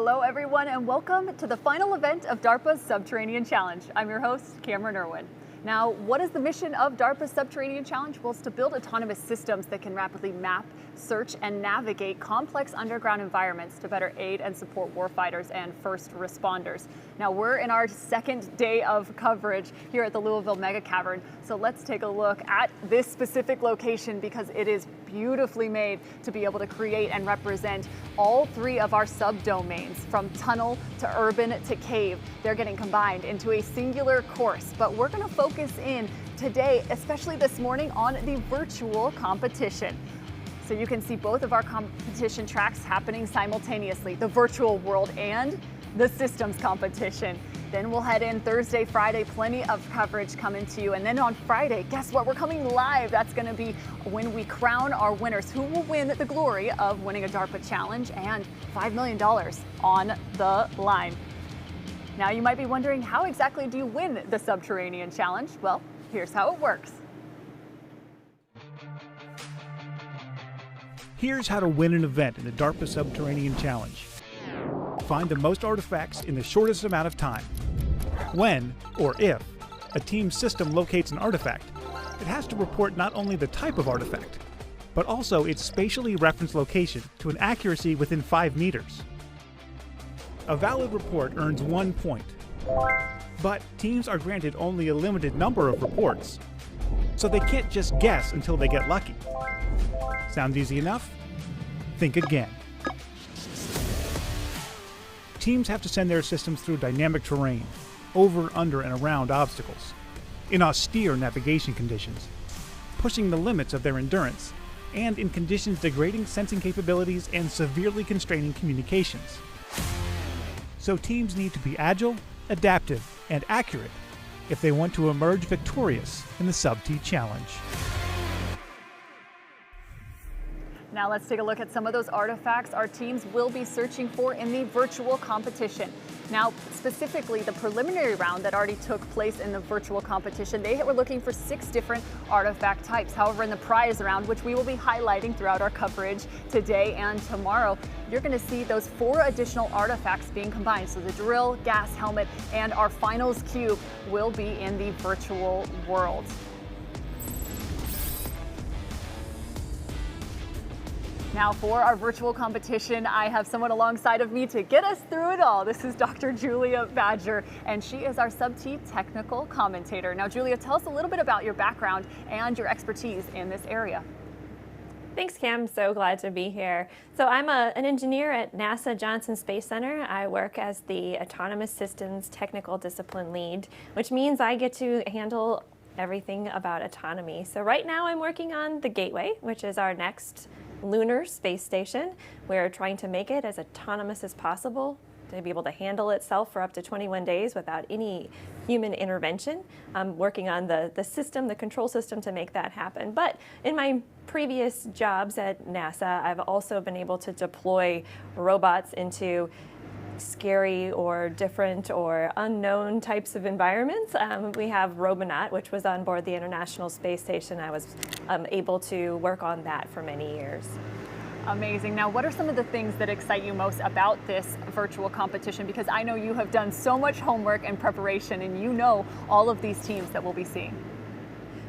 Hello everyone and welcome to the final event of DARPA's Subterranean Challenge. I'm your host, Cameron Irwin. Now, what is the mission of DARPA's Subterranean Challenge? Well, it's to build autonomous systems that can rapidly map, search, and navigate complex underground environments to better aid and support warfighters and first responders. Now, we're in our second day of coverage here at the Louisville Mega Cavern, so let's take a look at this specific location because it is beautifully made to be able to create and represent all three of our subdomains, from tunnel to urban to cave. They're getting combined into a singular course, but we're going to focus in today, especially this morning, on the virtual competition. So you can see both of our competition tracks happening simultaneously, the virtual world and the systems competition. Then we'll head in Thursday, Friday, plenty of coverage coming to you. And then on Friday, guess what? We're coming live. That's going to be when we crown our winners, who will win the glory of winning a DARPA challenge and $5 million on the line. Now, you might be wondering, how exactly do you win the Subterranean Challenge? Well, here's how it works. Here's how to win an event in the DARPA Subterranean Challenge. Find the most artifacts in the shortest amount of time. When, or if, a team's system locates an artifact, it has to report not only the type of artifact, but also its spatially referenced location to an accuracy within 5 meters. A valid report earns 1 point, but teams are granted only a limited number of reports, so they can't just guess until they get lucky. Sound easy enough? Think again. Teams have to send their systems through dynamic terrain, over, under, and around obstacles, in austere navigation conditions, pushing the limits of their endurance, and in conditions degrading sensing capabilities and severely constraining communications. So teams need to be agile, adaptive, and accurate if they want to emerge victorious in the Sub-T Challenge. Now let's take a look at some of those artifacts our teams will be searching for in the virtual competition. Now, specifically the preliminary round that already took place in the virtual competition, they were looking for 6 different artifact types. However, in the prize round, which we will be highlighting throughout our coverage today and tomorrow, you're going to see those 4 additional artifacts being combined. So the drill, gas helmet, and our finals cube will be in the virtual world. Now for our virtual competition, I have someone alongside of me to get us through it all. This is Dr. Julia Badger, and she is our Sub-T technical commentator. Now, Julia, tell us a little bit about your background and your expertise in this area. Thanks, Cam. So glad to be here. So I'm an engineer at NASA Johnson Space Center. I work as the Autonomous Systems Technical Discipline Lead, which means I get to handle everything about autonomy. So right now I'm working on the Gateway, which is our next lunar space station. We're trying to make it as autonomous as possible to be able to handle itself for up to 21 days without any human intervention. I'm working on the system, the control system to make that happen. But in my previous jobs at NASA, I've also been able to deploy robots into scary or different or unknown types of environments. We have Robonaut, which was on board the International Space Station. I was able to work on that for many years. Amazing. Now, what are some of the things that excite you most about this virtual competition? Because I know you have done so much homework and preparation, and you know all of these teams that we'll be seeing.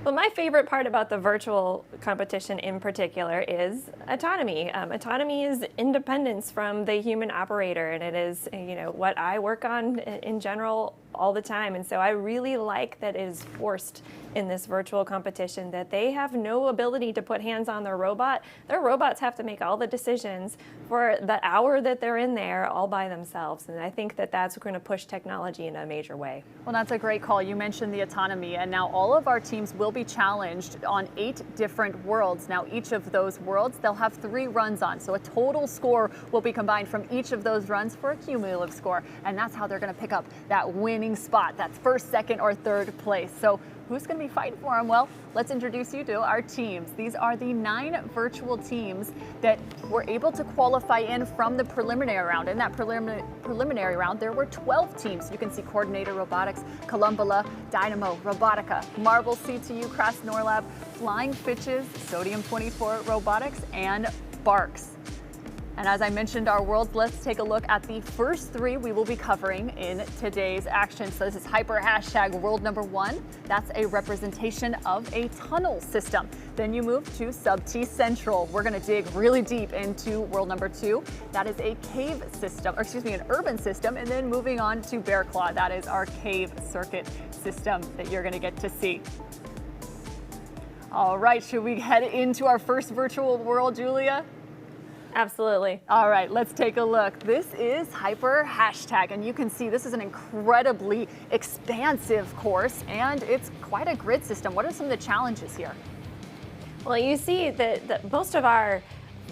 Well, my favorite part about the virtual competition in particular is autonomy. Autonomy is independence from the human operator, and it is, what I work on in general all the time. And so I really like that it is forced in this virtual competition that they have no ability to put hands on their robot. Their robots have to make all the decisions for the hour that they're in there all by themselves. And I think that that's going to push technology in a major way. Well, that's a great call. You mentioned the autonomy, and now all of our teams will be challenged on 8 different worlds. Now, each of those worlds, they'll have 3 runs on. So a total score will be combined from each of those runs for a cumulative score. And that's how they're going to pick up that winning spot. That's first, second, or third place. So who's going to be fighting for them? Well, let's introduce you to our teams. These are the 9 virtual teams that were able to qualify in from the preliminary round. In that preliminary round, there were 12 teams. You can see Coordinator Robotics, Columbia, Dynamo, Robotica, Marvel C2U, Krasnorlab, Flying Fitches, Sodium 24 Robotics, and Barks. And as I mentioned our worlds, let's take a look at the first three we will be covering in today's action. So this is hyper hashtag world number 1. That's a representation of a tunnel system. Then you move to Sub-T Central. We're going to dig really deep into world number 2. That is a cave system, or excuse me, an urban system. And then moving on to Bear Claw. That is our cave circuit system that you're going to get to see. All right, should we head into our first virtual world, Julia? Absolutely. All right, let's take a look. This is hyper hashtag, and you can see this is an incredibly expansive course, and it's quite a grid system. What are some of the challenges here? Well, you see that most of our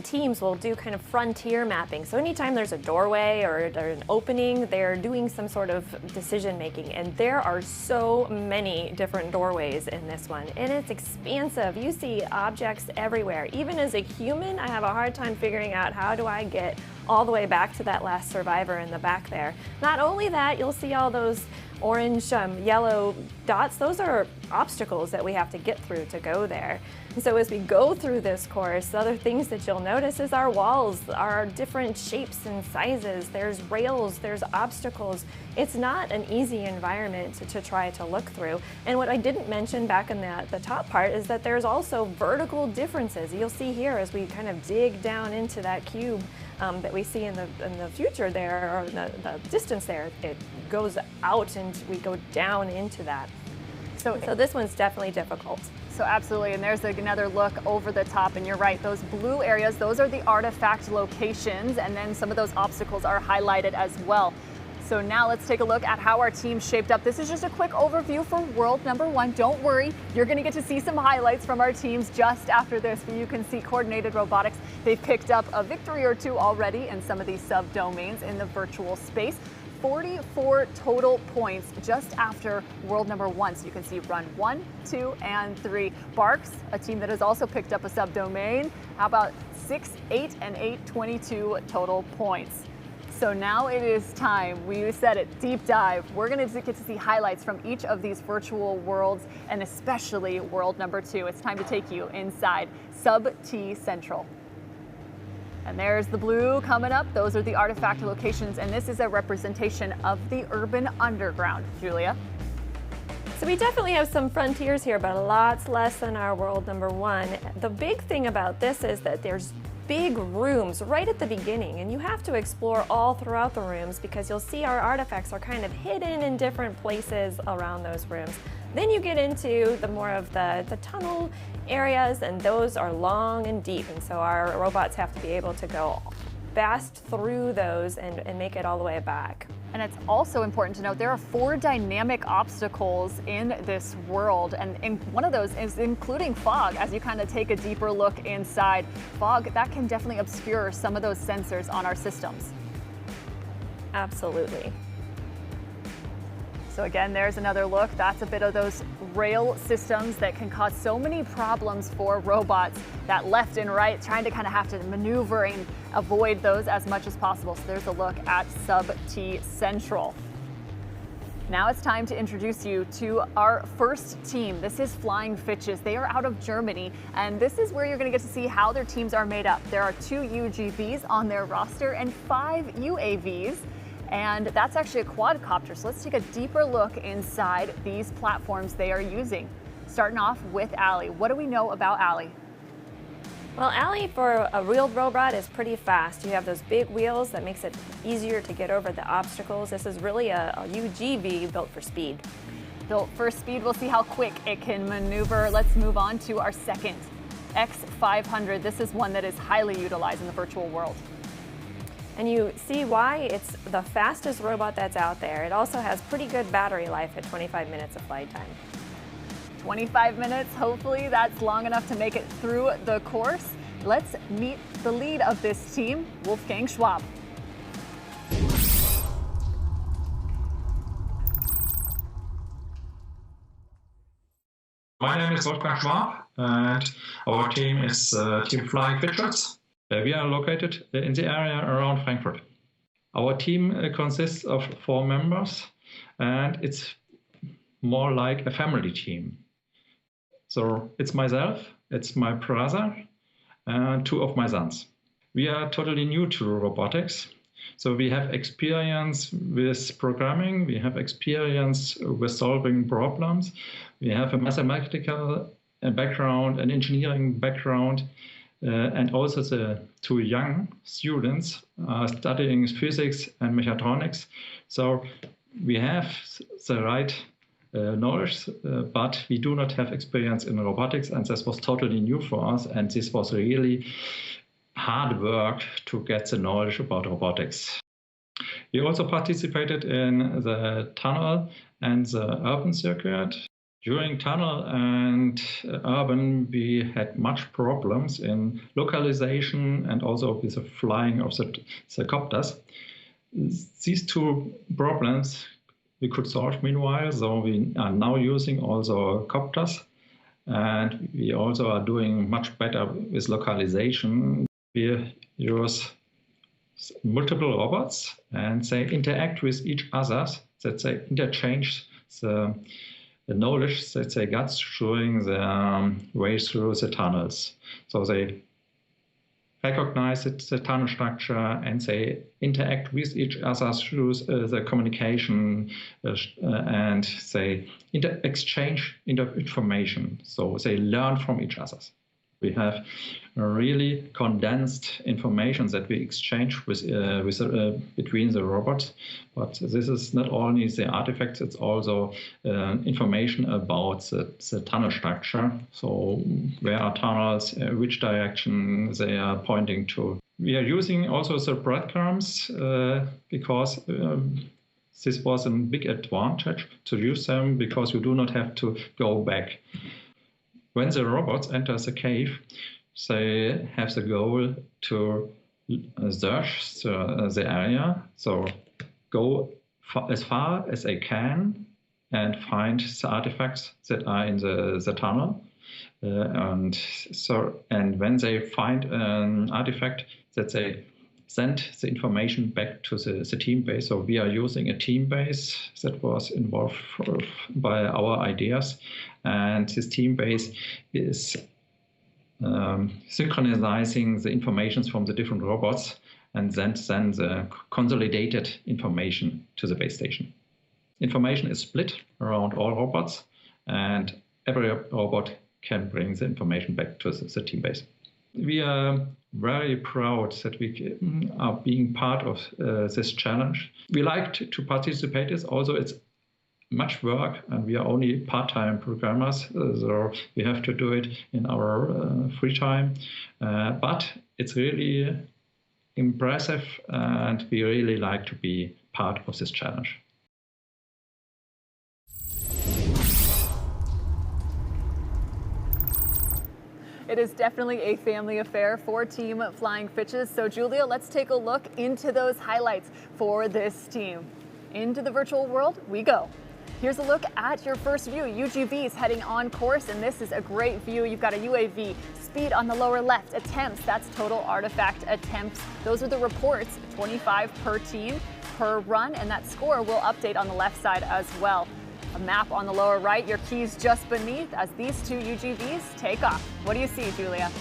teams will do kind of frontier mapping. So anytime there's a doorway or an opening, they're doing some sort of decision making. And there are so many different doorways in this one. And it's expansive. You see objects everywhere. Even as a human, I have a hard time figuring out how do I get all the way back to that last survivor in the back there. Not only that, you'll see all those orange, yellow dots. Those are obstacles that we have to get through to go there. And so as we go through this course, the other things that you'll notice is our walls are different shapes and sizes. There's rails, there's obstacles. It's not an easy environment to try to look through. And what I didn't mention back in the top part is that there's also vertical differences. You'll see here as we kind of dig down into that cube that we see in the future there, or the distance there, it goes out and we go down into that. So this one's definitely difficult. So absolutely, and there's another look over the top, and you're right, those blue areas, those are the artifact locations, and then some of those obstacles are highlighted as well. So now let's take a look at how our team shaped up. This is just a quick overview for world number 1. Don't worry, you're gonna get to see some highlights from our teams just after this. You can see Coordinated Robotics. They've picked up a victory or two already in some of these subdomains in the virtual space. 44 total points just after world number 1. So you can see run 1, 2, and 3. Barks, a team that has also picked up a subdomain. How about 6, 8, and 8, 22 total points. So now it is time, we said it, deep dive. We're gonna get to see highlights from each of these virtual worlds, and especially world number 2. It's time to take you inside Sub-T Central. And there's the blue coming up. Those are the artifact locations, and this is a representation of the urban underground. Julia? So we definitely have some frontiers here, but lots less than our world number 1. The big thing about this is that there's big rooms right at the beginning, and you have to explore all throughout the rooms because you'll see our artifacts are kind of hidden in different places around those rooms. Then you get into the more of the tunnel areas, and those are long and deep, and so our robots have to be able to go fast through those and make it all the way back. And it's also important to note there are 4 dynamic obstacles in this world, and one of those is including fog. As you kind of take a deeper look inside, fog, that can definitely obscure some of those sensors on our systems. Absolutely. So again, there's another look. That's a bit of those rail systems that can cause so many problems for robots, that left and right, trying to kind of have to maneuver and avoid those as much as possible. So there's a look at Sub-T Central. Now it's time to introduce you to our first team. This is Flying Fitches. They are out of Germany, and this is where you're going to get to see how their teams are made up. There are 2 UGVs on their roster and 5 UAVs. And that's actually a quadcopter. So let's take a deeper look inside these platforms they are using. Starting off with Allie. What do we know about Allie? Well, Allie, for a wheeled robot, is pretty fast. You have those big wheels that makes it easier to get over the obstacles. This is really a UGV built for speed. Built for speed. We'll see how quick it can maneuver. Let's move on to our second, X500. This is one that is highly utilized in the virtual world. And you see why it's the fastest robot that's out there. It also has pretty good battery life at 25 minutes of flight time. 25 minutes, hopefully that's long enough to make it through the course. Let's meet the lead of this team, Wolfgang Schwab. My name is Wolfgang Schwab, and our team is Team Flying Fitches. We are located in the area around Frankfurt. Our team consists of 4 members, and it's more like a family team. So it's myself, it's my brother, and 2 of my sons. We are totally new to robotics. So we have experience with programming, we have experience with solving problems, we have a mathematical background, an engineering background, and also the two young students are studying physics and mechatronics. So we have the right knowledge, but we do not have experience in robotics, and this was totally new for us, and this was really hard work to get the knowledge about robotics. We also participated in the tunnel and the urban circuit. During tunnel and urban, we had much problems in localization and also with the flying of the copters. These two problems we could solve meanwhile, so we are now using also copters, and we also are doing much better with localization. We use multiple robots and they interact with each other, that they interchange the knowledge that they got during the way through the tunnels. So they recognize the tunnel structure and they interact with each other through the communication and they exchange information. So they learn from each other. We have really condensed information that we exchange between the robots. But this is not only the artifacts, it's also information about the tunnel structure. So where are tunnels, which direction they are pointing to. We are using also the breadcrumbs because this was a big advantage to use them because you do not have to go back. When the robots enter the cave, they have the goal to search the area, so go as far as they can and find the artifacts that are in the tunnel. And when they find an artifact, that they send the information back to the team base. So we are using a team base that was involved by our ideas. And this team base is synchronizing the information from the different robots and then send the consolidated information to the base station. Information is split around all robots, and every robot can bring the information back to the team base. We are very proud that we are being part of this challenge. We like to participate. Also, it's much work, and we are only part-time programmers, so we have to do it in our free time. But it's really impressive, and we really like to be part of this challenge. It is definitely a family affair for Team Flying Fishes. So Julia, let's take a look into those highlights for this team. Into the virtual world we go. Here's a look at your first view. UGVs heading on course, and this is a great view. You've got a UAV, speed on the lower left, attempts, that's total artifact attempts. Those are the reports, 25 per team per run, and that score will update on the left side as well. A map on the lower right, your keys just beneath as these two UGVs take off. What do you see, Julia?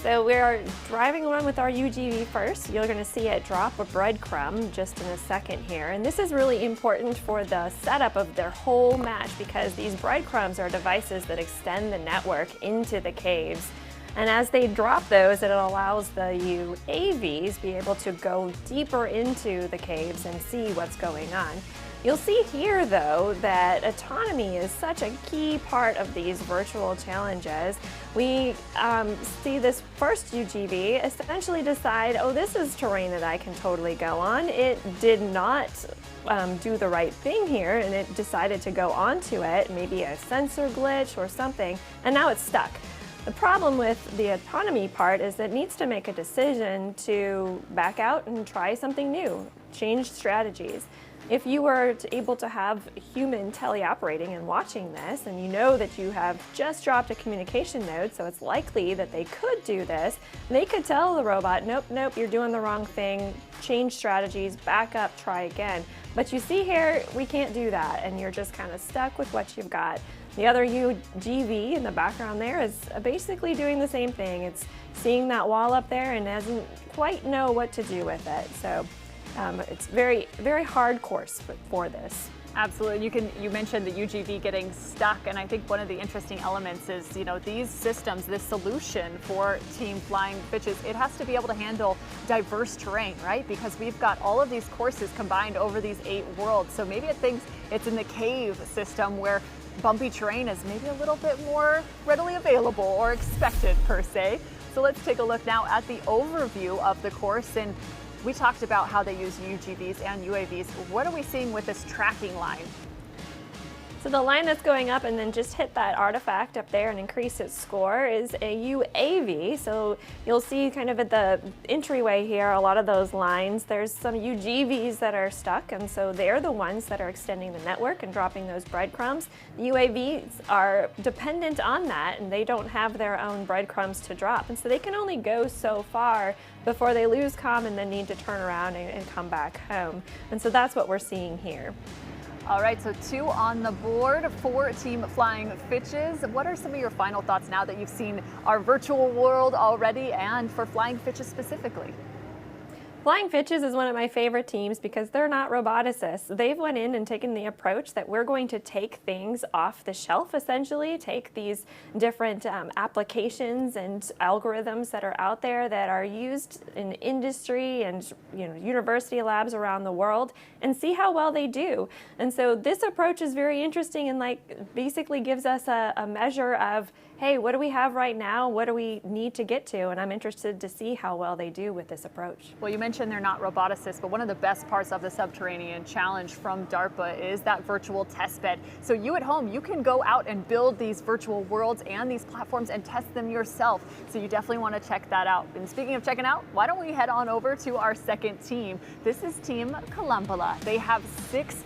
So we're driving around with our UGV first. You're going to see it drop a breadcrumb just in a second here. And this is really important for the setup of their whole match because these breadcrumbs are devices that extend the network into the caves. And as they drop those, it allows the UAVs be able to go deeper into the caves and see what's going on. You'll see here, though, that autonomy is such a key part of these virtual challenges. We see this first UGV essentially decide, oh, this is terrain that I can totally go on. It did not do the right thing here, and it decided to go onto it, maybe a sensor glitch or something, and now it's stuck. The problem with the autonomy part is that it needs to make a decision to back out and try something new, change strategies. If you were able to have a human teleoperating and watching this, and you know that you have just dropped a communication node, so it's likely that they could do this, they could tell the robot, nope, nope, you're doing the wrong thing, change strategies, back up, try again. But you see here, we can't do that, and you're just kind of stuck with what you've got. The other UGV in the background there is basically doing the same thing. It's seeing that wall up there and doesn't quite know what to do with it. So it's very, very hard course for this. Absolutely. You mentioned the UGV getting stuck, and I think one of the interesting elements is, these systems, this solution for Team Flying Fishes, it has to be able to handle diverse terrain, right? Because we've got all of these courses combined over these 8 worlds. So maybe it thinks it's in the cave system where bumpy terrain is maybe a little bit more readily available or expected per se. So let's take a look now at the overview of the course. And we talked about how they use UGVs and UAVs. What are we seeing with this tracking line? So the line that's going up and then just hit that artifact up there and increase its score is a UAV. So you'll see kind of at the entryway here, a lot of those lines, there's some UGVs that are stuck, and so they're the ones that are extending the network and dropping those breadcrumbs. The UAVs are dependent on that, and they don't have their own breadcrumbs to drop. And so they can only go so far before they lose comm and then need to turn around and come back home. And so that's what we're seeing here. All right, so 2 on the board for Team Flying Fishes. What are some of your final thoughts now that you've seen our virtual world already, and for Flying Fishes specifically? Flying Fishes is one of my favorite teams because they're not roboticists. They've went in and taken the approach that we're going to take things off the shelf, essentially, take these different applications and algorithms that are out there that are used in industry and university labs around the world, and see how well they do. And so this approach is very interesting and basically gives us a measure of, hey, what do we have right now? What do we need to get to? And I'm interested to see how well they do with this approach. Well, you mentioned they're not roboticists, but one of the best parts of the Subterranean Challenge from DARPA is that virtual test bed. So you at home, you can go out and build these virtual worlds and these platforms and test them yourself. So you definitely want to check that out. And speaking of checking out, why don't we head on over to our second team? This is Team Kalambala. They have 6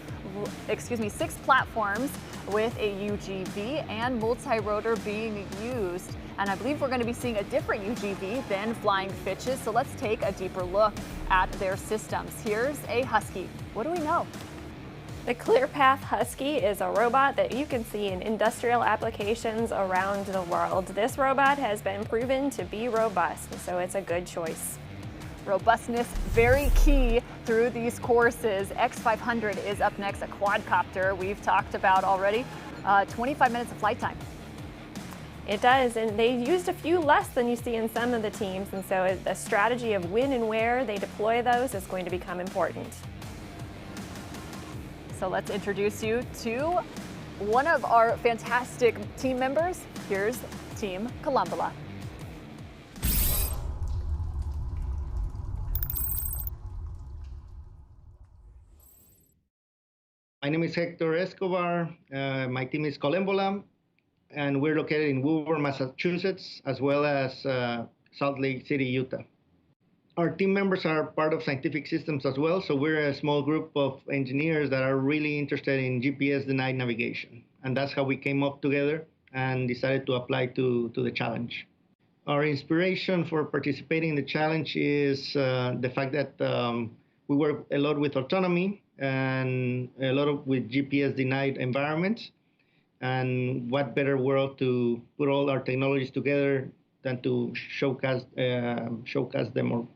platforms with a UGV and multi-rotor being used. And I believe we're going to be seeing a different UGV than Flying Fishes. So let's take a deeper look at their systems. Here's a Husky. What do we know? The ClearPath Husky is a robot that you can see in industrial applications around the world. This robot has been proven to be robust, so it's a good choice. Robustness, very key through these courses. X500 is up next, a quadcopter we've talked about already. 25 minutes of flight time. It does, and they used a few less than you see in some of the teams, and so the strategy of when and where they deploy those is going to become important. So let's introduce you to one of our fantastic team members. Here's Team Kalambala. My name is Hector Escobar. My team is Colembola, and we're located in Woburn, Massachusetts, as well as Salt Lake City, Utah. Our team members are part of Scientific Systems as well, so we're a small group of engineers that are really interested in GPS-denied navigation. And that's how we came up together and decided to apply to the challenge. Our inspiration for participating in the challenge is the fact that we work a lot with autonomy and a lot with GPS-denied environments. And what better world to put all our technologies together than to showcase them or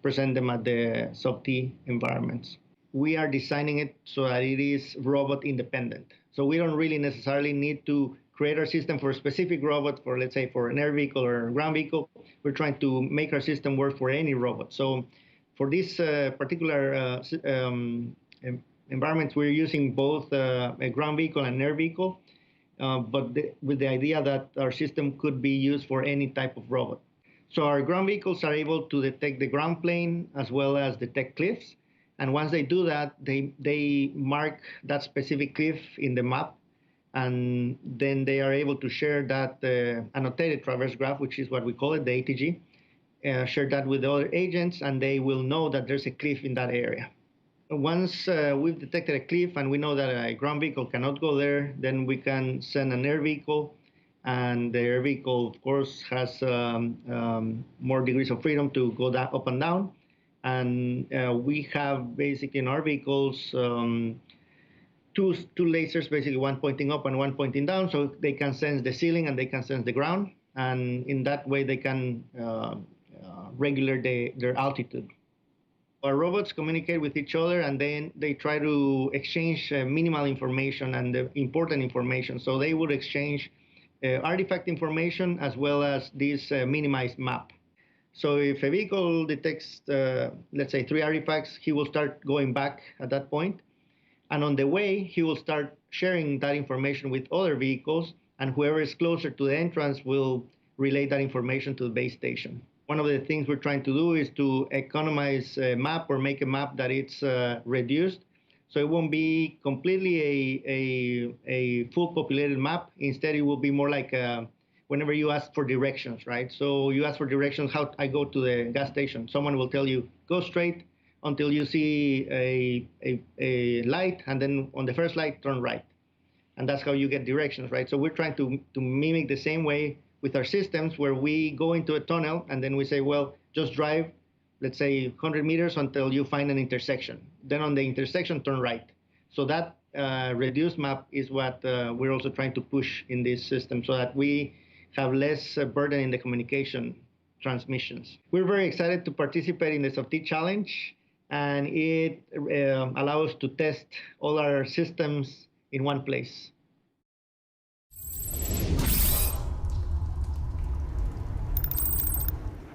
present them at the sub-T environments. We are designing it so that it is robot independent. So we don't really necessarily need to create our system for a specific robot, for let's say for an air vehicle or a ground vehicle. We're trying to make our system work for any robot. So for this particular environment, we're using both a ground vehicle and an air vehicle, but with the idea that our system could be used for any type of robot. So our ground vehicles are able to detect the ground plane as well as detect cliffs. And once they do that, they mark that specific cliff in the map. And then they are able to share that annotated traverse graph, which is what we call it, the ATG, share that with the other agents, and they will know that there's a cliff in that area. Once we've detected a cliff and we know that a ground vehicle cannot go there, then we can send an air vehicle. And the air vehicle, of course, has more degrees of freedom to go up and down. And we have basically in our vehicles 2 two lasers, basically one pointing up and one pointing down, so they can sense the ceiling and they can sense the ground. And in that way, they can regulate their altitude. Our robots communicate with each other, and then they try to exchange minimal information and the important information. So they would exchange artifact information as well as this minimized map. So if a vehicle detects, let's say, 3 artifacts, he will start going back at that point. And on the way, he will start sharing that information with other vehicles, and whoever is closer to the entrance will relay that information to the base station. One of the things we're trying to do is to economize a map or make a map that it's reduced. So it won't be completely a full populated map. Instead, it will be more like whenever you ask for directions, right? So you ask for directions, how I go to the gas station. Someone will tell you, go straight until you see a light, and then on the first light, turn right. And that's how you get directions, right? So we're trying to mimic the same way with our systems, where we go into a tunnel and then we say, well, just drive, let's say 100 meters until you find an intersection. Then on the intersection, turn right. So that reduced map is what we're also trying to push in this system, so that we have less burden in the communication transmissions. We're very excited to participate in the Subterranean Challenge, and it allows us to test all our systems in one place.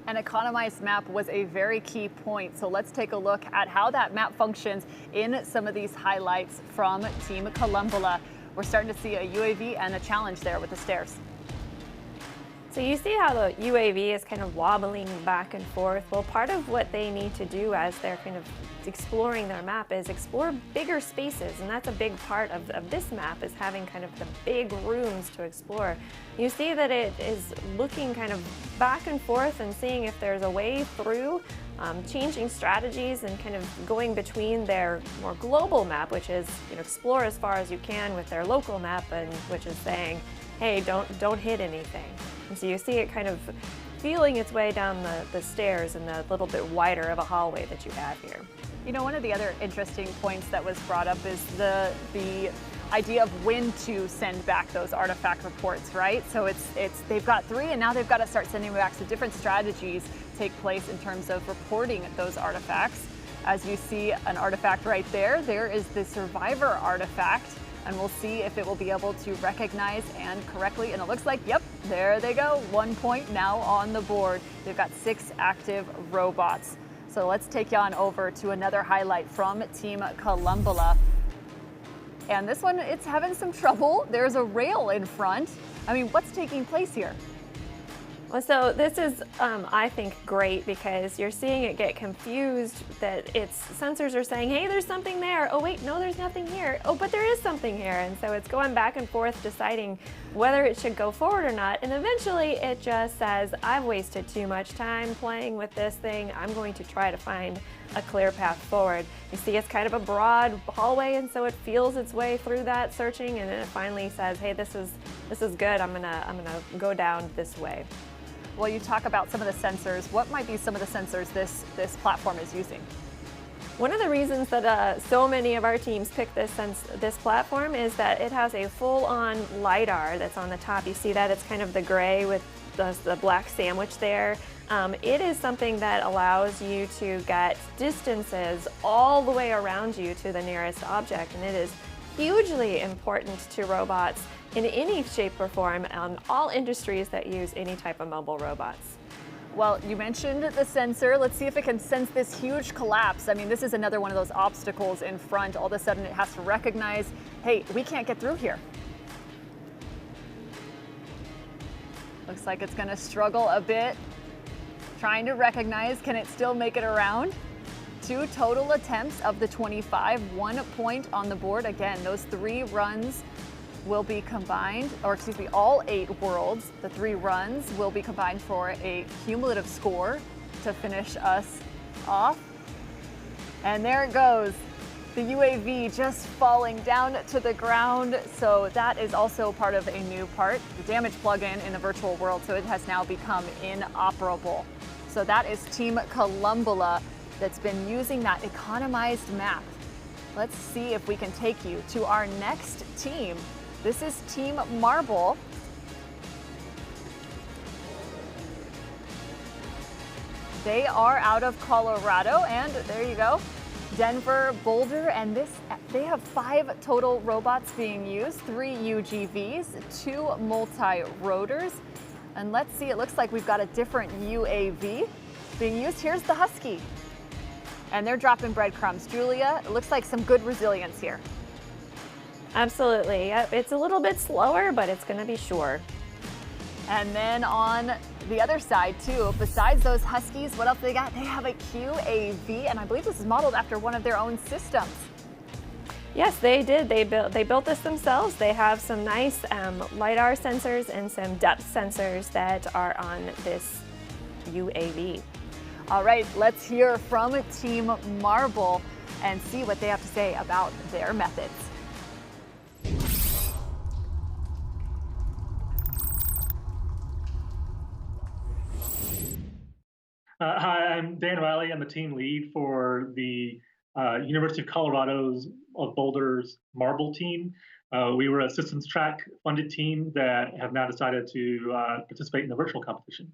An economized map was a very key point. So let's take a look at how that map functions in some of these highlights from Team Columbula. We're starting to see a UAV and a challenge there with the stairs. So you see how the UAV is kind of wobbling back and forth. Well, part of what they need to do as they're kind of exploring their map is explore bigger spaces, and that's a big part of this map, is having kind of the big rooms to explore. You see that it is looking kind of back and forth and seeing if there's a way through, changing strategies and kind of going between their more global map, which is, you know, explore as far as you can, with their local map, and which is saying, hey, don't hit anything. And so you see it kind of feeling its way down the stairs in the little bit wider of a hallway that you have here. You know, one of the other interesting points that was brought up is the idea of when to send back those artifact reports, right? So they've got 3, and now they've got to start sending back. So different strategies take place in terms of reporting those artifacts. As you see an artifact right there, there is the survivor artifact, and we'll see if it will be able to recognize and correctly. And it looks like, yep, there they go. 1 point now on the board. They've got 6 active robots. So let's take you on over to another highlight from Team Columbula. And this one, it's having some trouble. There's a rail in front. I mean, what's taking place here? Well, so this is, I think, great, because you're seeing it get confused that its sensors are saying, hey, there's something there. Oh, wait, no, there's nothing here. Oh, but there is something here. And so it's going back and forth deciding whether it should go forward or not. And eventually it just says, I've wasted too much time playing with this thing. I'm going to try to find a clear path forward. You see, it's kind of a broad hallway, and so it feels its way through that, searching, and then it finally says, hey, this is good. I'm gonna go down this way. Well, you talk about some of the sensors. What might be some of the sensors this platform is using? One of the reasons that so many of our teams pick this platform is that it has a full-on LiDAR that's on the top. You see that? It's kind of the gray with the black sandwich there. It is something that allows you to get distances all the way around you to the nearest object, and it is hugely important to robots in any shape or form on all industries that use any type of mobile robots. Well, you mentioned the sensor. Let's see if it can sense this huge collapse. I mean, this is another one of those obstacles in front. All of a sudden, it has to recognize, hey, we can't get through here. Looks like it's going to struggle a bit, trying to recognize. Can it still make it around? 2 total attempts of the 25, 1 point on the board. Again, those 3 runs will be combined, or excuse me, all 8 worlds. The 3 runs will be combined for a cumulative score to finish us off. And there it goes. The UAV just falling down to the ground. So that is also part of a new part, the damage plugin in the virtual world. So it has now become inoperable. So that is Team Columbula that's been using that economized map Let's see if we can take you to our next team. This is Team Marble. They are out of Colorado, and there you go, Denver, Boulder, and they have 5 total robots being used, 3 UGVs, 2 multi-rotors, and let's see, it looks like we've got a different UAV being used. Here's the Husky, and they're dropping breadcrumbs. Julia, it looks like some good resilience here. Absolutely. Yep. It's a little bit slower, but it's going to be sure. And then on the other side too, besides those Huskies, what else they got? They have a QAV, and I believe this is modeled after one of their own systems. Yes, they did. They built this themselves. They have some nice LiDAR sensors and some depth sensors that are on this UAV. All right, let's hear from Team Marble and see what they have to say about their methods. Hi, I'm Dan Riley. I'm the team lead for the University of Colorado's Boulder's Marble team. We were a systems track funded team that have now decided to participate in the virtual competition.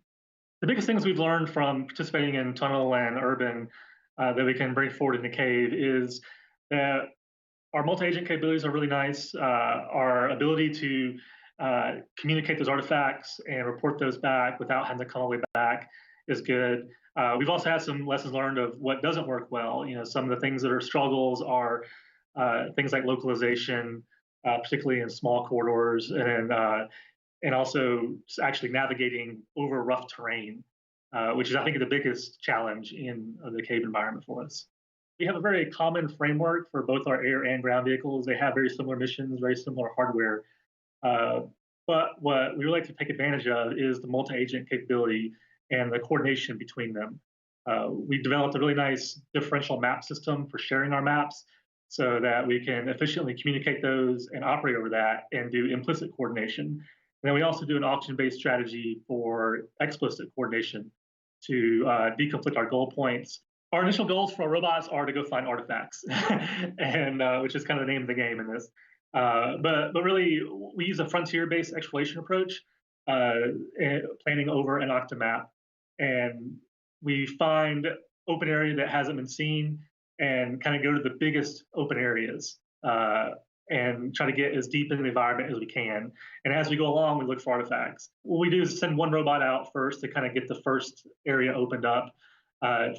The biggest things we've learned from participating in tunnel and urban that we can bring forward in the cave is that our multi-agent capabilities are really nice. Our ability to communicate those artifacts and report those back without having to come all the way back is good. We've also had some lessons learned of what doesn't work well. You know, some of the things that are struggles are things like localization, particularly in small corridors, and also actually navigating over rough terrain, which is, I think, the biggest challenge in the cave environment for us. We have a very common framework for both our air and ground vehicles. They have very similar missions, very similar hardware. But what we really like to take advantage of is the multi-agent capability and the coordination between them. We developed a really nice differential map system for sharing our maps so that we can efficiently communicate those and operate over that and do implicit coordination. And then we also do an auction-based strategy for explicit coordination to deconflict our goal points. Our initial goals for our robots are to go find artifacts, and which is kind of the name of the game in this. But really, we use a frontier-based exploration approach, planning over an octomap. And we find open area that hasn't been seen and kind of go to the biggest open areas and try to get as deep in the environment as we can. And as we go along, we look for artifacts. What we do is send one robot out first to kind of get the first area opened up,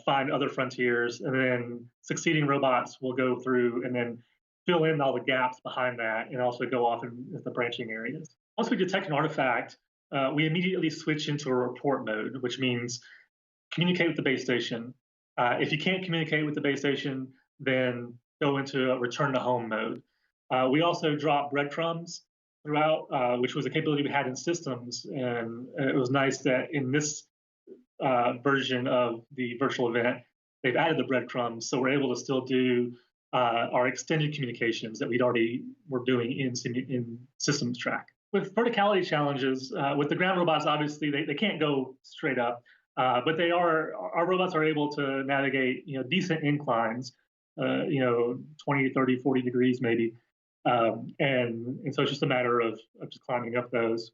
find other frontiers, and then succeeding robots will go through and then fill in all the gaps behind that and also go off in the branching areas. Once we detect an artifact, we immediately switch into a report mode, which means communicate with the base station. If you can't communicate with the base station, then go into a return to home mode. We also drop breadcrumbs throughout, which was a capability we had in systems. And it was nice that in this version of the virtual event, they've added the breadcrumbs. So we're able to still do our extended communications that we'd already were doing in systems track. With verticality challenges, with the ground robots, obviously they can't go straight up, but our robots are able to navigate, decent inclines, 20, 30, 40 degrees maybe. And so it's just a matter of just climbing up those.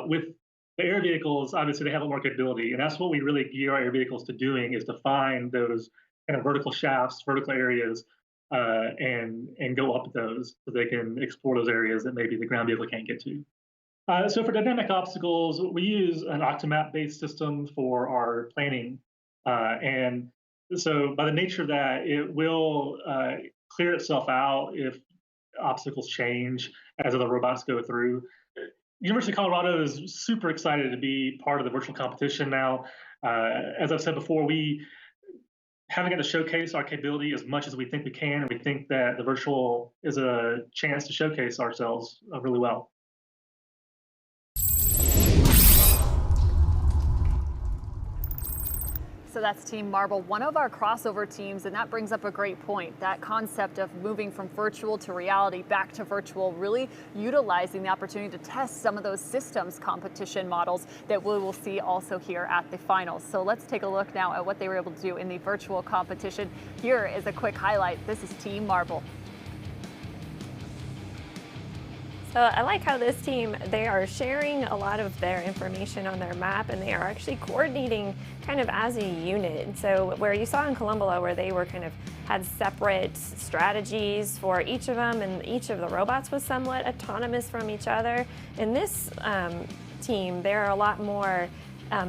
With the air vehicles, obviously they have a more capability, and that's what we really gear our air vehicles to doing, is to find those kind of vertical shafts, vertical areas, and go up those so they can explore those areas that maybe the ground vehicle can't get to. So for dynamic obstacles, we use an octomap-based system for our planning. And so by the nature of that, it will clear itself out if obstacles change as other robots go through. University of Colorado is super excited to be part of the virtual competition now. As I've said before, we haven't got to showcase our capability as much as we think we can, and we think that the virtual is a chance to showcase ourselves really well. So that's Team Marble, one of our crossover teams, and that brings up a great point. That concept of moving from virtual to reality, back to virtual, really utilizing the opportunity to test some of those systems competition models that we will see also here at the finals. So let's take a look now at what they were able to do in the virtual competition. Here is a quick highlight. This is Team Marble. So I like how this team, they are sharing a lot of their information on their map, and they are actually coordinating kind of as a unit. And so where you saw in Columbola where they were kind of had separate strategies for each of them, and each of the robots was somewhat autonomous from each other, in this team there are a lot more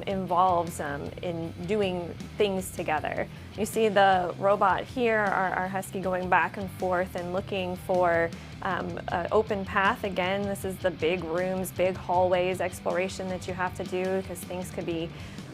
involved in doing things together. You see the robot here, our Husky, going back and forth and looking for an open path. Again, this is the big rooms, big hallways exploration that you have to do, because things could be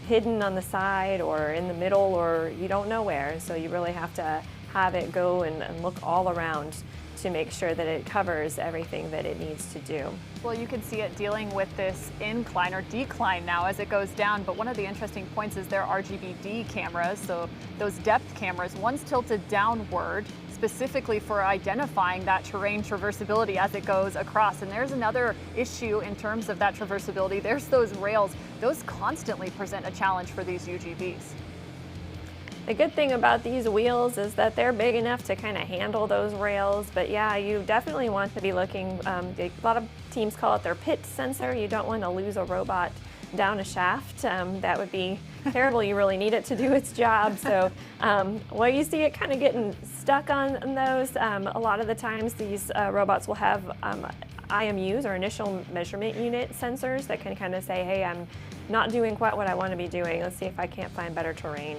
hidden on the side or in the middle, or you don't know where. So you really have to have it go and look all around to make sure that it covers everything that it needs to do. Well, you can see it dealing with this incline or decline now as it goes down, but one of the interesting points is their RGBD cameras, so those depth cameras, one's tilted downward specifically for identifying that terrain traversability as it goes across. And there's another issue in terms of that traversability. There's those rails. Those constantly present a challenge for these UGVs. The good thing about these wheels is that they're big enough to kind of handle those rails, but yeah, you definitely want to be looking, a lot of teams call it their pit sensor. You don't want to lose a robot down a shaft. That would be terrible. You really need it to do its job. So well, you see it kind of getting stuck on those. A lot of the times these robots will have IMUs, or initial measurement unit sensors, that can kind of say, hey, I'm not doing quite what I want to be doing. Let's see if I can't find better terrain.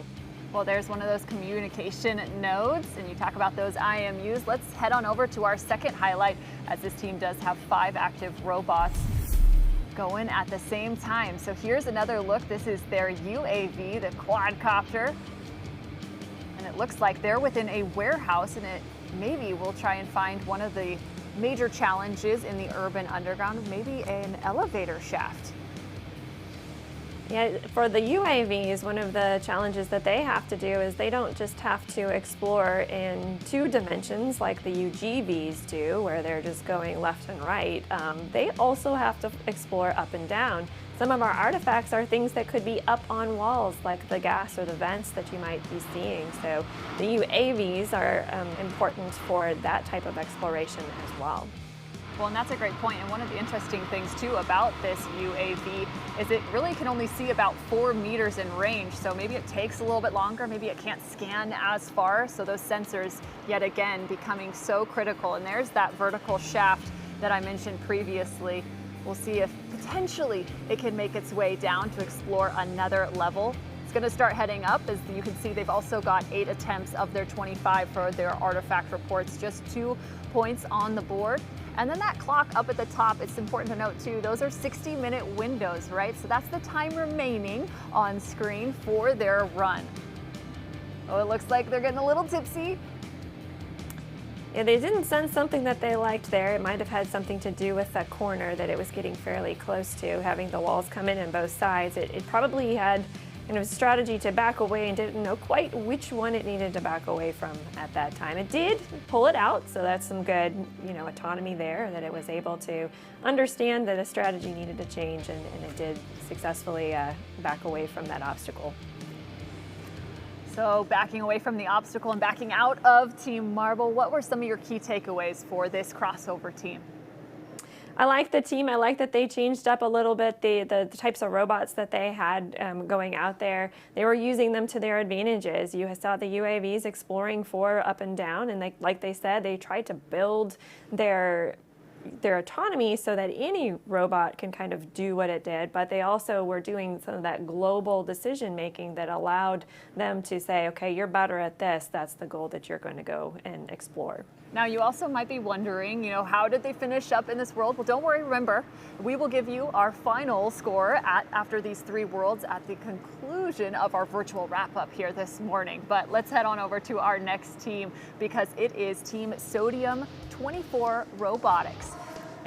Well, there's one of those communication nodes, and you talk about those IMUs. Let's head on over to our second highlight, as this team does have 5 active robots going at the same time. So here's another look. This is their UAV, the quadcopter. And it looks like they're within a warehouse, and it maybe will try and find one of the major challenges in the urban underground, maybe an elevator shaft. Yeah, for the UAVs, one of the challenges that they have to do is they don't just have to explore in 2 dimensions like the UGVs do, where they're just going left and right. They also have to explore up and down. Some of our artifacts are things that could be up on walls, like the gas or the vents that you might be seeing. So the UAVs are important for that type of exploration as well. Well, and that's a great point. And one of the interesting things too about this UAV is it really can only see about 4 meters in range. So maybe it takes a little bit longer. Maybe it can't scan as far. So those sensors, yet again, becoming so critical. And there's that vertical shaft that I mentioned previously. We'll see if potentially it can make its way down to explore another level. It's going to start heading up. As you can see, they've also got 8 attempts of their 25 for their artifact reports, just 2 points on the board. And then that clock up at the top, it's important to note too, those are 60-minute windows, right? So that's the time remaining on screen for their run. Oh, it looks like they're getting a little tipsy. Yeah, they didn't sense something that they liked there. It might have had something to do with that corner that it was getting fairly close to, having the walls come in on both sides. It probably had kind of a strategy to back away and didn't know quite which one it needed to back away from at that time. It did pull it out, so that's some good, autonomy there, that it was able to understand that a strategy needed to change, and it did successfully back away from that obstacle. So backing away from the obstacle and backing out of Team Marble, what were some of your key takeaways for this crossover team? I like the team. I like that they changed up a little bit the types of robots that they had going out there. They were using them to their advantages. You saw the UAVs exploring for up and down, and like they said, they tried to build their autonomy so that any robot can kind of do what it did, but they also were doing some of that global decision making that allowed them to say, okay, you're better at this, that's the goal that you're going to go and explore. Now, you also might be wondering, how did they finish up in this world? Well, don't worry, remember, we will give you our final score after these 3 worlds at the conclusion of our virtual wrap-up here this morning. But let's head on over to our next team, because it is Team Sodium 24 Robotics.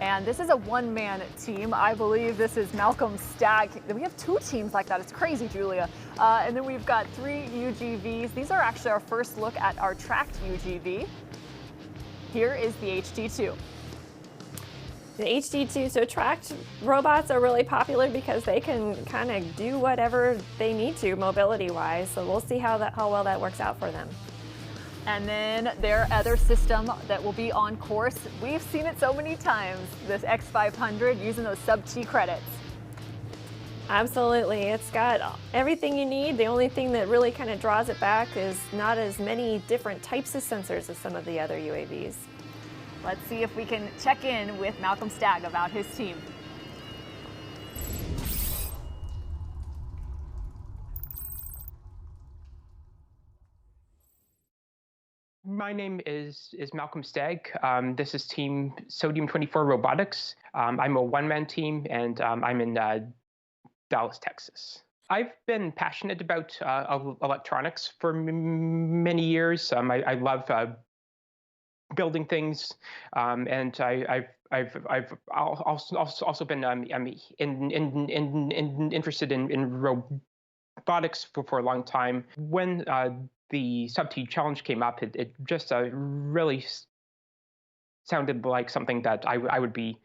And this is a one-man team. I believe this is Malcolm Stagg. We have 2 teams like that. It's crazy, Julia. And then we've got 3 UGVs. These are actually our first look at our tracked UGV. Here is the HD2. The HD2, so tracked robots are really popular because they can kind of do whatever they need to mobility-wise. So we'll see how well that works out for them. And then their other system that will be on course, we've seen it so many times, this X500 using those sub-T credits. Absolutely, it's got everything you need. The only thing that really kind of draws it back is not as many different types of sensors as some of the other UAVs. Let's see if we can check in with Malcolm Stagg about his team. My name is Malcolm Stagg. This is Team Sodium-24 Robotics. I'm a one-man team, and I'm in Dallas, Texas. I've been passionate about electronics for many years. I love building things, and I've also been interested in robotics for a long time. When the Sub-T challenge came up, it just really sounded like something that I would be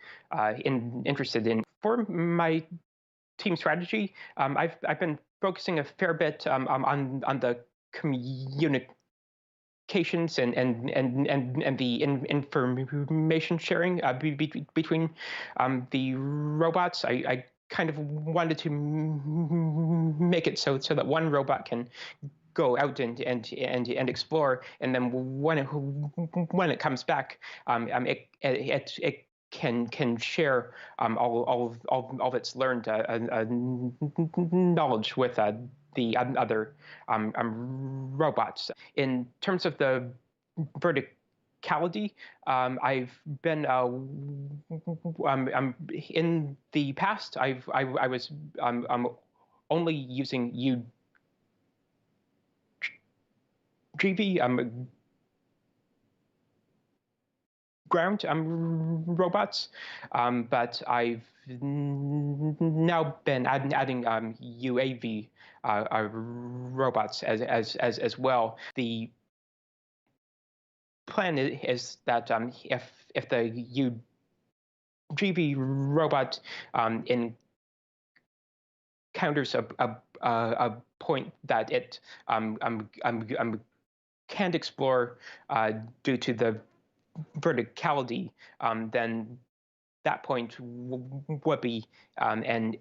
interested in. For my team strategy, I've been focusing a fair bit on the communications and the information sharing between the robots. I kind of wanted to make it so that one robot can go out and explore, and then when it comes back, it can share all of its learned knowledge with the other robots. In terms of the verticality, I've been in the past. I was only using UGV ground robots, but I've now been adding UAV robots as well. The plan is that if the UGV robot encounters a point that it can't explore due to the verticality, then that point would be an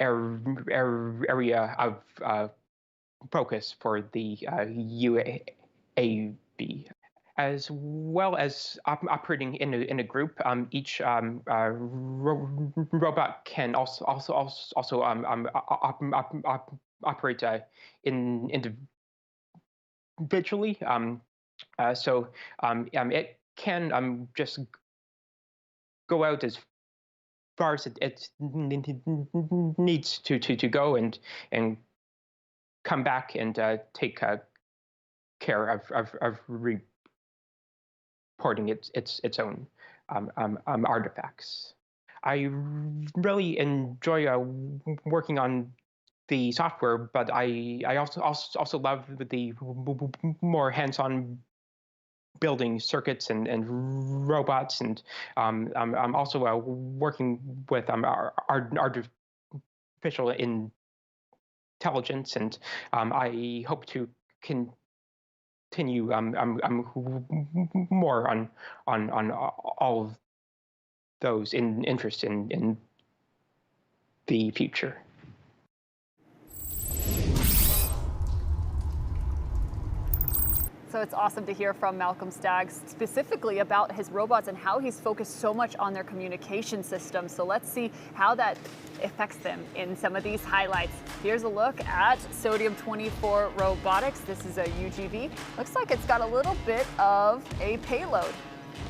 area of focus for the UAV. As well as operating in a group, each robot can also operate individually. So it can just go out as far as it needs to go and come back and take care of reporting its own artifacts. I really enjoy working on the software, but I also love the more hands-on building circuits and robots, and I'm also working with artificial intelligence, and I hope to continue more on all of those interests in the future. So it's awesome to hear from Malcolm Stagg specifically about his robots and how he's focused so much on their communication system. So let's see how that affects them in some of these highlights. Here's a look at Sodium-24 Robotics. This is a UGV. Looks like it's got a little bit of a payload.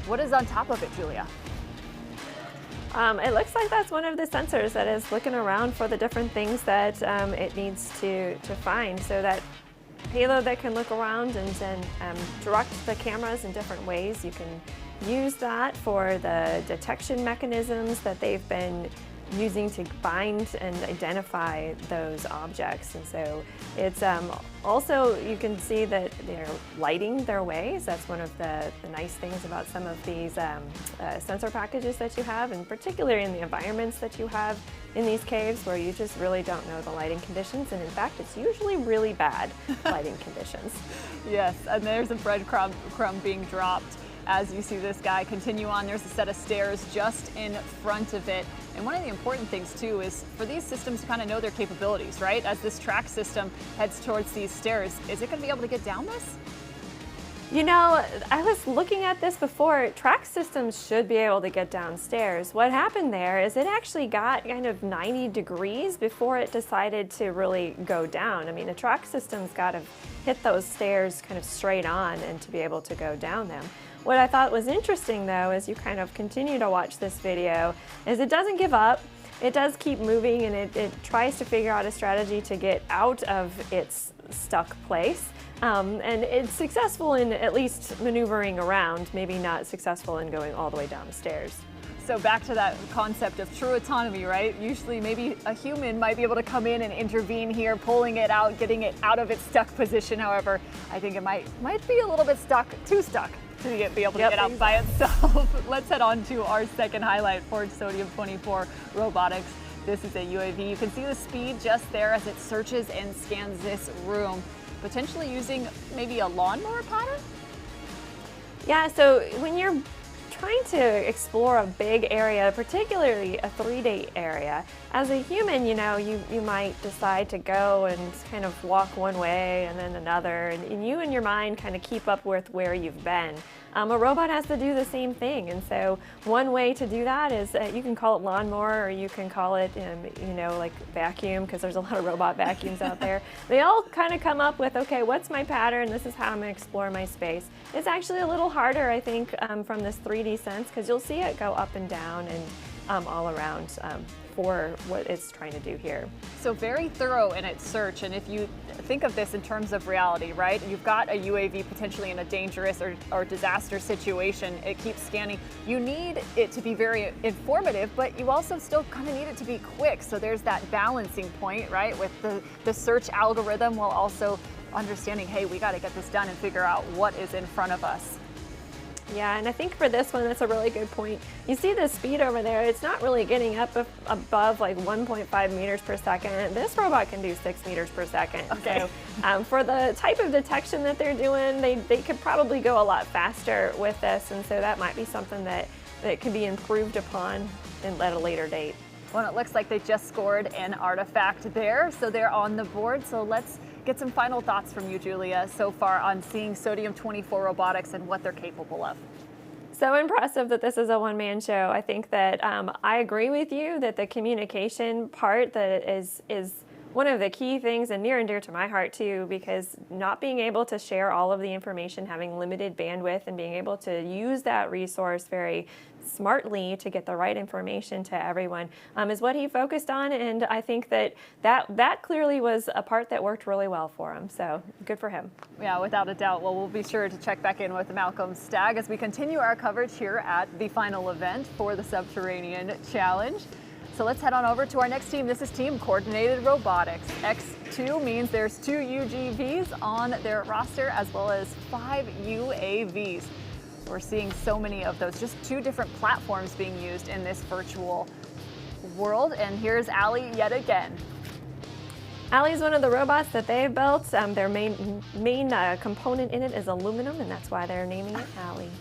What is on top of it, Julia? It looks like that's one of the sensors that is looking around for the different things that it needs to find. So that payload that can look around and direct the cameras in different ways. You can use that for the detection mechanisms that they've been using to find and identify those objects. And so it's also, you can see that they're lighting their ways. That's one of the nice things about some of these sensor packages that you have, and particularly in the environments that you have in these caves where you just really don't know the lighting conditions. And in fact, it's usually really bad lighting conditions. Yes, and there's a breadcrumb being dropped. As you see this guy continue on, there's a set of stairs just in front of it. And one of the important things too is for these systems to kind of know their capabilities, right? As this track system heads towards these stairs, is it going to be able to get down this? You know, I was looking at this before. Track systems should be able to get downstairs. What happened there is it actually got kind of 90 degrees before it decided to really go down. I mean, a track system's got to hit those stairs kind of straight on and to be able to go down them. What I thought was interesting, though, as you kind of continue to watch this video, is it doesn't give up. It does keep moving, and it tries to figure out a strategy to get out of its stuck place. And it's successful in at least maneuvering around, maybe not successful in going all the way down the stairs. So back to that concept of true autonomy, right? Usually maybe a human might be able to come in and intervene here, pulling it out, getting it out of its stuck position. However, I think it might be a little bit too stuck to be able to get out by itself. Let's head on to our second highlight for Sodium-24 Robotics. This is a UAV. You can see the speed just there as it searches and scans this room, potentially using maybe a lawnmower pattern? Yeah, so when you're trying to explore a big area, particularly a 3D area, as a human, you know, you might decide to go and kind of walk one way and then another, and you and your mind kind of keep up with where you've been. A robot has to do the same thing, and so one way to do that is you can call it lawnmower, or you can call it, you know, like vacuum, because there's a lot of robot vacuums out there. They all kind of come up with, okay, what's my pattern? This is how I'm going to explore my space. It's actually a little harder, I think, from this 3D sense, because you'll see it go up and down and all around for what it's trying to do here. So very thorough in its search, and if you think of this in terms of reality, right? You've got a UAV potentially in a dangerous or disaster situation. It keeps scanning. You need it to be very informative, but you also still kind of need it to be quick. So there's that balancing point, right? With the search algorithm while also understanding, hey, we got to get this done and figure out what is in front of us. Yeah, and I think for this one, that's a really good point. You see the speed over there, it's not really getting up above like 1.5 meters per second. This robot can do 6 meters per second. Okay. So for the type of detection that they're doing, they could probably go a lot faster with this, and so that might be something that could be improved upon at a later date. Well, it looks like they just scored an artifact there, so they're on the board. So let's get some final thoughts from you, Julia, so far on seeing Sodium-24 Robotics and what they're capable of. So impressive that this is a one-man show. I think that I agree with you that the communication part that is one of the key things, and near and dear to my heart too, because not being able to share all of the information, having limited bandwidth, and being able to use that resource very smartly to get the right information to everyone is what he focused on, and I think that clearly was a part that worked really well for him, so good for him. Yeah, without a doubt. Well, we'll be sure to check back in with Malcolm Stagg as we continue our coverage here at the final event for the Subterranean Challenge. So let's head on over to our next team. This is Team Coordinated Robotics. X2 means there's 2 UGVs on their roster as well as 5 UAVs. We're seeing so many of those, just 2 different platforms being used in this virtual world. And here's Allie yet again. Allie is one of the robots that they've built. Their main component in it is aluminum, and that's why they're naming it Allie.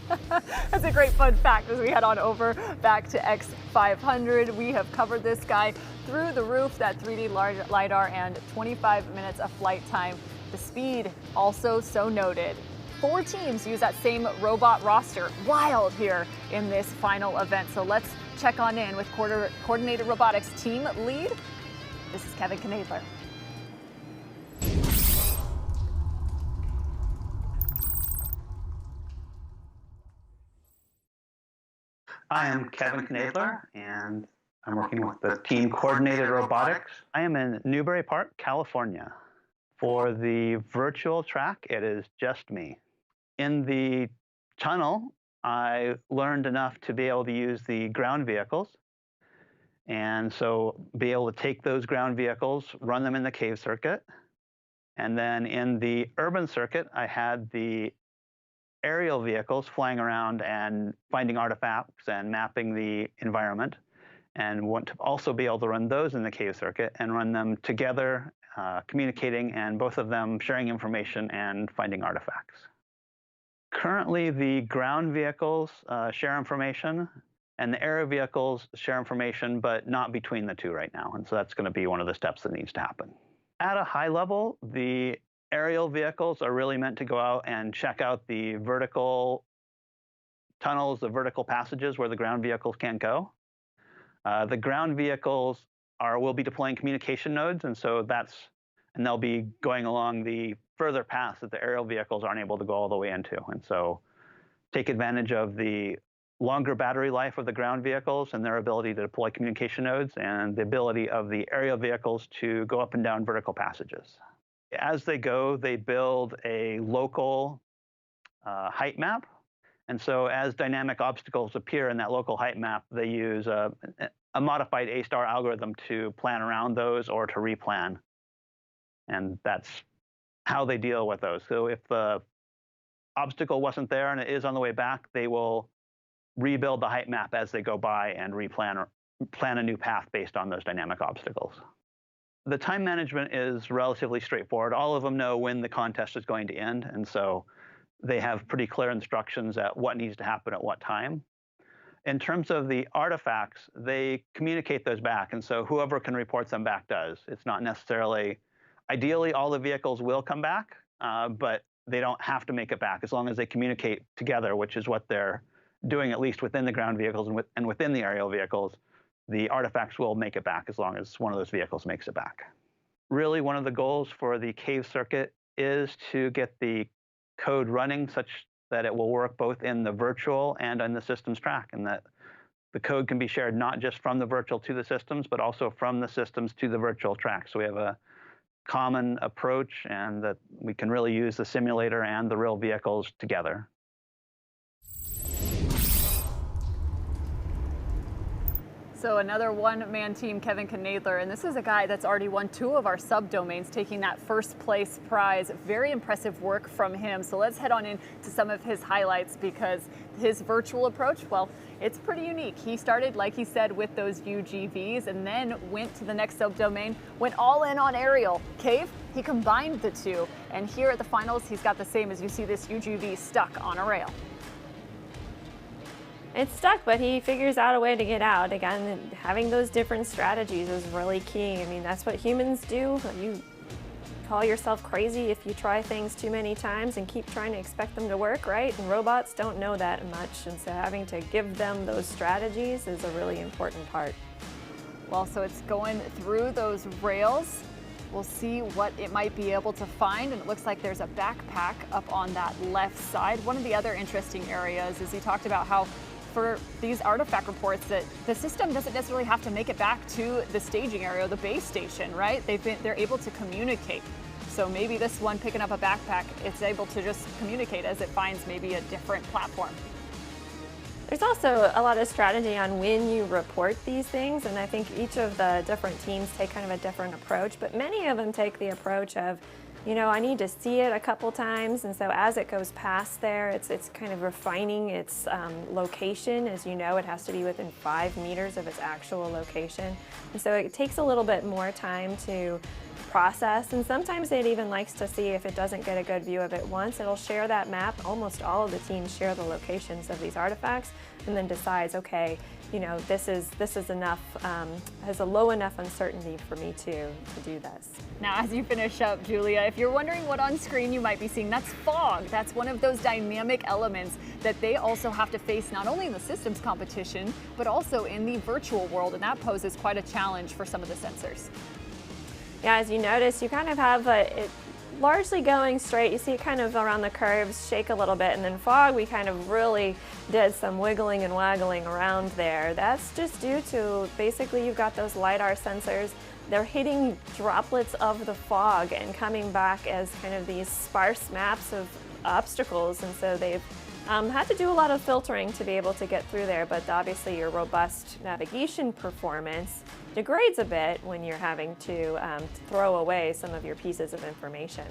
That's a great fun fact as we head on over back to X500. We have covered this guy through the roof, that 3D LiDAR, and 25 minutes of flight time. The speed also so noted. 4 teams use that same robot roster. Wild here in this final event. So let's check on in with Coordinated Robotics team lead. This is Kevin Knadler. I am Kevin Knadler, and I'm working with the team Coordinated Robotics. I am in Newbury Park, California. For the virtual track, it is just me. In the tunnel, I learned enough to be able to use the ground vehicles. And so be able to take those ground vehicles, run them in the cave circuit. And then in the urban circuit, I had the aerial vehicles flying around and finding artifacts and mapping the environment. And want to also be able to run those in the cave circuit and run them together, communicating, and both of them sharing information and finding artifacts. Currently, the ground vehicles share information, and the aerial vehicles share information, but not between the two right now. And so that's going to be one of the steps that needs to happen. At a high level, the aerial vehicles are really meant to go out and check out the vertical tunnels, the vertical passages where the ground vehicles can't go. The ground vehicles will be deploying communication nodes, and so they'll be going along the further paths that the aerial vehicles aren't able to go all the way into. And so take advantage of the longer battery life of the ground vehicles and their ability to deploy communication nodes, and the ability of the aerial vehicles to go up and down vertical passages. As they go, they build a local height map. And so as dynamic obstacles appear in that local height map, they use a modified A-star algorithm to plan around those or to replan. And that's how they deal with those. So if the obstacle wasn't there and it is on the way back, they will rebuild the height map as they go by and replan or plan a new path based on those dynamic obstacles. The time management is relatively straightforward. All of them know when the contest is going to end, and so they have pretty clear instructions at what needs to happen at what time. In terms of the artifacts, they communicate those back, and so whoever can report them back does. It's not necessarily, ideally all the vehicles will come back, but they don't have to make it back as long as they communicate together, which is what they're doing at least within the ground vehicles and within the aerial vehicles. The artifacts will make it back as long as one of those vehicles makes it back. Really, one of the goals for the cave circuit is to get the code running such that it will work both in the virtual and on the systems track, and that the code can be shared not just from the virtual to the systems, but also from the systems to the virtual track. So we have a common approach, and that we can really use the simulator and the real vehicles together. So another one-man team, Kevin Knadler, and this is a guy that's already won 2 of our subdomains, taking that first place prize. Very impressive work from him. So let's head on into some of his highlights, because his virtual approach, well, it's pretty unique. He started, like he said, with those UGVs and then went to the next subdomain, went all in on aerial. Cave, he combined the two. And here at the finals, he's got the same as you see this UGV stuck on a rail. It's stuck, but he figures out a way to get out. Again, having those different strategies is really key. I mean, that's what humans do. You call yourself crazy if you try things too many times and keep trying to expect them to work, right? And robots don't know that much, and so having to give them those strategies is a really important part. Well, so it's going through those rails. We'll see what it might be able to find, and it looks like there's a backpack up on that left side. One of the other interesting areas is he talked about how for these artifact reports that the system doesn't necessarily have to make it back to the staging area, the base station, right? They're able to communicate. So maybe this one picking up a backpack, it's able to just communicate as it finds maybe a different platform. There's also a lot of strategy on when you report these things, and I think each of the different teams take kind of a different approach, but many of them take the approach of, you know, I need to see it a couple times, and so as it goes past there, it's kind of refining its location. As you know, it has to be within 5 meters of its actual location, and so it takes a little bit more time to process, and sometimes it even likes to see if it doesn't get a good view of it once. It'll share that map. Almost all of the teams share the locations of these artifacts, and then decides, okay, you know, this is enough, has a low enough uncertainty for me to do this. Now, as you finish up, Julia, if you're wondering what on screen you might be seeing, that's fog. That's one of those dynamic elements that they also have to face not only in the systems competition, but also in the virtual world, and that poses quite a challenge for some of the sensors. Yeah, as you notice, you kind of have it largely going straight. You see it kind of around the curves shake a little bit, and then fog, we kind of really did some wiggling and waggling around there. That's just due to basically you've got those LiDAR sensors. They're hitting droplets of the fog and coming back as kind of these sparse maps of obstacles, and so they've Had to do a lot of filtering to be able to get through there, but obviously your robust navigation performance degrades a bit when you're having to throw away some of your pieces of information.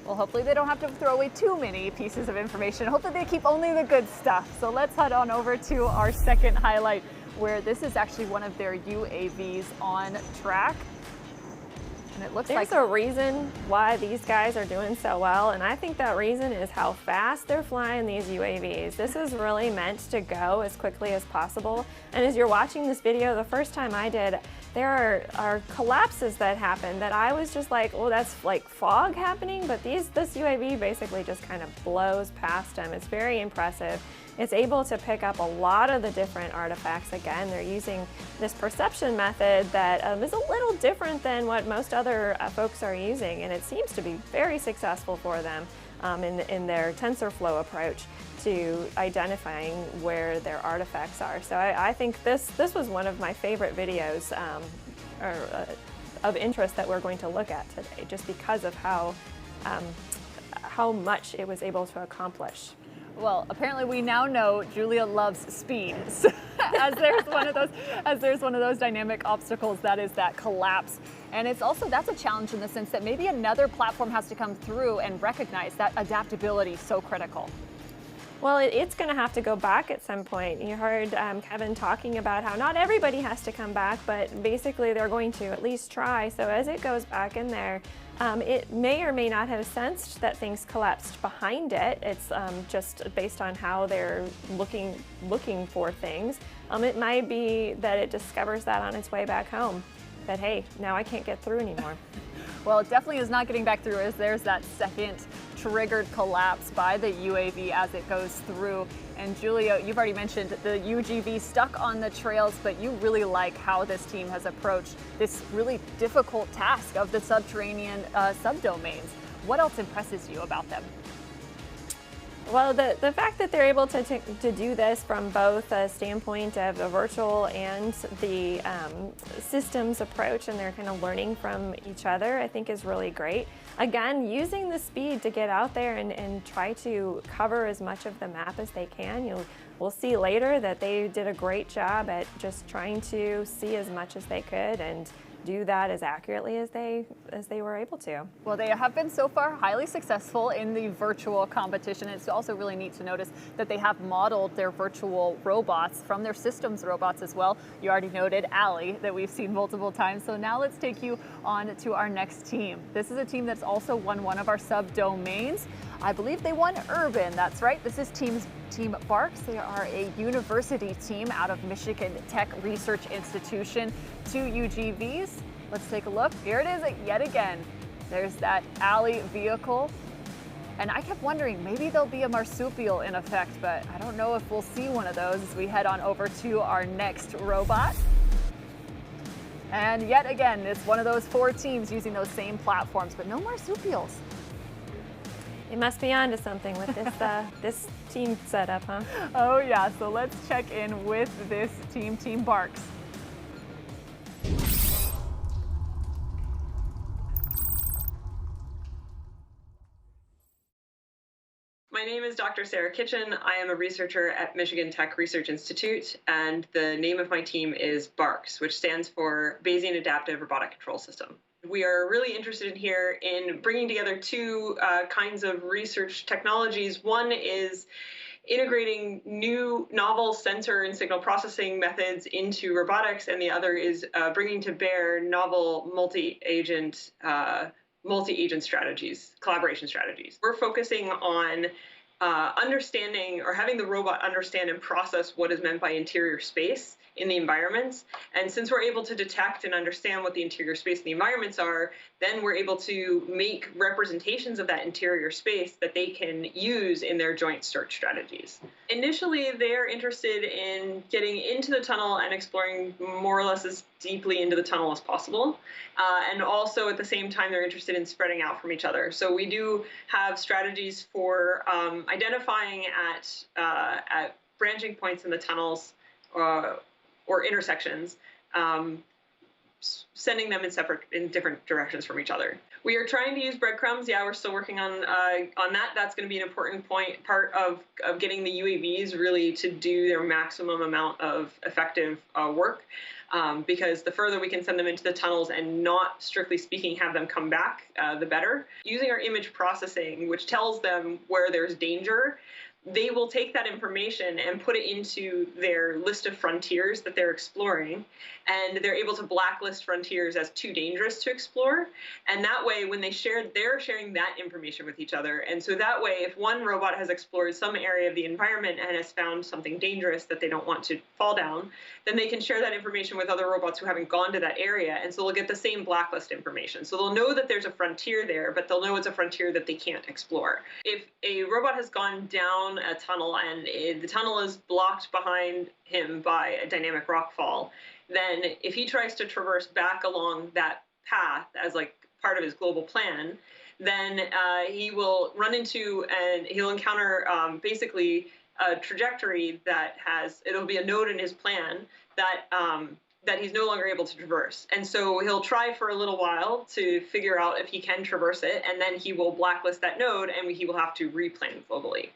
Well, hopefully they don't have to throw away too many pieces of information. Hopefully they keep only the good stuff. So let's head on over to our second highlight, where this is actually one of their UAVs on track. And it looks There's a reason why these guys are doing so well, and I think that reason is how fast they're flying these UAVs. This is really meant to go as quickly as possible. And as you're watching this video, the first time I did, there are collapses that happen that I was just like, oh, that's like fog happening, but this UAV basically just kind of blows past them. It's very impressive. It's able to pick up a lot of the different artifacts. Again, they're using this perception method that is a little different than what most other folks are using, and it seems to be very successful for them in their TensorFlow approach to identifying where their artifacts are. So I think this was one of my favorite videos of interest that we're going to look at today, just because of how much it was able to accomplish. Well, apparently we now know Julia loves speed. So as there's one of those dynamic obstacles, that is that collapse. And that's a challenge in the sense that maybe another platform has to come through and recognize that adaptability is so critical. Well, it's going to have to go back at some point. You heard Kevin talking about how not everybody has to come back, but basically they're going to at least try. So as it goes back in there, it may or may not have sensed that things collapsed behind it. It's just based on how they're looking for things. It might be that it discovers that on its way back home, that hey, now I can't get through anymore. Well, it definitely is not getting back through, as there's that second triggered collapse by the UAV as it goes through. And Julia, you've already mentioned the UGV stuck on the trails, but you really like how this team has approached this really difficult task of the subterranean subdomains. What else impresses you about them? Well, the fact that they're able to do this from both a standpoint of the virtual and the systems approach, and they're kind of learning from each other, I think is really great. Again, using the speed to get out there and try to cover as much of the map as they can. We'll see later that they did a great job at just trying to see as much as they could and do that as accurately as they were able to. Well, they have been so far highly successful in the virtual competition. It's also really neat to notice that they have modeled their virtual robots from their systems robots as well. You already noted Allie, that we've seen multiple times. So now let's take you on to our next team. This is a team that's also won one of our subdomains. I believe they won Urban, that's right. This is Team Barks. They are a university team out of Michigan Tech Research Institution. 2 UGVs. Let's take a look. Here it is yet again. There's that Alley vehicle. And I kept wondering, maybe there'll be a marsupial in effect, but I don't know if we'll see one of those as we head on over to our next robot. And yet again, it's one of those 4 teams using those same platforms, but no marsupials. It must be onto something with this this team setup, huh? Oh yeah, so let's check in with this team, Team Barks. My name is Dr. Sarah Kitchen. I am a researcher at Michigan Tech Research Institute, and the name of my team is BARCS, which stands for Bayesian Adaptive Robotic Control System. We are really interested here in bringing together 2 kinds of research technologies. One is integrating new novel sensor and signal processing methods into robotics, and the other is bringing to bear novel multi-agent strategies, collaboration strategies. We're focusing on understanding or having the robot understand and process what is meant by interior space in the environments. And since we're able to detect and understand what the interior space and the environments are, then we're able to make representations of that interior space that they can use in their joint search strategies. Initially, they're interested in getting into the tunnel and exploring more or less as deeply into the tunnel as possible. And also at the same time, they're interested in spreading out from each other. So we do have strategies for identifying at branching points in the tunnels or intersections, sending them in different directions from each other. We are trying to use breadcrumbs. Yeah, we're still working on that. That's going to be an important part of getting the UAVs really to do their maximum amount of effective work. Because the further we can send them into the tunnels and not, strictly speaking, have them come back, the better. Using our image processing, which tells them where there's danger, they will take that information and put it into their list of frontiers that they're exploring, and they're able to blacklist frontiers as too dangerous to explore. And that way, when they're sharing that information with each other. And so that way, if one robot has explored some area of the environment and has found something dangerous that they don't want to fall down, then they can share that information with other robots who haven't gone to that area, and so they'll get the same blacklist information. So they'll know that there's a frontier there, but they'll know it's a frontier that they can't explore. If a robot has gone down a tunnel and the tunnel is blocked behind him by a dynamic rockfall, then if he tries to traverse back along that path as like part of his global plan, then he will run into and he'll encounter basically a trajectory that it'll be a node in his plan that he's no longer able to traverse. And so he'll try for a little while to figure out if he can traverse it, and then he will blacklist that node and he will have to replan globally.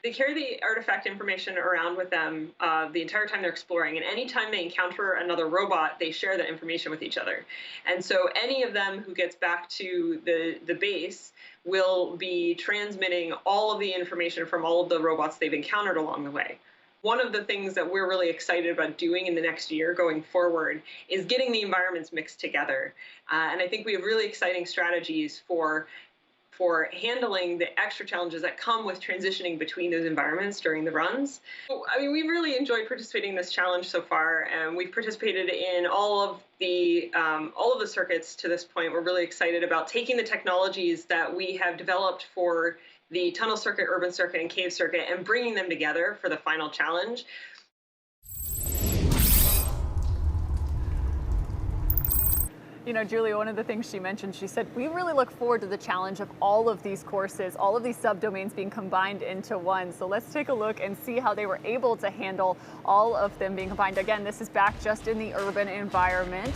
They carry the artifact information around with them the entire time they're exploring, and anytime they encounter another robot, they share that information with each other. And so any of them who gets back to the base will be transmitting all of the information from all of the robots they've encountered along the way. One of the things that we're really excited about doing in the next year going forward is getting the environments mixed together. And I think we have really exciting strategies for handling the extra challenges that come with transitioning between those environments during the runs. So, I mean, we've really enjoyed participating in this challenge so far, and we've participated in all of the circuits to this point. We're really excited about taking the technologies that we have developed for the tunnel circuit, urban circuit, and cave circuit and bringing them together for the final challenge. You know, Julia, one of the things she mentioned, she said, we really look forward to the challenge of all of these courses, all of these subdomains being combined into one. So let's take a look and see how they were able to handle all of them being combined. Again, this is back just in the urban environment.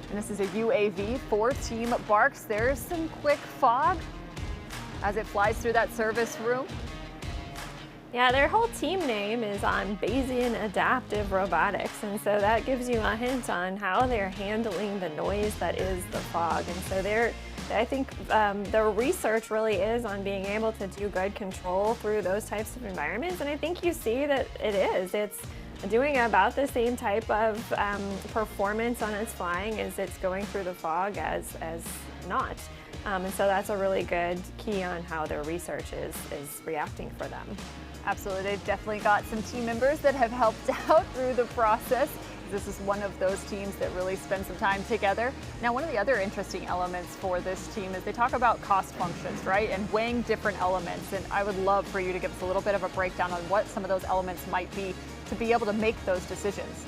And this is a UAV for Team Barks. There's some quick fog as it flies through that service room. Yeah, their whole team name is on Bayesian Adaptive Robotics, and so that gives you a hint on how they're handling the noise that is the fog. And so I think the research really is on being able to do good control through those types of environments, and I think you see that it is. It's doing about the same type of performance on its flying as it's going through the fog as not. And so that's a really good key on how their research is reacting for them. Absolutely, they've definitely got some team members that have helped out through the process. This is one of those teams that really spend some time together. Now, one of the other interesting elements for this team is they talk about cost functions, right? And weighing different elements. And I would love for you to give us a little bit of a breakdown on what some of those elements might be to be able to make those decisions.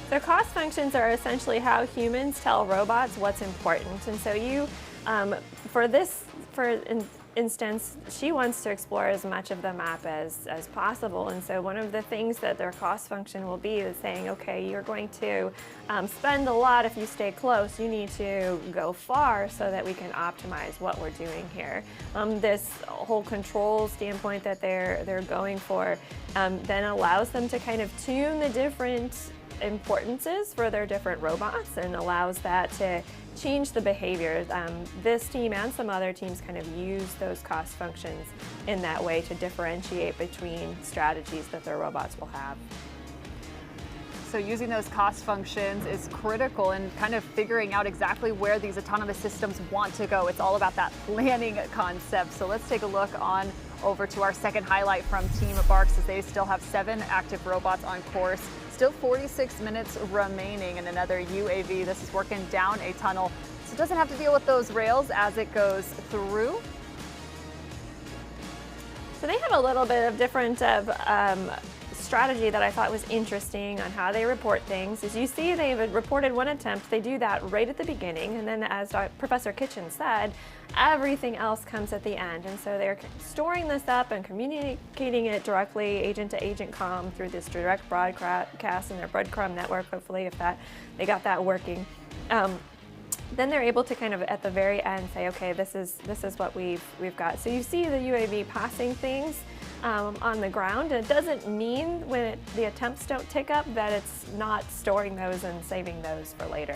So cost functions are essentially how humans tell robots what's important. And so you, for instance, she wants to explore as much of the map as possible, and so one of the things that their cost function will be is saying, okay, you're going to spend a lot if you stay close. You need to go far so that we can optimize what we're doing here. This whole control standpoint that they're going for then allows them to kind of tune the different importances for their different robots and allows that to change the behavior. This team and some other teams kind of use those cost functions in that way to differentiate between strategies that their robots will have. So using those cost functions is critical in kind of figuring out exactly where these autonomous systems want to go. It's all about that planning concept. So let's take a look on over to our second highlight from Team Barks as they still have 7 active robots on course. Still 46 minutes remaining in another UAV. This is working down a tunnel, so it doesn't have to deal with those rails as it goes through. So they have a little bit of different strategy that I thought was interesting on how they report things. As you see, they've reported one attempt. They do that right at the beginning, and then as Professor Kitchen said, everything else comes at the end. And so they're storing this up and communicating it directly, agent to agent comm, through this direct broadcast in their breadcrumb network, hopefully, if they got that working. Then they're able to kind of at the very end say, okay, this is what we've got. So you see the UAV passing things on the ground, and it doesn't mean when the attempts don't tick up that it's not storing those and saving those for later.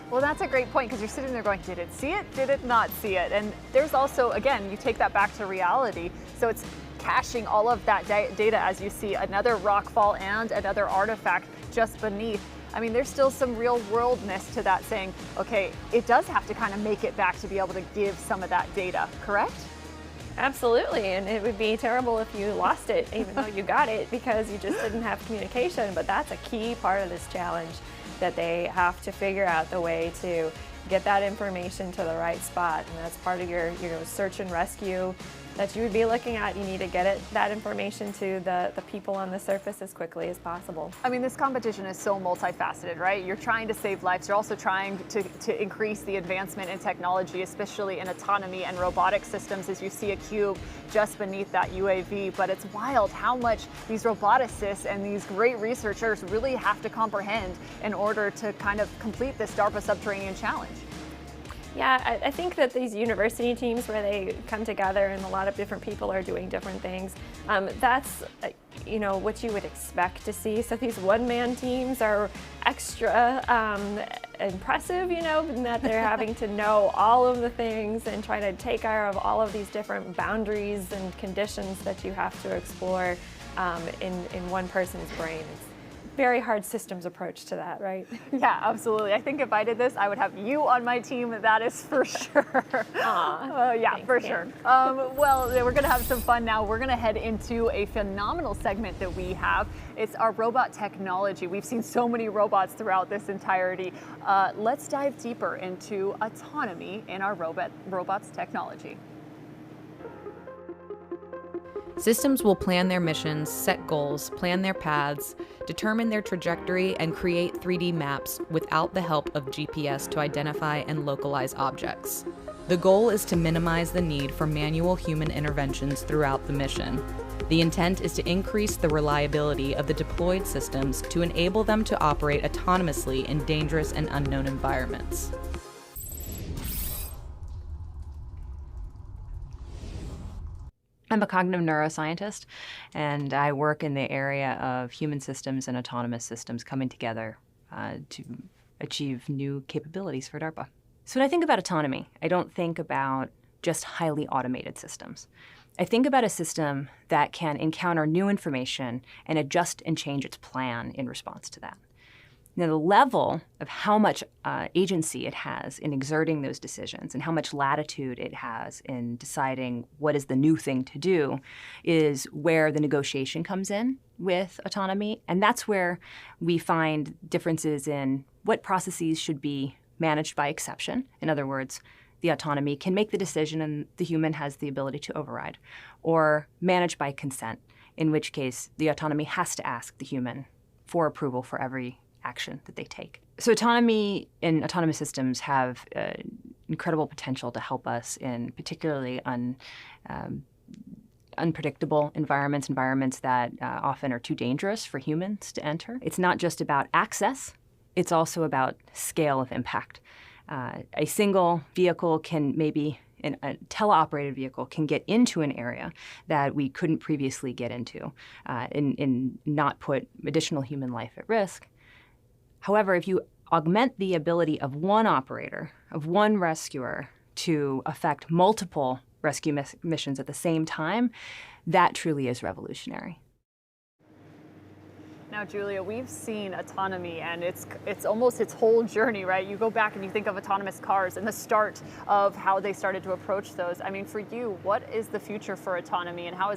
Well, that's a great point, because you're sitting there going, did it see it? Did it not see it? And there's also, again, you take that back to reality. So it's caching all of that data as you see another rockfall and another artifact just beneath. I mean, there's still some real worldness to that, saying, okay, it does have to kind of make it back to be able to give some of that data, correct? Absolutely, and it would be terrible if you lost it, even though you got it, because you just didn't have communication. But that's a key part of this challenge, that they have to figure out the way to get that information to the right spot, and that's part of your search and rescue that you would be looking at. You need to get that information to the people on the surface as quickly as possible. I mean, this competition is so multifaceted, right? You're trying to save lives. You're also trying to increase the advancement in technology, especially in autonomy and robotic systems, as you see a cube just beneath that UAV. But it's wild how much these roboticists and these great researchers really have to comprehend in order to kind of complete this DARPA Subterranean challenge. Yeah, I think that these university teams where they come together and a lot of different people are doing different things, that's what you would expect to see. So these one-man teams are extra impressive, in that they're having to know all of the things and try to take care of all of these different boundaries and conditions that you have to explore in one person's brain. It's very hard systems approach to that, right? Yeah, absolutely. I think if I did this, I would have you on my team. That is for sure. Yeah, thanks, for Cam. sure. Well, we're going to have some fun now. We're going to head into a phenomenal segment that we have. It's our robot technology. We've seen so many robots throughout this entirety. Let's dive deeper into autonomy in our robots technology. Systems will plan their missions, set goals, plan their paths, determine their trajectory, and create 3D maps without the help of GPS to identify and localize objects. The goal is to minimize the need for manual human interventions throughout the mission. The intent is to increase the reliability of the deployed systems to enable them to operate autonomously in dangerous and unknown environments. I'm a cognitive neuroscientist, and I work in the area of human systems and autonomous systems coming together to achieve new capabilities for DARPA. So when I think about autonomy, I don't think about just highly automated systems. I think about a system that can encounter new information and adjust and change its plan in response to that. Now, the level of how much agency it has in exerting those decisions and how much latitude it has in deciding what is the new thing to do is where the negotiation comes in with autonomy. And that's where we find differences in what processes should be managed by exception. In other words, the autonomy can make the decision and the human has the ability to override, or managed by consent, in which case the autonomy has to ask the human for approval for every action that they take. So autonomy and autonomous systems have incredible potential to help us in particularly unpredictable environments that often are too dangerous for humans to enter. It's not just about access, it's also about scale of impact. A single vehicle can maybe, a teleoperated vehicle can get into an area that we couldn't previously get into and not put additional human life at risk. However, if you augment the ability of one operator, of one rescuer, to affect multiple rescue missions at the same time, that truly is revolutionary. Now, Julia, we've seen autonomy, and it's almost its whole journey, right? You go back and you think of autonomous cars and the start of how they started to approach those. I mean, for you, what is the future for autonomy, and how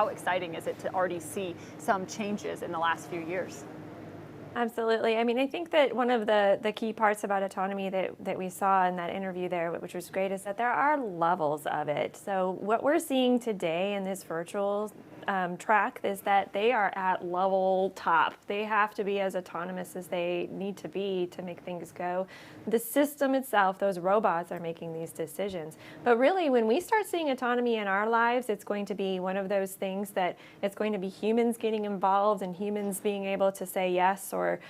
exciting is it to already see some changes in the last few years? Absolutely. I mean, I think that one of the key parts about autonomy that we saw in that interview there, which was great, is that there are levels of it. So what we're seeing today in this virtual track is that they are at level top. They have to be as autonomous as they need to be to make things go. The system itself, those robots, are making these decisions. But really, when we start seeing autonomy in our lives, it's going to be one of those things that it's going to be humans getting involved and humans being able to say yes or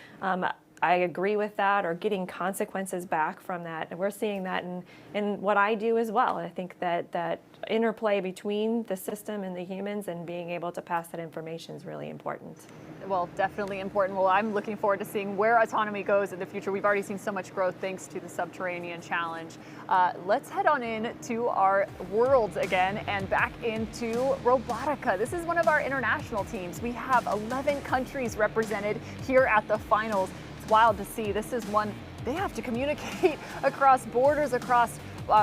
I agree with that or getting consequences back from that. And we're seeing that in what I do as well. I think that interplay between the system and the humans and being able to pass that information is really important. Well, definitely important. Well, I'm looking forward to seeing where autonomy goes in the future. We've already seen so much growth thanks to the Subterranean Challenge. Let's head on in to our worlds again and back into Robotica. This is one of our international teams. We have 11 countries represented here at the finals. It's wild to see. This is one they have to communicate across borders, across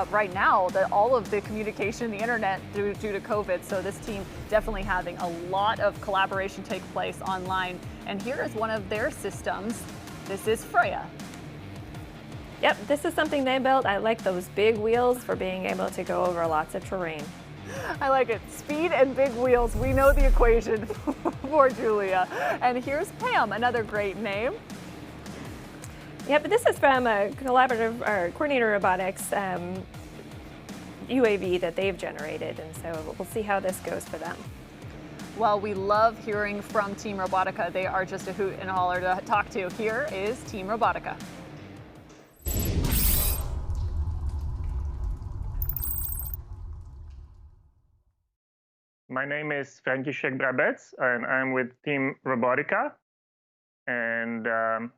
right now, all of the communication, the internet due to COVID. So this team definitely having a lot of collaboration take place online. And here is one of their systems. This is Freya. Yep, this is something they built. I like those big wheels for being able to go over lots of terrain. I like it. Speed and big wheels. We know the equation for Julia. And here's Pam, another great name. Yeah, but this is from a collaborative or coordinator robotics UAV that they've generated, and so we'll see how this goes for them. Well, we love hearing from Team Robotica. They are just a hoot and a holler to talk to. Here is Team Robotica. My name is František Brabec, and I'm with Team Robotica. And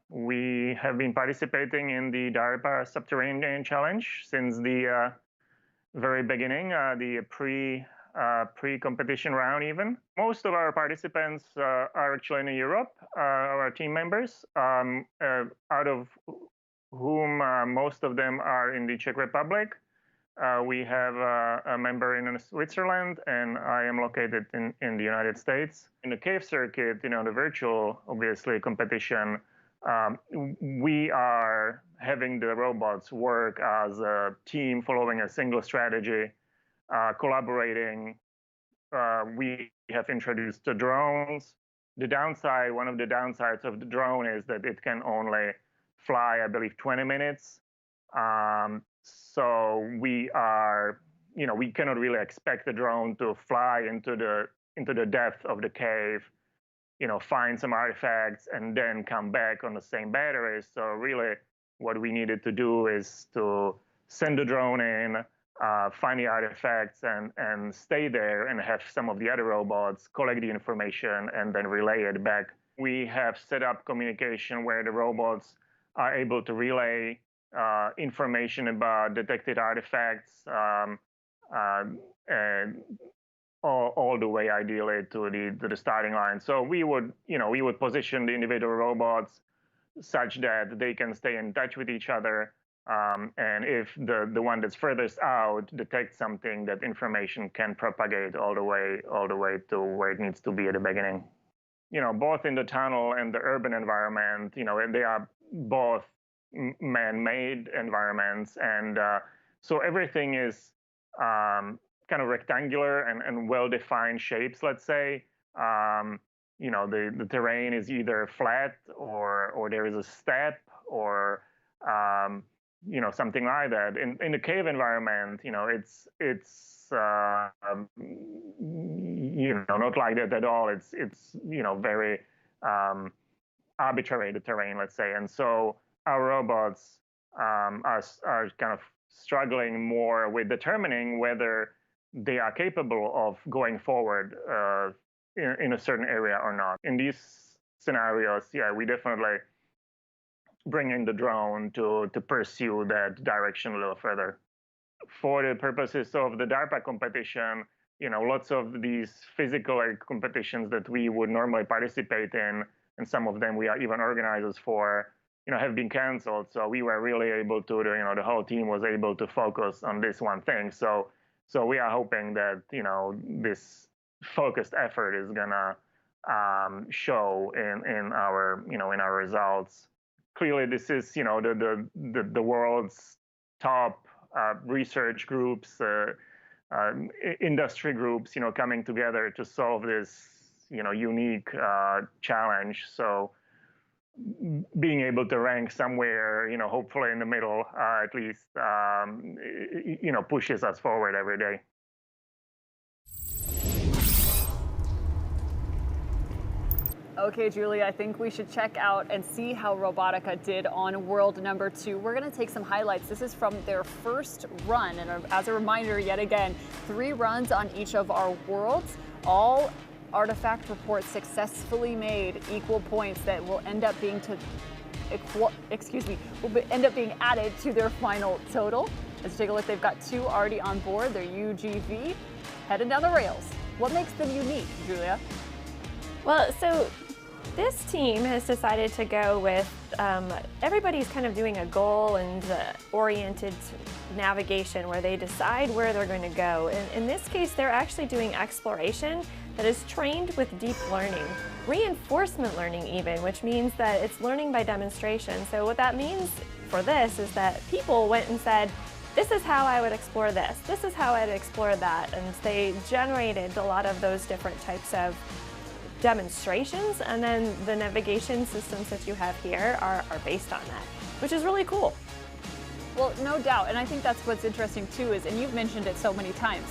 we have been participating in the DARPA Subterranean Challenge since the very beginning, the pre-competition round even. Most of our participants are actually in Europe, our team members, out of whom most of them are in the Czech Republic. We have a member in Switzerland, and I am located in the United States. In the cave circuit, the virtual, obviously, competition, we are having the robots work as a team following a single strategy, collaborating. We have introduced the drones. One of the downsides of the drone is that it can only fly, I believe, 20 minutes. So we cannot really expect the drone to fly into the depth of the cave, find some artifacts and then come back on the same batteries. So really what we needed to do is to send the drone in, find the artifacts and stay there and have some of the other robots collect the information and then relay it back. We have set up communication where the robots are able to relay information about detected artifacts and all the way ideally to the starting line. So we would position the individual robots such that they can stay in touch with each other. And if the one that's furthest out detects something, that information can propagate all the way to where it needs to be at the beginning. Both in the tunnel and the urban environment, they are both man-made environments, and so everything is kind of rectangular and well-defined shapes. Let's say the terrain is either flat or there is a step or something like that. In the cave environment, it's not like that at all. It's very arbitrary, the terrain, let's say, and so our robots are kind of struggling more with determining whether they are capable of going forward in a certain area or not. In these scenarios, we definitely bring in the drone to pursue that direction a little further. For the purposes of the DARPA competition, lots of these physical competitions that we would normally participate in, and some of them we are even organizers for, have been canceled. So we were really able to, the whole team was able to focus on this one thing. So we are hoping that, this focused effort is gonna show in our, in our results. Clearly, this is, the world's top research groups, industry groups, coming together to solve this, unique challenge. So being able to rank somewhere, hopefully in the middle, at least, pushes us forward every day. Okay, Julia, I think we should check out and see how Robotica did on world number 2. We're going to take some highlights. This is from their first run. And as a reminder, yet again, 3 runs on each of our worlds. All artifact reports successfully made, equal points that will end up being end up being added to their final total. Let's take a look. They've got 2 already on board. Their UGV heading down the rails. What makes them unique, Julia? Well, so this team has decided to go with, everybody's kind of doing a goal and oriented navigation where they decide where they're going to go. And in this case, they're actually doing exploration that is trained with deep learning, reinforcement learning even, which means that it's learning by demonstration. So what that means for this is that people went and said, this is how I would explore this, this is how I'd explore that, and they generated a lot of those different types of demonstrations, and then the navigation systems that you have here are based on that, which is really cool. Well, no doubt, and I think that's what's interesting too is, and you've mentioned it so many times,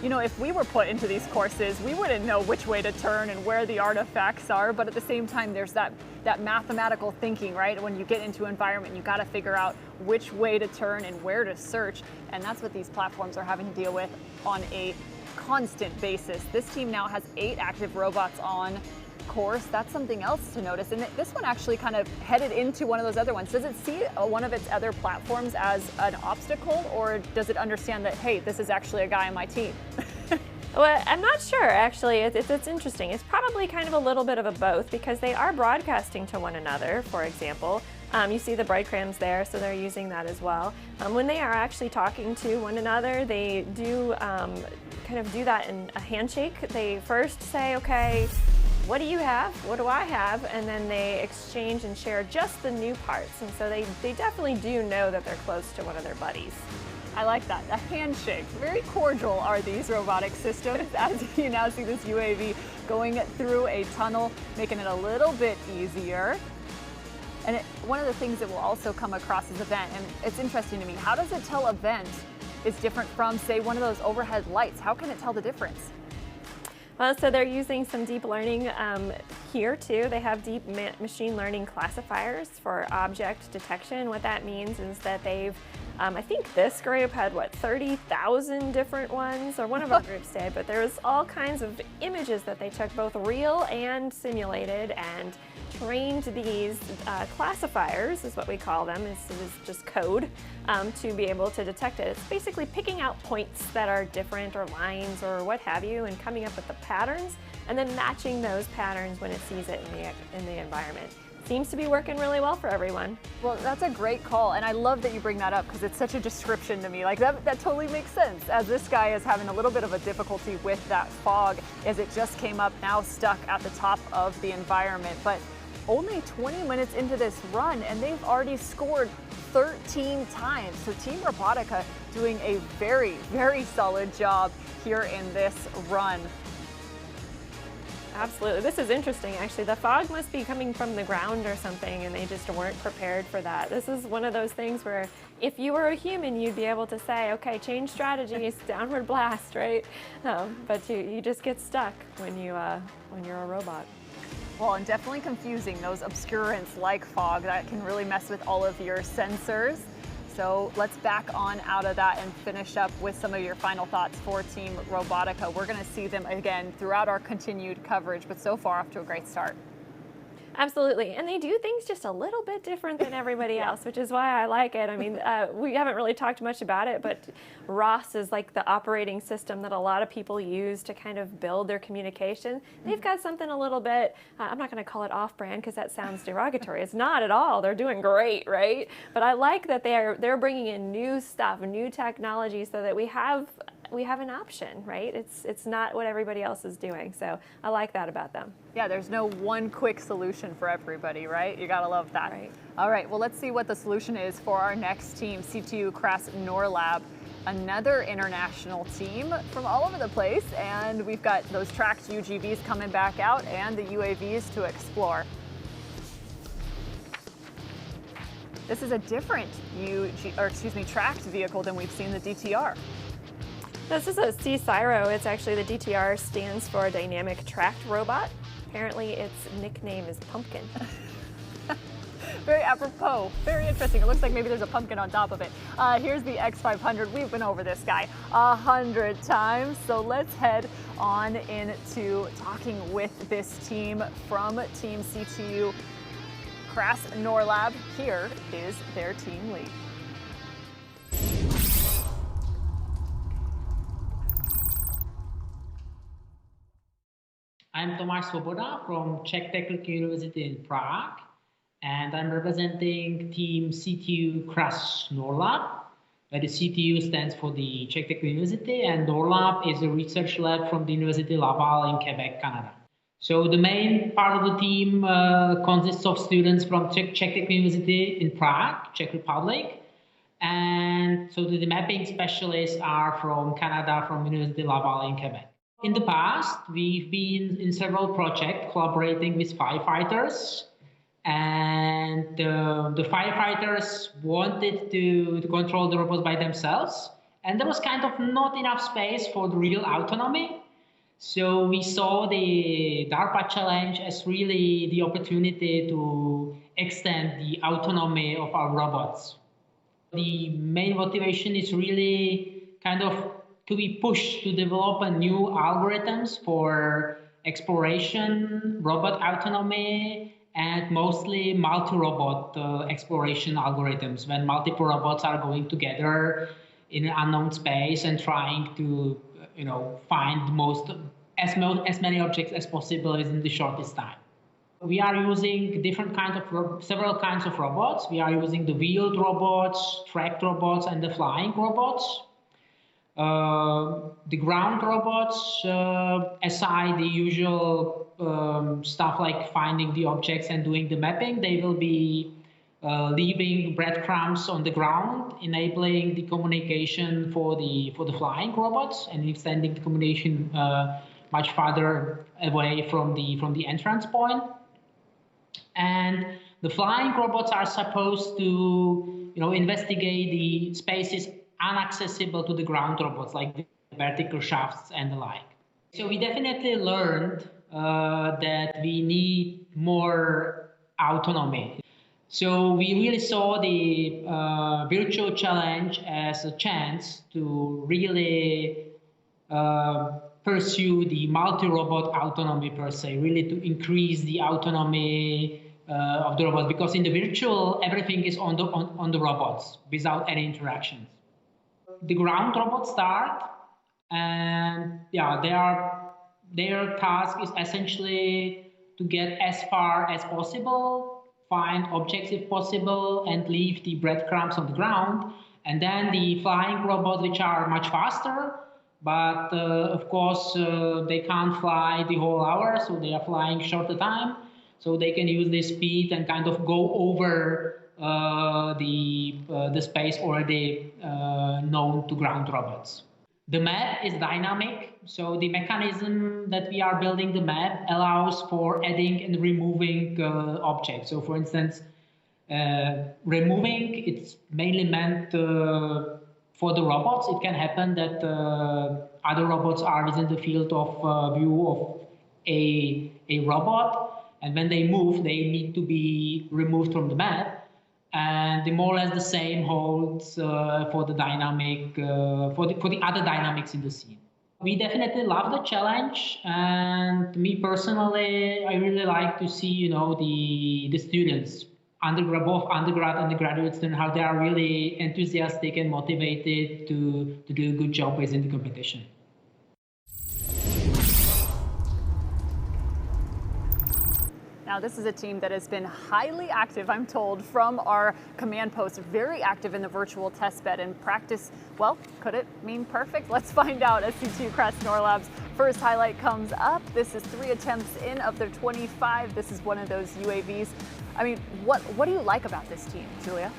you know, if we were put into these courses, we wouldn't know which way to turn and where the artifacts are, but at the same time, there's that mathematical thinking, right? When you get into environment, you got to figure out which way to turn and where to search, and that's what these platforms are having to deal with on a constant basis. This team now has 8 active robots on course. That's something else to notice. And this one actually kind of headed into one of those other ones. Does it see one of its other platforms as an obstacle, or does it understand that, hey, this is actually a guy on my team? Well, I'm not sure, actually. It's interesting. It's probably kind of a little bit of a both, because they are broadcasting to one another, for example. You see the breadcrumbs there, so they're using that as well. When they are actually talking to one another, they do kind of do that in a handshake. They first say, okay, what do you have? What do I have? And then they exchange and share just the new parts. And so they definitely do know that they're close to one of their buddies. I like that, a handshake. Very cordial are these robotic systems, as you now see this UAV going through a tunnel, making it a little bit easier. And one of the things that will also come across as a vent, and it's interesting to me, how does it tell a vent is different from, say, one of those overhead lights? How can it tell the difference? Well, so they're using some deep learning here too. They have deep machine learning classifiers for object detection. What that means is that they've, I think this group had, what, 30,000 different ones, or one of our groups did, but there was all kinds of images that they took, both real and simulated, and trained these classifiers, is what we call them, is just code, to be able to detect it. It's basically picking out points that are different, or lines, or what have you, and coming up with the patterns, and then matching those patterns when it sees it in the environment. Seems to be working really well for everyone. Well, that's a great call, and I love that you bring that up, because it's such a description to me. Like that totally makes sense, as this guy is having a little bit of a difficulty with that fog, as it just came up, now stuck at the top of the environment. But only 20 minutes into this run, and they've already scored 13 times. So Team Robotica doing a very, very solid job here in this run. Absolutely. This is interesting, actually. The fog must be coming from the ground or something, and they just weren't prepared for that. This is one of those things where if you were a human, you'd be able to say, okay, change strategies, downward blast, right? But you just get stuck when you're a robot. Well, and definitely confusing, those obscurants like fog that can really mess with all of your sensors. So let's back on out of that and finish up with some of your final thoughts for Team Robotica. We're going to see them again throughout our continued coverage, but so far off to a great start. Absolutely, and they do things just a little bit different than everybody else, which is why I like it. I mean, we haven't really talked much about it, but ROS is like the operating system that a lot of people use to kind of build their communication. They've got something a little bit, I'm not going to call it off-brand because that sounds derogatory. It's not at all. They're doing great, right? But I like that they're bringing in new stuff, new technology, so that we have an option, right? It's not what everybody else is doing. So I like that about them. Yeah, there's no one quick solution for everybody, right? You gotta love that. Right. All right, well, let's see what the solution is for our next team, CTU Cras Norlab, another international team from all over the place. And we've got those tracked UGVs coming back out and the UAVs to explore. This is a different tracked vehicle than we've seen the DTR. This is a C-Cyro. It's actually, the DTR stands for Dynamic Tracked Robot. Apparently its nickname is Pumpkin. Very apropos, very interesting. It looks like maybe there's a pumpkin on top of it. Here's the X500. We've been over this guy 100 times, so let's head on into talking with this team from Team CTU Cras Norlab. Here is their team lead. I'm Tomáš Svoboda from Czech Technical University in Prague, and I'm representing team CTU Cras Norlab, where the CTU stands for the Czech Technical University, and Norlab is a research lab from the University Laval in Quebec, Canada. So the main part of the team consists of students from Czech Technical University in Prague, Czech Republic, and so the mapping specialists are from Canada, from University Laval in Quebec. In the past, we've been in several projects collaborating with firefighters, and the firefighters wanted to control the robots by themselves, and there was kind of not enough space for the real autonomy. So we saw the DARPA challenge as really the opportunity to extend the autonomy of our robots. The main motivation is really kind of to be pushed to develop a new algorithms for exploration, robot autonomy, and mostly multi-robot exploration algorithms, when multiple robots are going together in an unknown space and trying to, find as many objects as possible within the shortest time. We are using several kinds of robots. We are using the wheeled robots, tracked robots, and the flying robots. The ground robots, aside the usual stuff like finding the objects and doing the mapping, they will be leaving breadcrumbs on the ground, enabling the communication for the flying robots and extending the communication much farther away from the entrance point. And the flying robots are supposed to, investigate the spaces inaccessible to the ground robots, like the vertical shafts and the like. So we definitely learned that we need more autonomy. So we really saw the virtual challenge as a chance to really pursue the multi-robot autonomy per se, really to increase the autonomy of the robots, because in the virtual, everything is on the robots without any interactions. The ground robots start, and their task is essentially to get as far as possible, find objects if possible, and leave the breadcrumbs on the ground. And then the flying robots, which are much faster, but of course they can't fly the whole hour, so they are flying shorter time, so they can use this speed and kind of go over the space already known to ground robots. The map is dynamic, so the mechanism that we are building the map allows for adding and removing objects. So for instance, removing, it's mainly meant for the robots. It can happen that other robots are within the field of view of a robot, and when they move, they need to be removed from the map. And the more or less the same holds for the dynamic, for the other dynamics in the scene. We definitely love the challenge, and me personally, I really like to see, the students, both undergrad and the graduate students, how they are really enthusiastic and motivated to do a good job within the competition. Now, this is a team that has been highly active, I'm told, from our command post, very active in the virtual testbed and practice. Well, could it mean perfect? Let's find out as CTU Cras Norlab's first highlight comes up. This is 3 attempts in of their 25. This is one of those UAVs. I mean, what do you like about this team, Julia?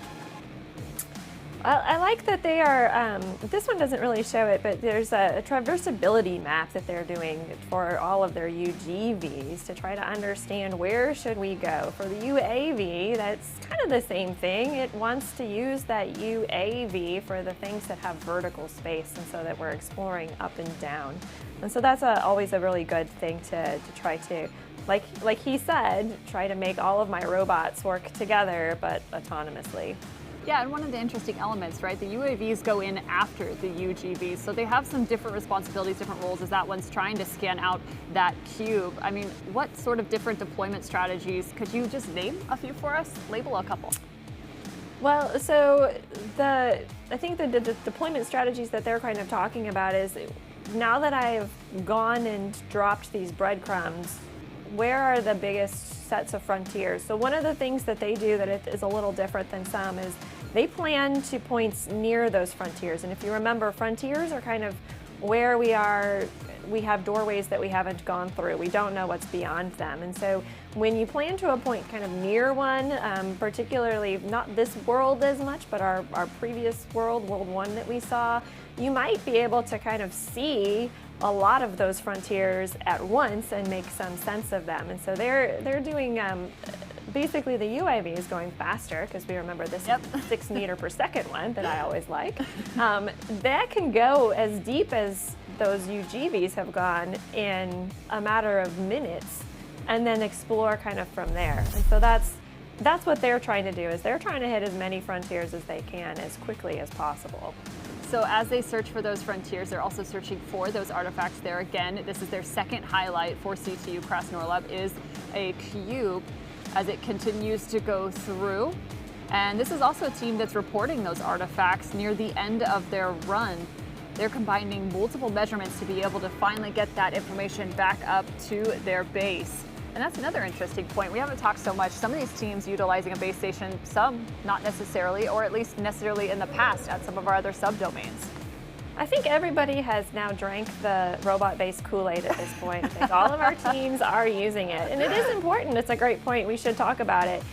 I like that they are, this one doesn't really show it, but there's a traversability map that they're doing for all of their UGVs to try to understand where should we go. For the UAV, that's kind of the same thing. It wants to use that UAV for the things that have vertical space, and so that we're exploring up and down. And so that's always a really good thing to try to like he said, try to make all of my robots work together, but autonomously. Yeah, and one of the interesting elements, right? The UAVs go in after the UGVs, so they have some different responsibilities, different roles as that one's trying to scan out that cube. I mean, what sort of different deployment strategies, could you just name a few for us? Label a couple. Well, so I think the deployment strategies that they're kind of talking about is, now that I've gone and dropped these breadcrumbs, where are the biggest sets of frontiers? So one of the things that they do that is a little different than some is they plan to points near those frontiers. And if you remember, frontiers are kind of where we have doorways that we haven't gone through. We don't know what's beyond them. And so when you plan to a point kind of near one, particularly not this world as much, but our previous world, World 1 that we saw, you might be able to kind of see a lot of those frontiers at once and make some sense of them. And so they're doing, basically the UAV is going faster, because we remember this 6 meter per second one that I always like. That can go as deep as those UGVs have gone in a matter of minutes, and then explore kind of from there. And so that's what they're trying to do, is they're trying to hit as many frontiers as they can as quickly as possible. So as they search for those frontiers, they're also searching for those artifacts there. Again, this is their second highlight for CTU Krasnorlab, is a cube as it continues to go through. And this is also a team that's reporting those artifacts near the end of their run. They're combining multiple measurements to be able to finally get that information back up to their base. And that's another interesting point. We haven't talked so much. Some of these teams utilizing a base station, some not necessarily, or at least necessarily in the past at some of our other subdomains. I think everybody has now drank the robot-based Kool-Aid at this point. I think all of our teams are using it. And it is important. It's a great point. We should talk about it.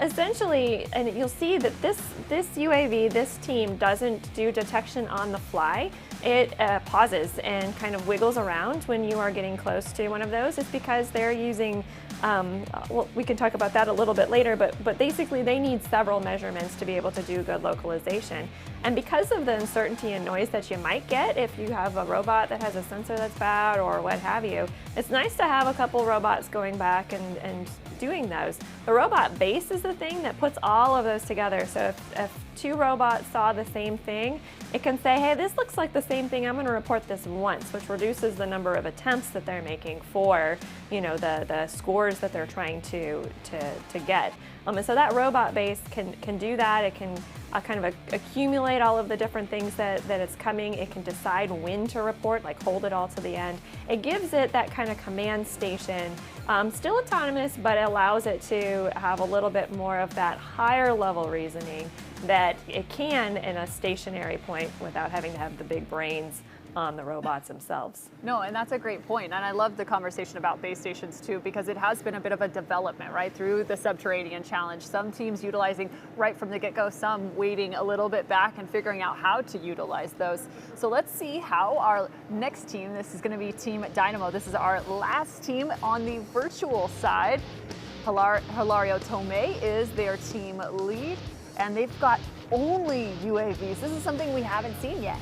Essentially, and you'll see that this UAV, this team, doesn't do detection on the fly. It pauses and kind of wiggles around when you are getting close to one of those. It's because they're using, well, we can talk about that a little bit later, but basically they need several measurements to be able to do good localization. And because of the uncertainty and noise that you might get if you have a robot that has a sensor that's bad or what have you, it's nice to have a couple robots going back and doing those. The robot base is the thing that puts all of those together. So if 2 robots saw the same thing, it can say, hey, this looks like the same thing, I'm going to report this once, which reduces the number of attempts that they're making for, you know, the scores that they're trying to get. And so that robot base can do that. It can kind of accumulate all of the different things that it's coming. It can decide when to report, like hold it all to the end. It gives it that kind of command station, still autonomous, but it allows it to have a little bit more of that higher level reasoning that it can in a stationary point without having to have the big brains on the robots themselves. No, and that's a great point. And I love the conversation about base stations too, because it has been a bit of a development, right, through the Subterranean Challenge. Some teams utilizing right from the get-go, some waiting a little bit back and figuring out how to utilize those. So let's see how our next team, this is going to be Team Dynamo. This is our last team on the virtual side. Hilario Tomei is their team lead, and they've got only UAVs. This is something we haven't seen yet.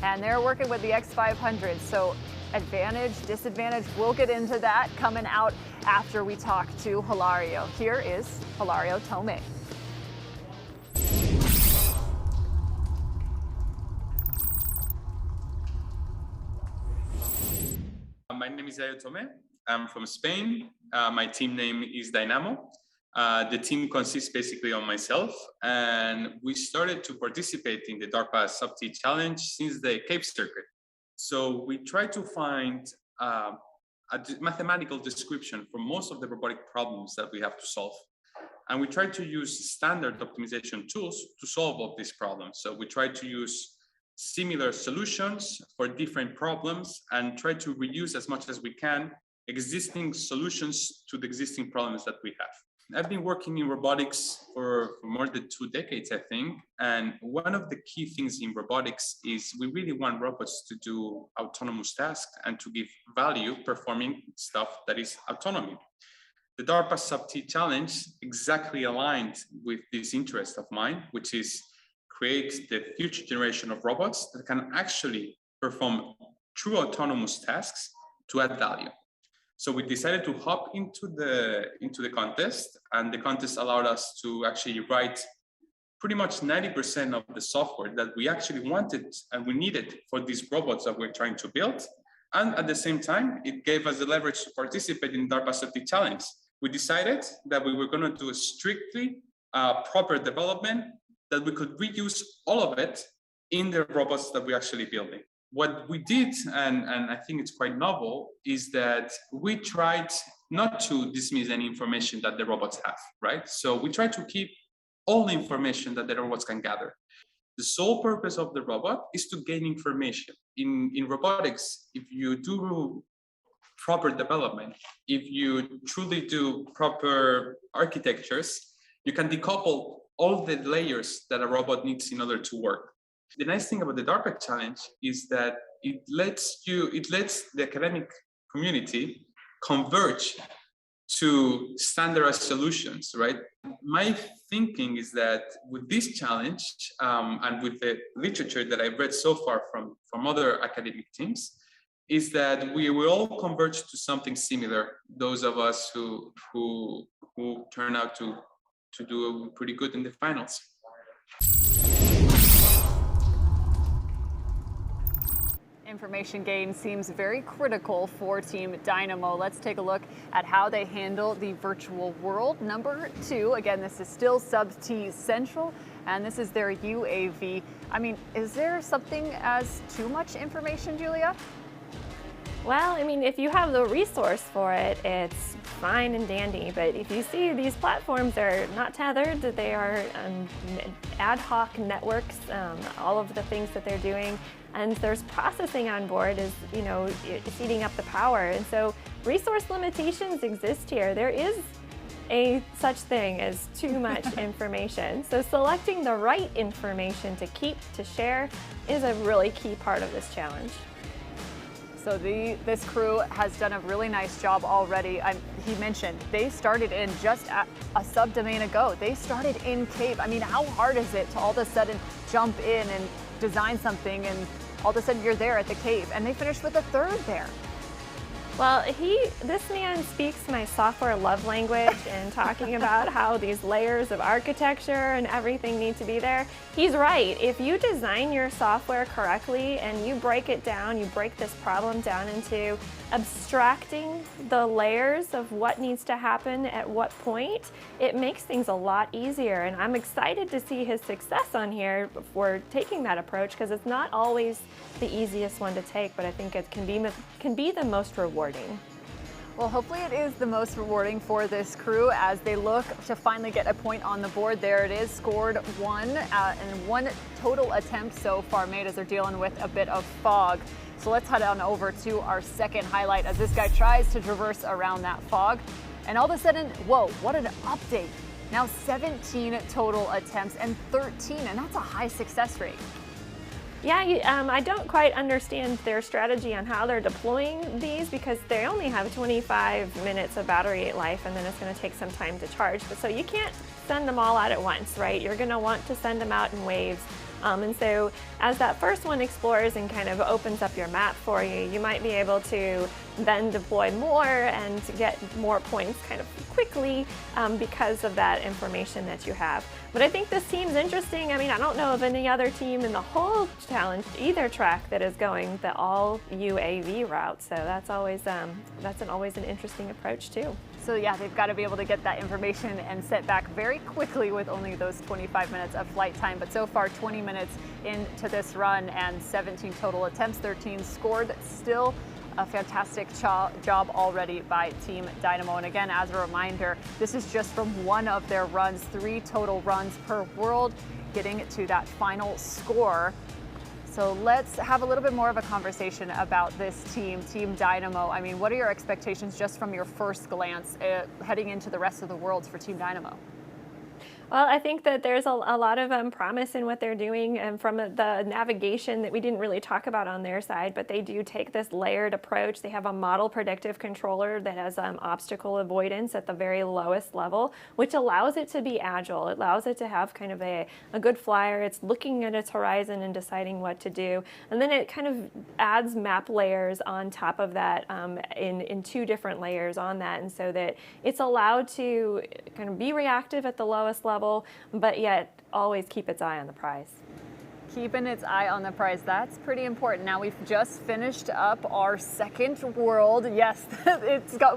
And they're working with the X500, so advantage, disadvantage, we'll get into that coming out after we talk to Hilario. Here is Hilario Tomei. My name is Hilario Tomei. I'm from Spain. My team name is Dynamo. The team consists basically of myself, and we started to participate in the DARPA Subterranean Challenge since the Cape Circuit. So we try to find a mathematical description for most of the robotic problems that we have to solve. And we try to use standard optimization tools to solve all these problems. So we try to use similar solutions for different problems and try to reuse as much as we can existing solutions to the existing problems that we have. I've been working in robotics for more than 2 decades, I think. And one of the key things in robotics is we really want robots to do autonomous tasks and to give value performing stuff that is autonomy. The DARPA Subterranean Challenge exactly aligned with this interest of mine, which is create the future generation of robots that can actually perform true autonomous tasks to add value. So we decided to hop into the contest, and the contest allowed us to actually write pretty much 90% of the software that we actually wanted and we needed for these robots that we're trying to build. And at the same time, it gave us the leverage to participate in DARPA Safety Challenge. We decided that we were going to do a strictly proper development, that we could reuse all of it in the robots that we're actually building. What we did, and I think it's quite novel, is that we tried not to dismiss any information that the robots have, right? So we try to keep all the information that the robots can gather. The sole purpose of the robot is to gain information. In robotics, if you do proper development, if you truly do proper architectures, you can decouple all the layers that a robot needs in order to work. The nice thing about the DARPA challenge is that it lets the academic community converge to standardized solutions, right? My thinking is that with this challenge and with the literature that I've read so far from other academic teams, is that we will all converge to something similar. Those of us who turn out to do pretty good in the finals. Information gain seems very critical for Team Dynamo. Let's take a look at how they handle the virtual world. Number 2, again, this is still Sub-T Central, and this is their UAV. I mean, is there something as too much information, Julia? Well, I mean, if you have the resource for it, it's fine and dandy. But if you see these platforms are not tethered, they are ad hoc networks, all of the things that they're doing. And there's processing on board is, it's eating up the power. And so resource limitations exist here. There is a such thing as too much information. So selecting the right information to keep, to share is a really key part of this challenge. So this crew has done a really nice job already. He mentioned they started in just a subdomain ago. They started in cave. I mean, how hard is it to all of a sudden jump in and design something and all of a sudden you're there at the cave, and they finished with a 3rd there? Well, this man speaks my software love language and talking about how these layers of architecture and everything need to be there. He's right. If you design your software correctly and you break it down, you break this problem down into abstracting the layers of what needs to happen at what point, it makes things a lot easier. And I'm excited to see his success on here for taking that approach, because it's not always the easiest one to take, but I think it can be the most rewarding. Well, hopefully it is the most rewarding for this crew as they look to finally get a point on the board. There it is, scored 1 and 1 total attempt so far made as they're dealing with a bit of fog. So let's head on over to our second highlight as this guy tries to traverse around that fog. And all of a sudden, whoa, what an update. Now 17 total attempts and 13, and that's a high success rate. Yeah, I don't quite understand their strategy on how they're deploying these, because they only have 25 minutes of battery life, and then it's going to take some time to charge. So you can't send them all out at once, right? You're going to want to send them out in waves. And so as that first one explores and kind of opens up your map for you, you might be able to then deploy more and get more points kind of quickly because of that information that you have. But I think this team's interesting. I mean, I don't know of any other team in the whole challenge, either track, that is going the all UAV route. So that's always always an interesting approach too. So yeah, they've got to be able to get that information and set back very quickly with only those 25 minutes of flight time. But so far, 20 minutes into this run and 17 total attempts, 13 scored. Still a fantastic job already by Team Dynamo. And again, as a reminder, this is just from one of their runs, 3 total runs per world, getting to that final score. So let's have a little bit more of a conversation about this team, Team Dynamo. I mean, what are your expectations just from your first glance heading into the rest of the worlds for Team Dynamo? Well, I think that there's a lot of promise in what they're doing, and from the navigation that we didn't really talk about on their side, but they do take this layered approach. They have a model predictive controller that has obstacle avoidance at the very lowest level, which allows it to be agile. It allows it to have kind of a good flyer. It's looking at its horizon and deciding what to do. And then it kind of adds map layers on top of that in 2 different layers on that, and so that it's allowed to kind of be reactive at the lowest level, but yet always keep its eye on the prize. Keeping its eye on the prize, that's pretty important. Now we've just finished up our second world. Yes,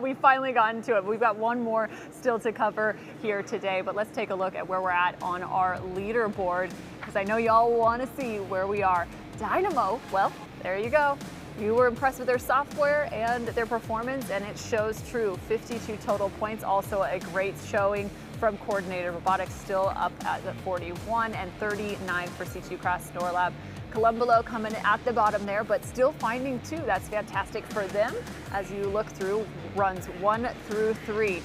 we've finally gotten to it. We've got one more still to cover here today, but let's take a look at where we're at on our leaderboard, because I know y'all want to see where we are. Dynamo, well, there you go. You were impressed with their software and their performance, and it shows true. 52 total points, also a great showing from Coordinated Robotics, still up at 41, and 39 for C2 Cross Norlab. Columbolo coming at the bottom there, but still finding 2. That's fantastic for them as you look through runs 1 through 3.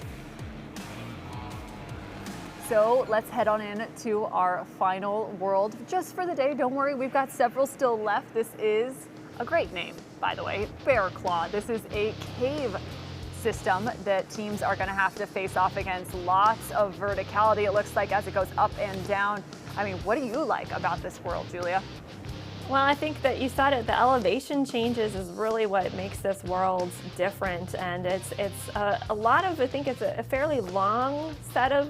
So let's head on in to our final world just for the day. Don't worry, we've got several still left. This is a great name, by the way, Bear Claw. This is a cave system that teams are going to have to face off against. Lots of verticality, it looks like, as it goes up and down. I mean, what do you like about this world, Julia? Well, I think that you said it, the elevation changes is really what makes this world different, and it's a lot of, I think it's a fairly long set of.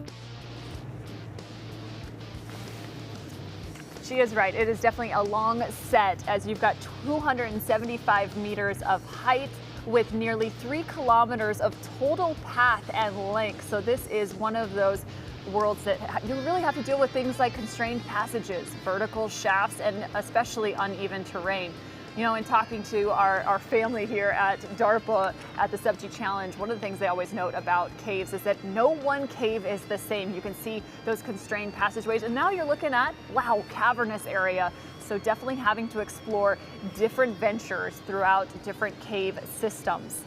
She is right. It is definitely a long set, as you've got 275 meters of height with nearly 3 kilometers of total path and length. So this is one of those worlds that you really have to deal with things like constrained passages, vertical shafts, and especially uneven terrain. You know, in talking to our family here at DARPA at the Sub-T Challenge, one of the things they always note about caves is that no one cave is the same. You can see those constrained passageways, and now you're looking at, wow, cavernous area. So definitely having to explore different ventures throughout different cave systems.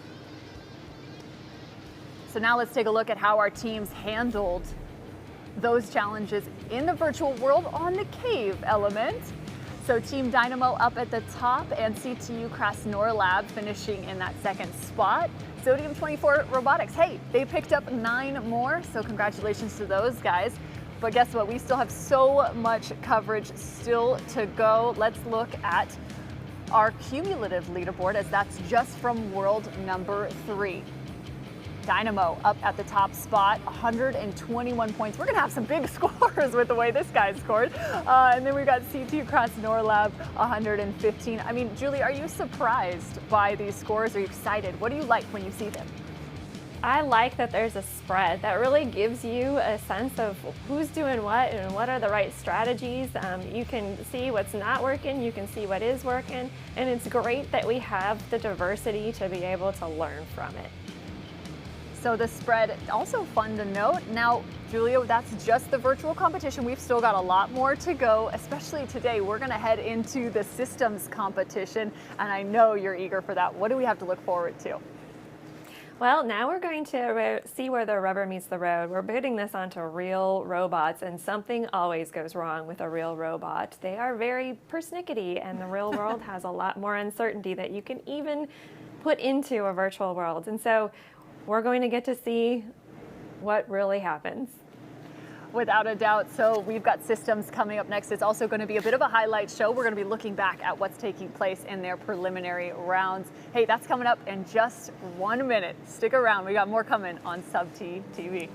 So now let's take a look at how our teams handled those challenges in the virtual world on the cave element. So Team Dynamo up at the top, and CTU Krasnor finishing in that second spot. Sodium 24 Robotics, hey, they picked up 9 more, so congratulations to those guys. But guess what? We still have so much coverage still to go. Let's look at our cumulative leaderboard, as that's just from world number 3. Dynamo up at the top spot, 121 points. We're going to have some big scores with the way this guy scored. And then we've got C2 Krasnor 115. I mean, Julie, are you surprised by these scores? Are you excited? What do you like when you see them? I like that there's a spread that really gives you a sense of who's doing what and what are the right strategies. You can see what's not working, you can see what is working, and it's great that we have the diversity to be able to learn from it. So the spread, also fun to note. Now, Julia, that's just the virtual competition. We've still got a lot more to go, especially today. We're going to head into the systems competition, and I know you're eager for that. What do we have to look forward to? Well, now we're going to see where the rubber meets the road. We're putting this onto real robots, and something always goes wrong with a real robot. They are very persnickety, and the real world has a lot more uncertainty that you can even put into a virtual world. And so we're going to get to see what really happens. Without a doubt. So we've got systems coming up next. It's also going to be a bit of a highlight show. We're going to be looking back at what's taking place in their preliminary rounds. Hey, that's coming up in just 1 minute. Stick around. We got more coming on Sub-T TV.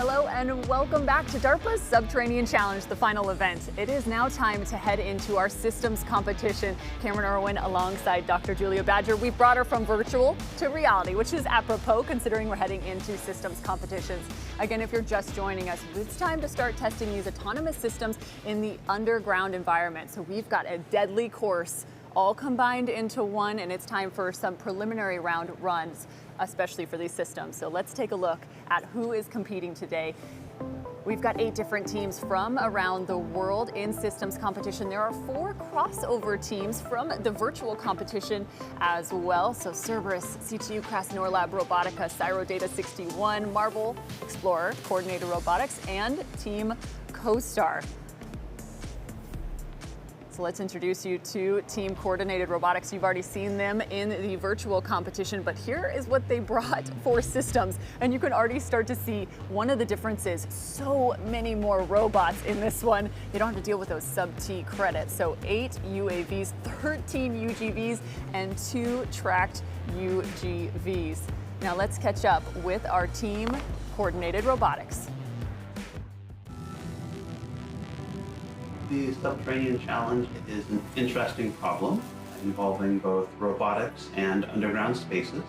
Hello and welcome back to DARPA's Subterranean Challenge, the final event. It is now time to head into our systems competition. Cameron Irwin alongside Dr. Julia Badger. We've brought her from virtual to reality, which is apropos considering we're heading into systems competitions. Again, if you're just joining us, it's time to start testing these autonomous systems in the underground environment. So we've got a deadly course all combined into one, and it's time for some preliminary round runs, especially for these systems. So let's take a look at who is competing today. We've got 8 different teams from around the world in systems competition. There are 4 crossover teams from the virtual competition as well. So Cerberus, CTU, Krasnor Robotica, Cyro Data 61, Marble, Explorer, Coordinated Robotics, and Team CoStar. So let's introduce you to Team Coordinated Robotics. You've already seen them in the virtual competition, but here is what they brought for systems. And you can already start to see one of the differences. So many more robots in this one. You don't have to deal with those sub-T credits. So 8 UAVs, 13 UGVs, and 2 tracked UGVs. Now let's catch up with our Team Coordinated Robotics. The Subterranean Challenge is an interesting problem involving both robotics and underground spaces.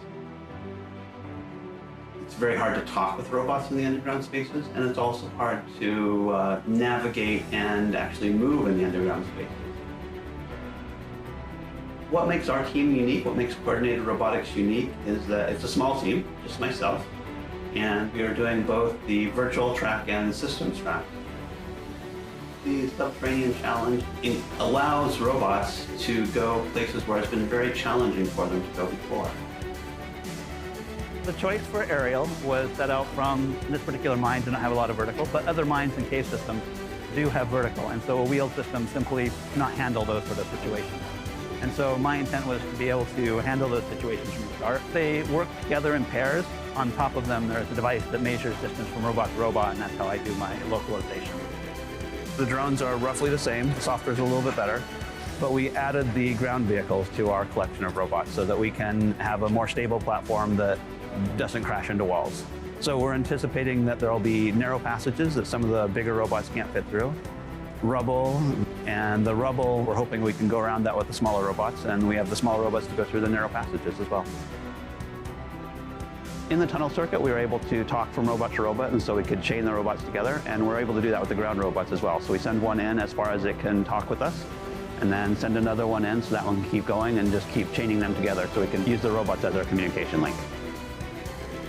It's very hard to talk with robots in the underground spaces, and it's also hard to navigate and actually move in the underground spaces. What makes our team unique, what makes Coordinated Robotics unique, is that it's a small team, just myself, and we are doing both the virtual track and systems track. The Subterranean Challenge allows robots to go places where it's been very challenging for them to go before. The choice for aerial was set out from this particular mine do not have a lot of vertical, but other mines and cave systems do have vertical, and so a wheeled system simply cannot handle those sort of situations. And so my intent was to be able to handle those situations from the start. They work together in pairs. On top of them, there's a device that measures distance from robot to robot, and that's how I do my localization. The drones are roughly the same. The software is a little bit better, but we added the ground vehicles to our collection of robots so that we can have a more stable platform that doesn't crash into walls. So we're anticipating that there'll be narrow passages that some of the bigger robots can't fit through, rubble, and the rubble, we're hoping we can go around that with the smaller robots, and we have the smaller robots to go through the narrow passages as well. In the tunnel circuit, we were able to talk from robot to robot, and so we could chain the robots together, and we're able to do that with the ground robots as well. So we send one in as far as it can talk with us, and then send another one in so that one can keep going and just keep chaining them together so we can use the robots as our communication link.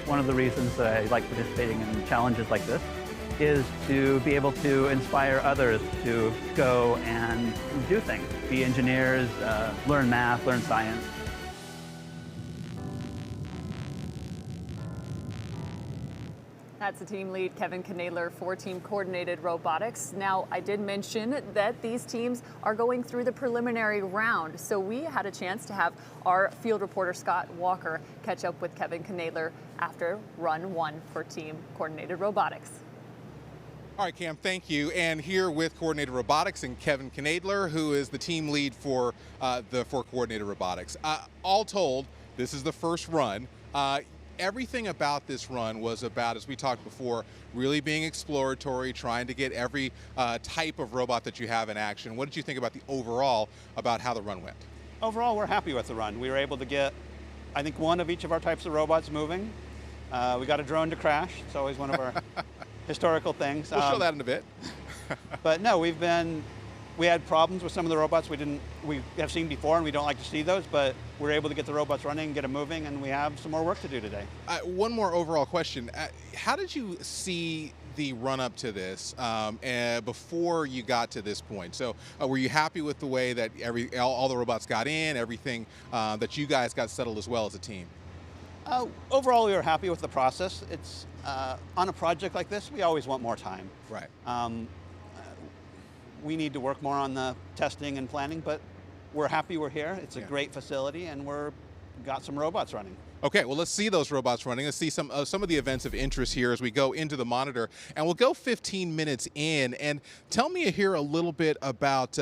One of the reasons that I like participating in challenges like this is to be able to inspire others to go and do things, be engineers, learn math, learn science. That's the team lead, Kevin Knadler, for Team Coordinated Robotics. Now, I did mention that these teams are going through the preliminary round, so we had a chance to have our field reporter, Scott Walker, catch up with Kevin Knadler after run 1 for Team Coordinated Robotics. All right, Cam, thank you. And here with Coordinated Robotics and Kevin Knadler, who is the team lead for Coordinated Robotics. All told, this is the first run. Everything about this run was about, as we talked before, really being exploratory, trying to get every type of robot that you have in action. What did you think about the overall, about how the run went? Overall, we're happy with the run. We were able to get, I think, one of each of our types of robots moving. We got a drone to crash. It's always one of our historical things. We'll show that in a bit. But no, we had problems with some of the robots we have seen before, and we don't like to see those, but we're able to get the robots running, get them moving, and we have some more work to do today. One more overall question. How did you see the run up to this before you got to this point? So were you happy with the way that all the robots got in, everything that you guys got settled as well as a team? Overall, we were happy with the process. It's on a project like this, we always want more time. Right. We need to work more on the testing and planning, but we're happy we're here. It's a great facility, and we're got some robots running. Okay, well, let's see those robots running. Let's see some of the events of interest here as we go into the monitor, and we'll go 15 minutes in. And tell me here a little bit about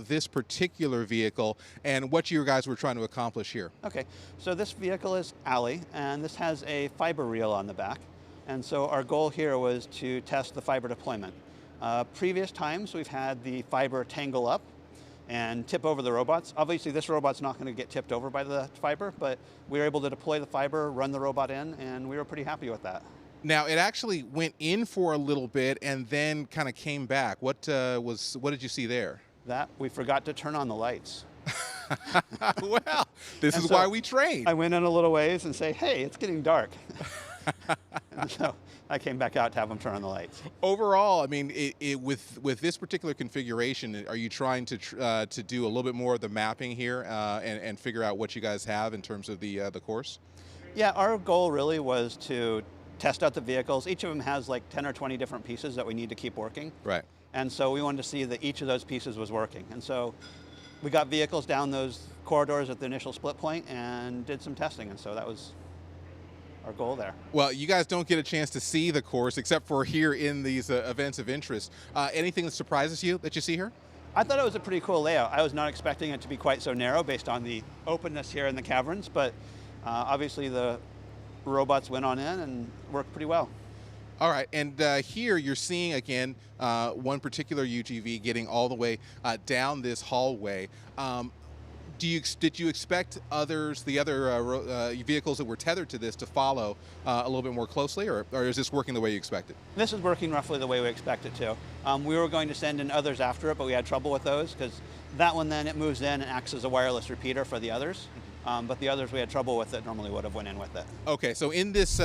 this particular vehicle and what you guys were trying to accomplish here. Okay, so this vehicle is Alley, and this has a fiber reel on the back. And so our goal here was to test the fiber deployment. Previous times we've had the fiber tangle up and tip over the robots. Obviously this robot's not going to get tipped over by the fiber, but we were able to deploy the fiber, run the robot in, and we were pretty happy with that. Now it actually went in for a little bit and then kind of came back. What did you see there? That we forgot to turn on the lights. Well, this is why we train. I went in a little ways and say, hey, it's getting dark. And so I came back out to have them turn on the lights. Overall, I mean, with this particular configuration, are you trying to do a little bit more of the mapping here and figure out what you guys have in terms of the course? Yeah, our goal really was to test out the vehicles. Each of them has like 10 or 20 different pieces that we need to keep working. Right. And so we wanted to see that each of those pieces was working. And so we got vehicles down those corridors at the initial split point and did some testing. And so that was our goal there. Well, you guys don't get a chance to see the course except for here in these events of interest. Anything that surprises you that you see here? I thought it was a pretty cool layout. I was not expecting it to be quite so narrow based on the openness here in the caverns, but obviously the robots went on in and worked pretty well. All right, and here you're seeing again one particular UGV getting all the way down this hallway. Did you expect the other vehicles that were tethered to this to follow a little bit more closely, or is this working the way you expected? This is working roughly the way we expect it to. We were going to send in others after it, but we had trouble with those because that one then it moves in and acts as a wireless repeater for the others. But the others we had trouble with that normally would have went in with it. Okay, so in this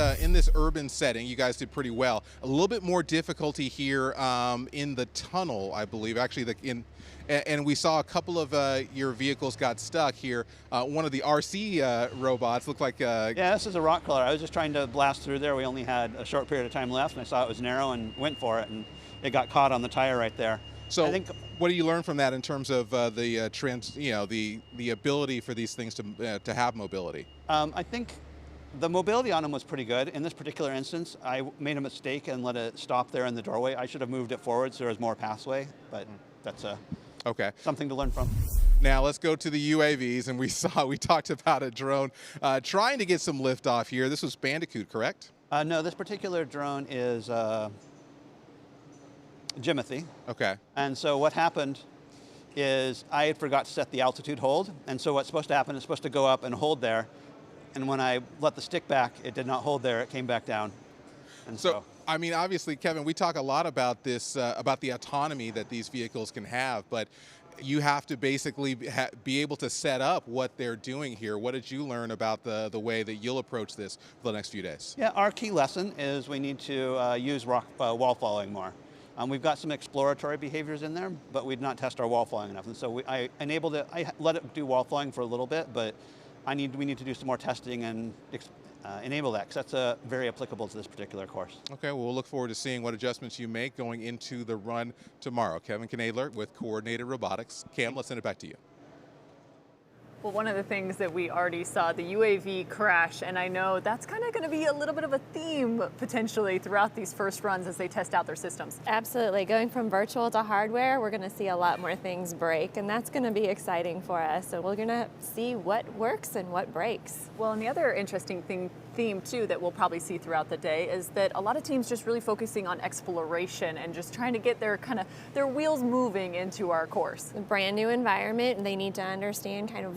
urban setting, you guys did pretty well. A little bit more difficulty here in the tunnel, I believe. Actually, and we saw a couple of your vehicles got stuck here. One of the RC robots looked like... Yeah, this is a rock crawler. I was just trying to blast through there. We only had a short period of time left, and I saw it was narrow and went for it, and it got caught on the tire right there. So what do you learn from that in terms of the ability for these things to have mobility? I think the mobility on them was pretty good. In this particular instance, I made a mistake and let it stop there in the doorway. I should have moved it forward so there was more pathway, but that's something to learn from. Now let's go to the UAVs, and we talked about a drone trying to get some lift off here. This was Bandicoot, correct? No, this particular drone is Jimothy. Okay. And so what happened is I had forgot to set the altitude hold, and so what's supposed to happen is supposed to go up and hold there, and when I let the stick back, it did not hold there, it came back down. And so I mean, obviously, Kevin, we talk a lot about this, about the autonomy that these vehicles can have, but you have to basically be able to set up what they're doing here. What did you learn about the way that you'll approach this for the next few days? Yeah, our key lesson is we need to use wall following more. We've got some exploratory behaviors in there, but we did not test our wall following enough. And so I let it do wall following for a little bit, but we need to do some more testing and enable that, because that's very applicable to this particular course. Okay, well, we'll look forward to seeing what adjustments you make going into the run tomorrow. Kevin Knadler with Coordinated Robotics. Cam, let's send it back to you. Well, one of the things that we already saw, the UAV crash, and I know that's kind of going to be a little bit of a theme potentially throughout these first runs as they test out their systems. Absolutely. Going from virtual to hardware, we're going to see a lot more things break, and that's going to be exciting for us. So we're going to see what works and what breaks. Well, and the other interesting theme too that we'll probably see throughout the day is that a lot of teams just really focusing on exploration and just trying to get their wheels moving into our course. A brand new environment, and they need to understand kind of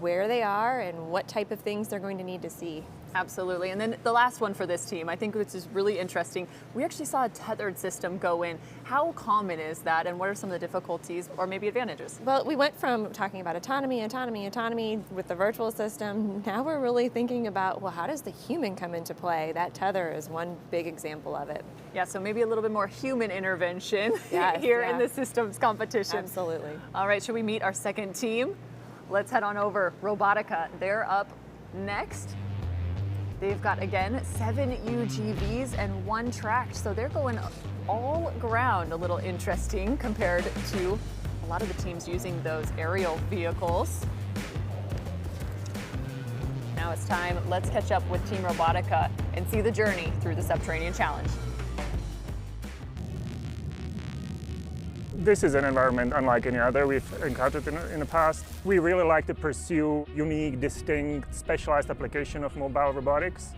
where they are and what type of things they're going to need to see. Absolutely. And then the last one for this team, I think which is really interesting, we actually saw a tethered system go in. How common is that, and what are some of the difficulties or maybe advantages? Well, we went from talking about autonomy with the virtual system. Now we're really thinking about, well, how does the human come into play? That tether is one big example of it. Yeah, so maybe a little bit more human intervention here in the systems competition. Absolutely. All right, should we meet our second team? Let's head on over. Robotica, they're up next. They've got, again, 7 UGVs and 1 tracked, so they're going all ground. A little interesting compared to a lot of the teams using those aerial vehicles. Now it's time, let's catch up with Team Robotica and see the journey through the Subterranean Challenge. This is an environment unlike any other we've encountered in the past. We really like to pursue unique, distinct, specialized application of mobile robotics.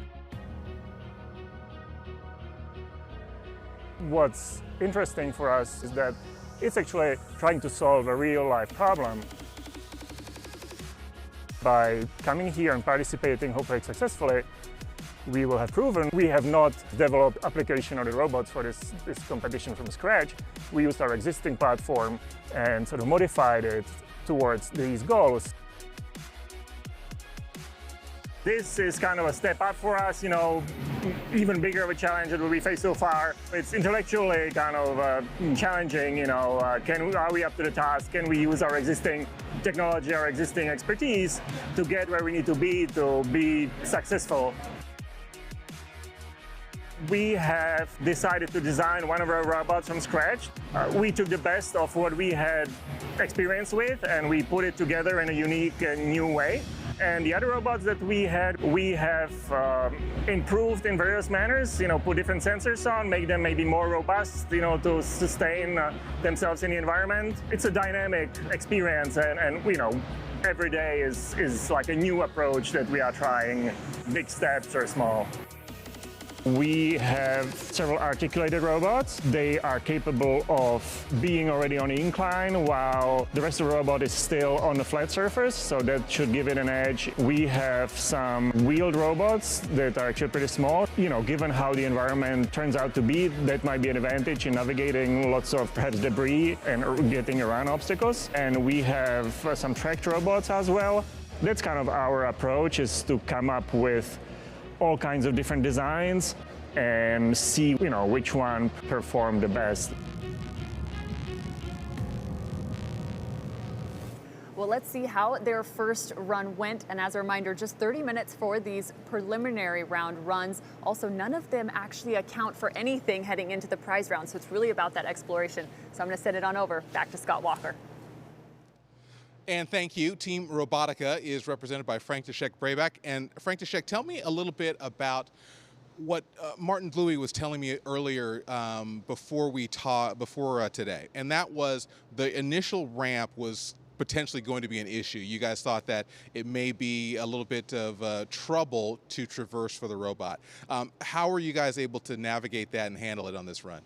What's interesting for us is that it's actually trying to solve a real-life problem. By coming here and participating, hopefully successfully, we will have proven we have not developed application of the robots for this competition from scratch. We used our existing platform and sort of modified it towards these goals. This is kind of a step up for us, even bigger of a challenge than we faced so far. It's intellectually kind of challenging, are we up to the task? Can we use our existing technology, our existing expertise to get where we need to be successful? We have decided to design one of our robots from scratch. We took the best of what we had experience with and we put it together in a unique and new way. And the other robots that we have improved in various manners, put different sensors on, make them maybe more robust, to sustain themselves in the environment. It's a dynamic experience and every day is like a new approach that we are trying, big steps or small. We have several articulated robots. They are capable of being already on the incline while the rest of the robot is still on the flat surface, so that should give it an edge. We have some wheeled robots that are actually pretty small. Given how the environment turns out to be, that might be an advantage in navigating lots of perhaps debris and getting around obstacles. And we have some tracked robots as well. That's kind of our approach, is to come up with all kinds of different designs and see, which one performed the best. Well, let's see how their first run went. And as a reminder, just 30 minutes for these preliminary round runs. Also, none of them actually account for anything heading into the prize round. So it's really about that exploration. So I'm going to send it on over back to Scott Walker. And thank you. Team Robotica is represented by František Brabak. And František, tell me a little bit about what Martin Bluey was telling me earlier before today. And that was the initial ramp was potentially going to be an issue. You guys thought that it may be a little bit of trouble to traverse for the robot. How were you guys able to navigate that and handle it on this run?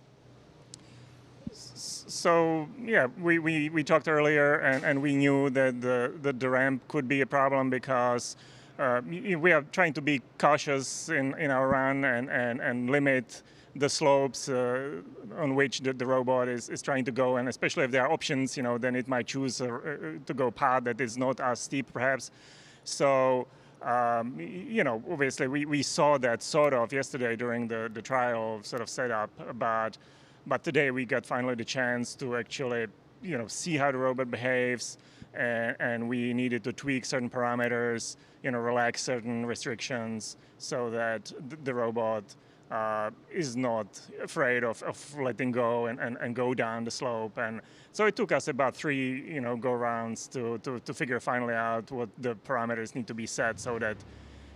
So yeah, we talked earlier, and we knew that the ramp could be a problem because we are trying to be cautious in our run and limit the slopes on which the robot is trying to go, and especially if there are options, then it might choose to go a path that is not as steep perhaps. So obviously we saw that sort of yesterday during the trial sort of setup, but today we got finally the chance to actually, see how the robot behaves, and we needed to tweak certain parameters, relax certain restrictions so that the robot is not afraid of letting go and go down the slope. And so it took us about 3, go rounds to figure finally out what the parameters need to be set so that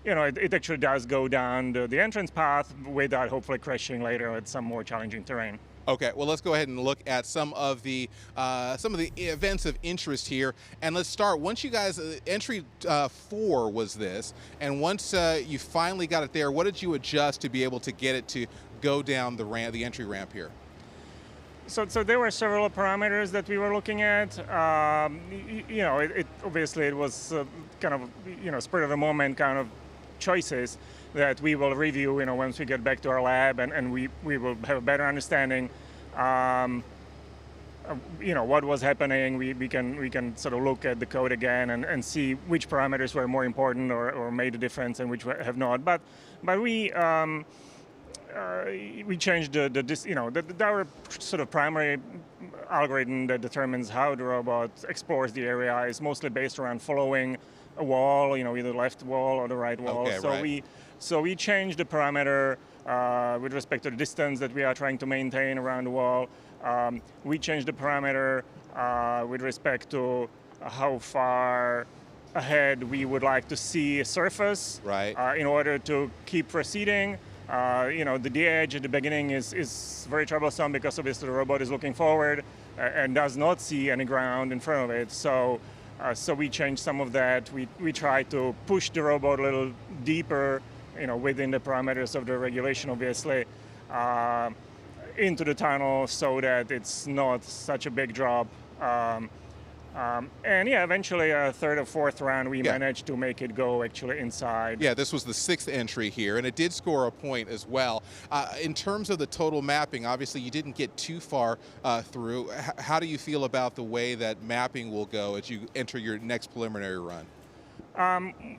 it actually does go down the entrance path without hopefully crashing later at some more challenging terrain. Okay, well, let's go ahead and look at some of the events of interest here, and let's start. Once you guys entry 4 was this, and once you finally got it there, what did you adjust to be able to get it to go down the entry ramp here? So there were several parameters that we were looking at. Obviously it was kind of spur of the moment kind of choices that we will review, once we get back to our lab, and we will have a better understanding, what was happening. We can sort of look at the code again and see which parameters were more important or made a difference and which have not. But we changed our sort of primary algorithm that determines how the robot explores the area is mostly based around following a wall, either the left wall or the right wall. Okay, So we changed the parameter with respect to the distance that we are trying to maintain around the wall. We changed the parameter with respect to how far ahead we would like to see a surface, right, in order to keep proceeding. The edge at the beginning is very troublesome because obviously the robot is looking forward and does not see any ground in front of it. So we changed some of that. We tried to push the robot a little deeper, within the parameters of the regulation, obviously. into the tunnel so that it's not such a big drop. And yeah, eventually third or fourth round, we managed to make it go actually inside. Yeah, this was the 6th entry here, and it did score a point as well. In terms of the total mapping, obviously you didn't get too far through. How do you feel about the way that mapping will go as you enter your next preliminary run?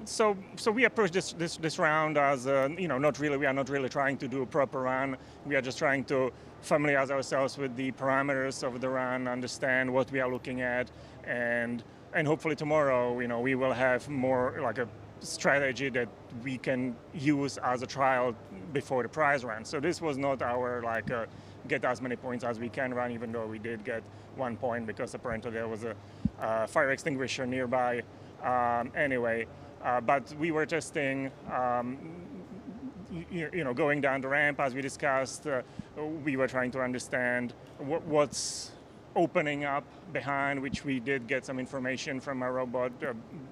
So we approach this round as we are not really trying to do a proper run. We are just trying to familiarize ourselves with the parameters of the run, understand what we are looking at, and hopefully tomorrow, we will have more like a strategy that we can use as a trial before the prize run. So this was not our get as many points as we can run, even though we did get 1 point because apparently there was a fire extinguisher nearby. But we were testing, going down the ramp as we discussed. We were trying to understand what's opening up behind, which we did get some information from our robot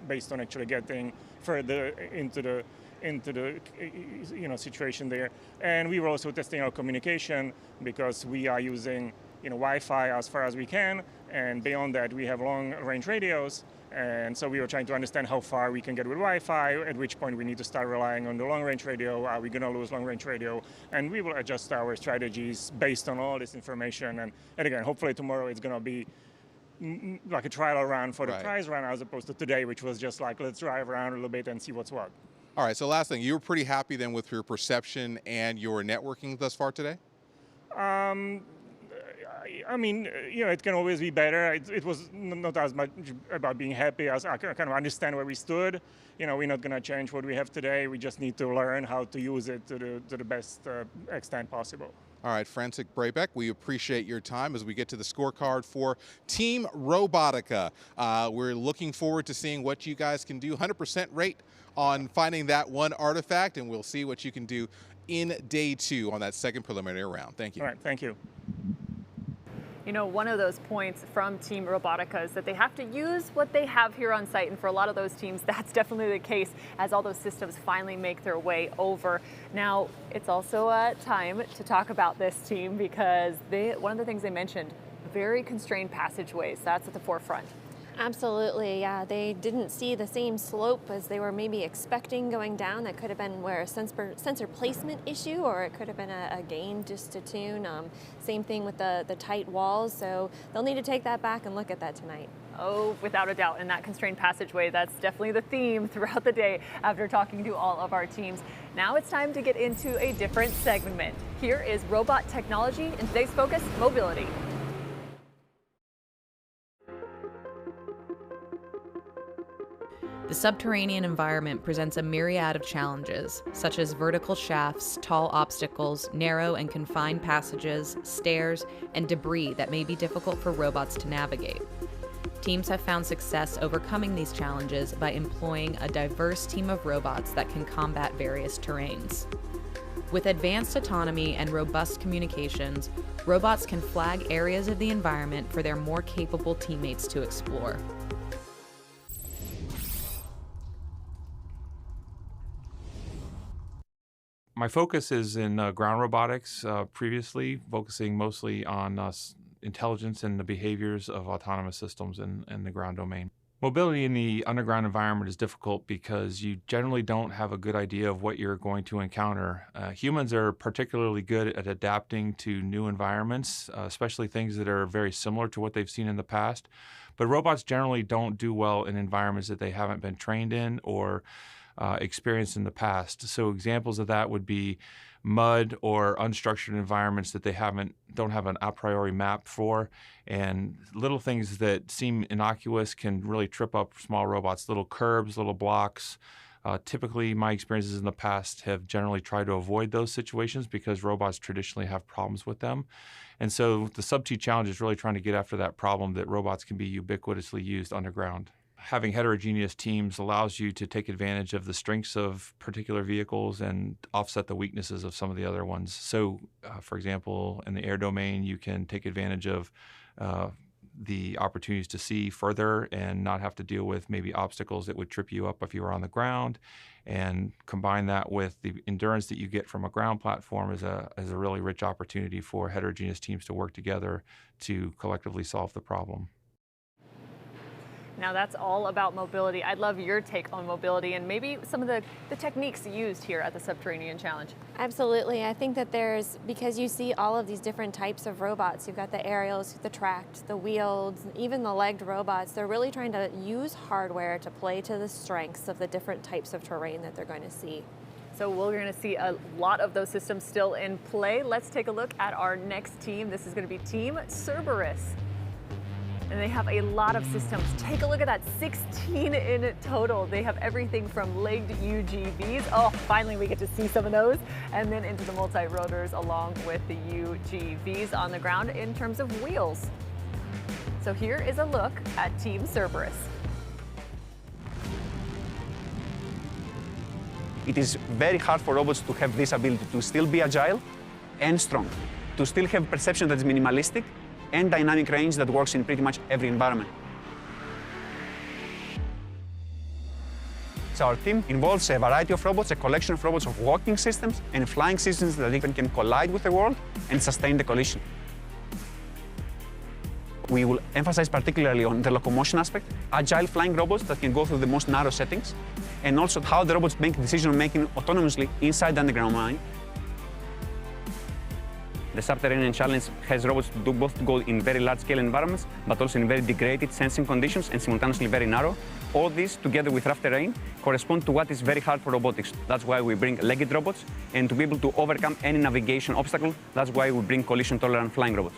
based on actually getting further into the situation there. And we were also testing our communication because we are using Wi-Fi as far as we can, and beyond that we have long-range radios. And so we were trying to understand how far we can get with Wi-Fi, at which point we need to start relying on the long-range radio. Are we going to lose long-range radio? And we will adjust our strategies based on all this information. And again, hopefully tomorrow it's going to be like a trial run for the prize run, as opposed to today, which was just like, let's drive around a little bit and see what's what. All right, so last thing, you were pretty happy then with your perception and your networking thus far today? I mean, it can always be better. It was not as much about being happy as I kind of understand where we stood. We're not going to change what we have today. We just need to learn how to use it to the best extent possible. All right, Francis Brabeck, we appreciate your time as we get to the scorecard for Team Robotica. We're looking forward to seeing what you guys can do. 100% rate on finding that one artifact, and we'll see what you can do in day 2 on that second preliminary round. Thank you. All right, thank you. One of those points from Team Robotica is that they have to use what they have here on site. And for a lot of those teams, that's definitely the case as all those systems finally make their way over. Now, it's also time to talk about this team because one of the things they mentioned, very constrained passageways. That's at the forefront. Absolutely, yeah. They didn't see the same slope as they were maybe expecting going down. That could have been where a sensor placement issue, or it could have been a gain just to tune. Same thing with the tight walls, so they'll need to take that back and look at that tonight. Oh, without a doubt. And that constrained passageway, that's definitely the theme throughout the day after talking to all of our teams. Now it's time to get into a different segment. Here is robot technology, and today's focus, mobility. The subterranean environment presents a myriad of challenges, such as vertical shafts, tall obstacles, narrow and confined passages, stairs, and debris that may be difficult for robots to navigate. Teams have found success overcoming these challenges by employing a diverse team of robots that can combat various terrains. With advanced autonomy and robust communications, robots can flag areas of the environment for their more capable teammates to explore. My focus is in ground robotics, previously focusing mostly on intelligence and the behaviors of autonomous systems in the ground domain. Mobility in the underground environment is difficult because you generally don't have a good idea of what you're going to encounter. Humans are particularly good at adapting to new environments, especially things that are very similar to what they've seen in the past. But robots generally don't do well in environments that they haven't been trained in or experienced in the past. So examples of that would be mud or unstructured environments that they don't have an a priori map for, and little things that seem innocuous can really trip up small robots. Little curbs, little blocks. Typically, my experiences in the past have generally tried to avoid those situations because robots traditionally have problems with them. And so the Sub-T challenge is really trying to get after that problem that robots can be ubiquitously used underground. Having heterogeneous teams allows you to take advantage of the strengths of particular vehicles and offset the weaknesses of some of the other ones. So, for example, in the air domain, you can take advantage of the opportunities to see further and not have to deal with maybe obstacles that would trip you up if you were on the ground, and combine that with the endurance that you get from a ground platform is a really rich opportunity for heterogeneous teams to work together to collectively solve the problem. Now that's all about mobility. I'd love your take on mobility and maybe some of the techniques used here at the Subterranean Challenge. Absolutely. I think that because you see all of these different types of robots, you've got the aerials, the tracked, the wheeled, even the legged robots. They're really trying to use hardware to play to the strengths of the different types of terrain that they're going to see. So we're going to see a lot of those systems still in play. Let's take a look at our next team. This is going to be Team Cerberus. And they have a lot of systems. Take a look at that, 16 in total. They have everything from legged UGVs. Oh, finally we get to see some of those. And then into the multi-rotors along with the UGVs on the ground in terms of wheels. So here is a look at Team Cerberus. It is very hard for robots to have this ability to still be agile and strong, to still have perception that is minimalistic and dynamic range that works in pretty much every environment. So our team involves a variety of robots, a collection of robots of walking systems and flying systems that even can collide with the world and sustain the collision. We will emphasize particularly on the locomotion aspect, agile flying robots that can go through the most narrow settings, and also how the robots make decision-making autonomously inside the underground mine. The Subterranean Challenge has robots to do both to go in very large-scale environments, but also in very degraded sensing conditions and simultaneously very narrow. All this, together with rough terrain, correspond to what is very hard for robotics. That's why we bring legged robots, and to be able to overcome any navigation obstacle, that's why we bring collision-tolerant flying robots.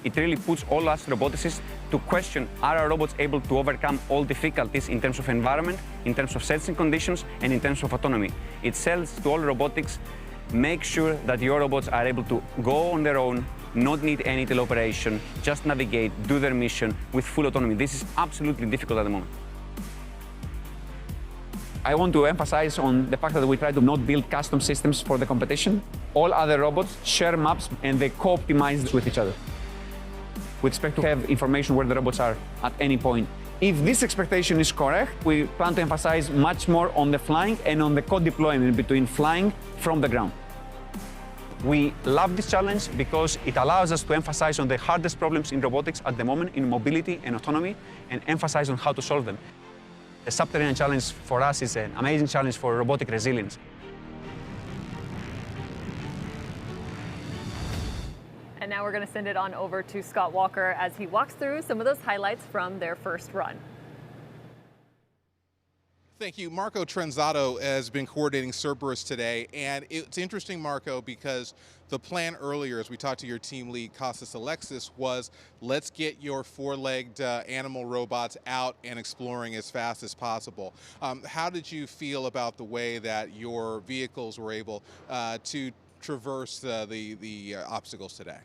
It really puts all us roboticists to question, are our robots able to overcome all difficulties in terms of environment, in terms of sensing conditions, and in terms of autonomy? It says to all robotics, make sure that your robots are able to go on their own, not need any teleoperation, just navigate, do their mission with full autonomy. This is absolutely difficult at the moment. I want to emphasize on the fact that we try to not build custom systems for the competition. All other robots share maps and they co-optimize with each other. We expect to have information where the robots are at any point. If this expectation is correct, we plan to emphasize much more on the flying and on the co-deployment between flying from the ground. We love this challenge because it allows us to emphasize on the hardest problems in robotics at the moment in mobility and autonomy and emphasize on how to solve them. The Subterranean Challenge for us is an amazing challenge for robotic resilience. And now we're going to send it on over to Scott Walker as he walks through some of those highlights from their first run. Thank you. Marco Trenzato has been coordinating Cerberus today, and it's interesting, Marco, because the plan earlier, as we talked to your team lead, Kostas Alexis, was let's get your four-legged animal robots out and exploring as fast as possible. How did you feel about the way that your vehicles were able to traverse the obstacles today?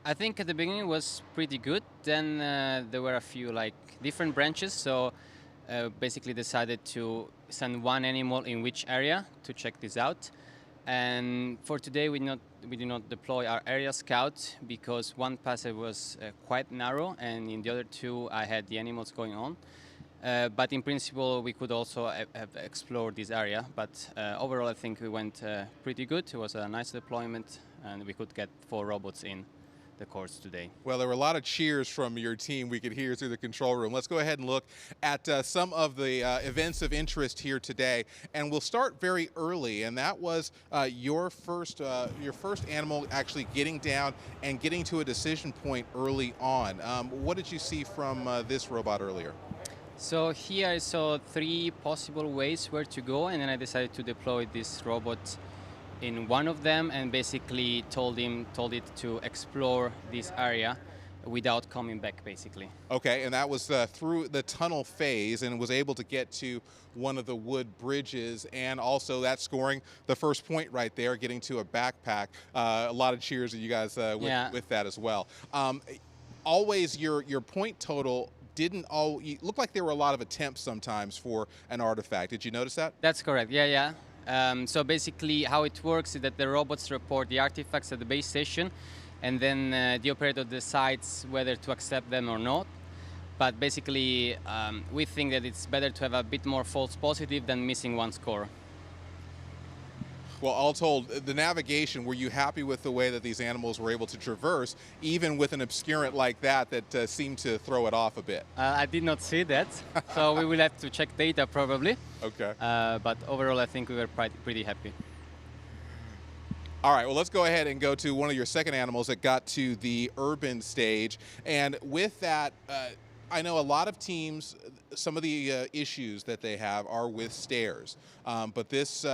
I think at the beginning it was pretty good. Then there were a few different branches, so basically decided to send one animal in which area to check this out. And for today we did not deploy our area scout because one passage was quite narrow, and in the other two I had the animals going on. But in principle we could also have explored this area, but overall I think we went pretty good. It was a nice deployment and we could get 4 robots in the course today. Well, there were a lot of cheers from your team we could hear through the control room. Let's go ahead and look at some of the events of interest here today, and we'll start very early, and that was your first animal actually getting down and getting to a decision point early on. What did you see from this robot earlier? So here I saw 3 possible ways where to go, and then I decided to deploy this robot in one of them and basically told it to explore this area without coming back, basically. Okay, and that was through the tunnel phase, and was able to get to one of the wood bridges, and also that scoring the first point right there, getting to a backpack. A lot of cheers that you guys with that as well. Always your point total didn't look like there were a lot of attempts sometimes for an artifact. Did you notice that? That's correct. Yeah. So basically how it works is that the robots report the artifacts at the base station, and then the operator decides whether to accept them or not. But basically, we think that it's better to have a bit more false positive than missing one score. Well, all told, the navigation, were you happy with the way that these animals were able to traverse, even with an obscurant like that seemed to throw it off a bit? I did not see that, so we will have to check data probably. Okay. But overall, I think we were pretty happy. All right, well, let's go ahead and go to one of your second animals that got to the urban stage. And with that, I know a lot of teams, some of the issues that they have are with stairs, but this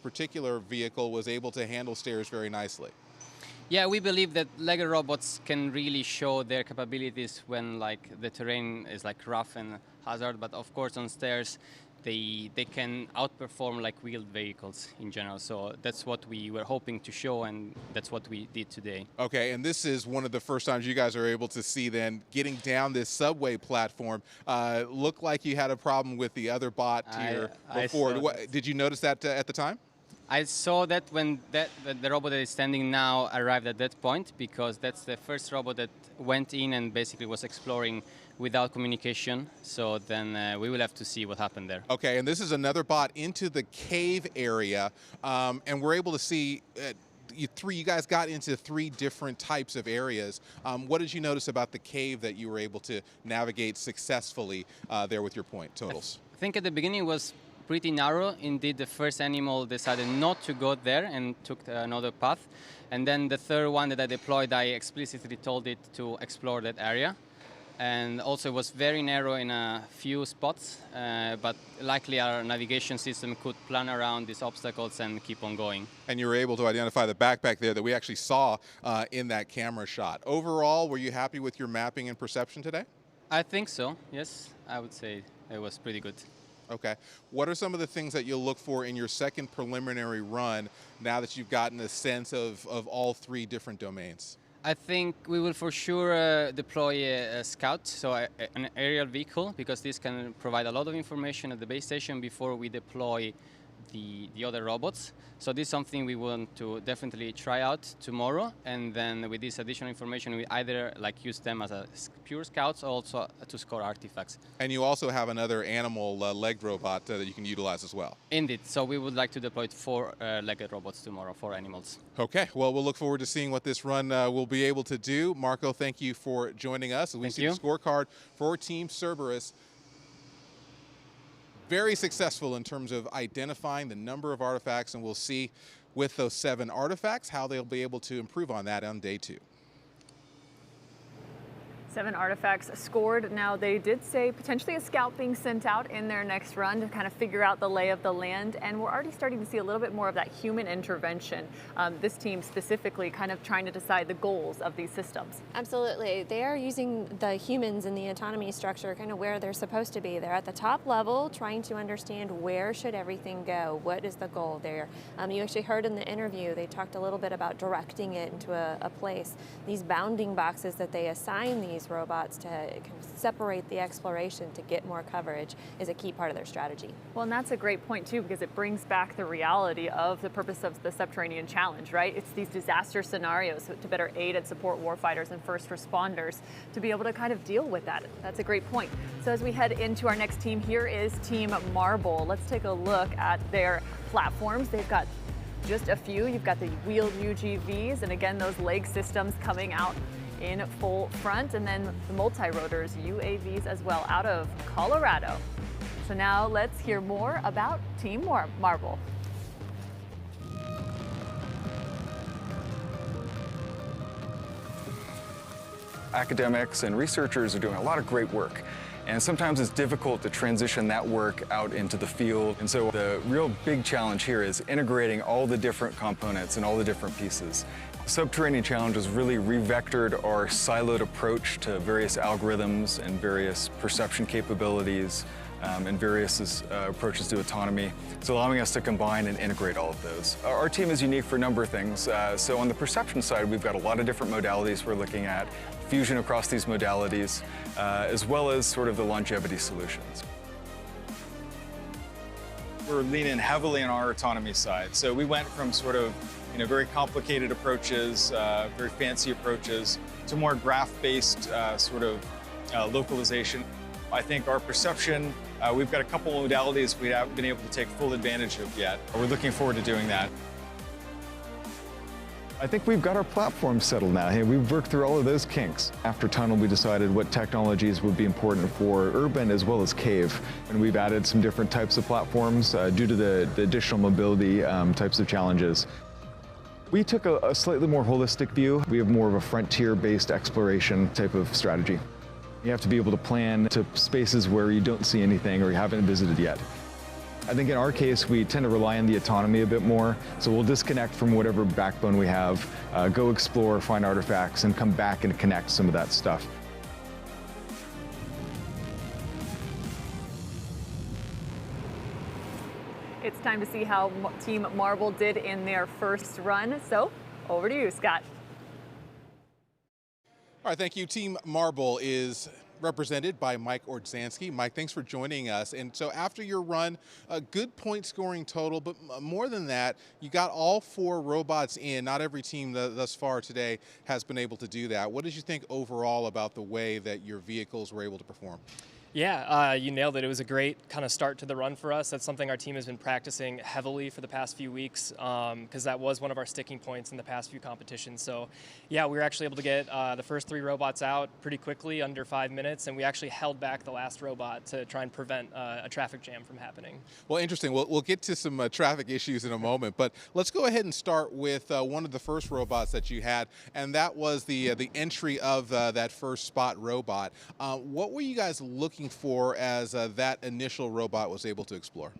particular vehicle was able to handle stairs very nicely. Yeah, we believe that Lego robots can really show their capabilities when the terrain is rough and hazard, but of course on stairs they can outperform wheeled vehicles in general. So that's what we were hoping to show, and that's what we did today. Okay, and this is one of the first times you guys are able to see then getting down this subway platform. Looked like you had a problem with the other bot here before. Did you notice that at the time? I saw that when the robot that is standing now arrived at that point, because that's the first robot that went in and basically was exploring without communication. So then we will have to see what happened there. Okay, and this is another bot into the cave area, and we're able to see you guys got into 3 different types of areas. What did you notice about the cave that you were able to navigate successfully there with your point totals? I think at the beginning it was pretty narrow. Indeed, the first animal decided not to go there and took another path. And then the third one that I deployed, I explicitly told it to explore that area. And also it was very narrow in a few spots, but likely our navigation system could plan around these obstacles and keep on going. And you were able to identify the backpack there that we actually saw in that camera shot. Overall, were you happy with your mapping and perception today? I think so, yes. I would say it was pretty good. Okay. What are some of the things that you'll look for in your second preliminary run now that you've gotten a sense of all 3 different domains? I think we will for sure deploy a scout, so an aerial vehicle, because this can provide a lot of information at the base station before we deploy the other robots. So this is something we want to definitely try out tomorrow, and then with this additional information we either use them as a pure scouts or also to score artifacts. And you also have another animal legged robot that you can utilize as well. Indeed, so we would like to deploy 4 legged robots tomorrow, 4 animals. Okay, well, we'll look forward to seeing what this run will be able to do. Marco, thank you for joining us. We see the scorecard for Team Cerberus. Very successful in terms of identifying the number of artifacts, and we'll see with those 7 artifacts how they'll be able to improve on that on day 2. 7 artifacts scored. Now, they did say potentially a scout being sent out in their next run to kind of figure out the lay of the land, and we're already starting to see a little bit more of that human intervention. This team specifically kind of trying to decide the goals of these systems. Absolutely. They are using the humans in the autonomy structure kind of where they're supposed to be. They're at the top level trying to understand where should everything go, what is the goal there. You actually heard in the interview they talked a little bit about directing it into a place. These bounding boxes that they assign these robots to kind of separate the exploration to get more coverage is a key part of their strategy. Well, and that's a great point too, because it brings back the reality of the purpose of the Subterranean Challenge, right? It's these disaster scenarios to better aid and support warfighters and first responders to be able to kind of deal with that. That's a great point. So as we head into our next team, here is Team Marble. Let's take a look at their platforms. They've got just a few. You've got the wheeled UGVs, and again, those leg systems coming out in full front, and then the multi-rotors UAVs as well out of Colorado. So now let's hear more about Team Marble. Academics and researchers are doing a lot of great work, and sometimes it's difficult to transition that work out into the field. And so the real big challenge here is integrating all the different components and all the different pieces. Subterranean Challenge has really revectored our siloed approach to various algorithms and various perception capabilities and various approaches to autonomy. It's allowing us to combine and integrate all of those. Our team is unique for a number of things. So on the perception side, we've got a lot of different modalities we're looking at, fusion across these modalities, as well as sort of the longevity solutions. we're leaning heavily on our autonomy side. So we went from sort of very complicated approaches, very fancy approaches, to more graph-based sort of localization. I think our perception, we've got a couple modalities we haven't been able to take full advantage of yet. We're looking forward to doing that. I think we've got our platform settled now. Hey, we've worked through all of those kinks. After Tunnel, we decided what technologies would be important for urban as well as cave. And we've added some different types of platforms due to the additional mobility types of challenges. We took a slightly more holistic view. We have more of a frontier-based exploration type of strategy. You have to be able to plan to spaces where you don't see anything or you haven't visited yet. I think in our case, we tend to rely on the autonomy a bit more, so we'll disconnect from whatever backbone we have, go explore, find artifacts, and come back and connect some of that stuff. It's time to see how Team Marble did in their first run, so over to you, Scott. All right, thank you. Team Marble is represented by Mike Ordzansky. Mike, thanks for joining us. And so after your run, a good point scoring total, but more than that, you got all 4 robots in. Not every team thus far today has been able to do that. What did you think overall about the way that your vehicles were able to perform? Yeah, you nailed it. It was a great kind of start to the run for us. That's something our team has been practicing heavily for the past few weeks because that was one of our sticking points in the past few competitions. So yeah, we were actually able to get the first 3 robots out pretty quickly, under 5 minutes, and we actually held back the last robot to try and prevent a traffic jam from happening. Well, interesting. We'll get to some traffic issues in a moment, but let's go ahead and start with one of the first robots that you had, and that was the entry of that first spot robot. What were you guys looking for as that initial robot was able to explore?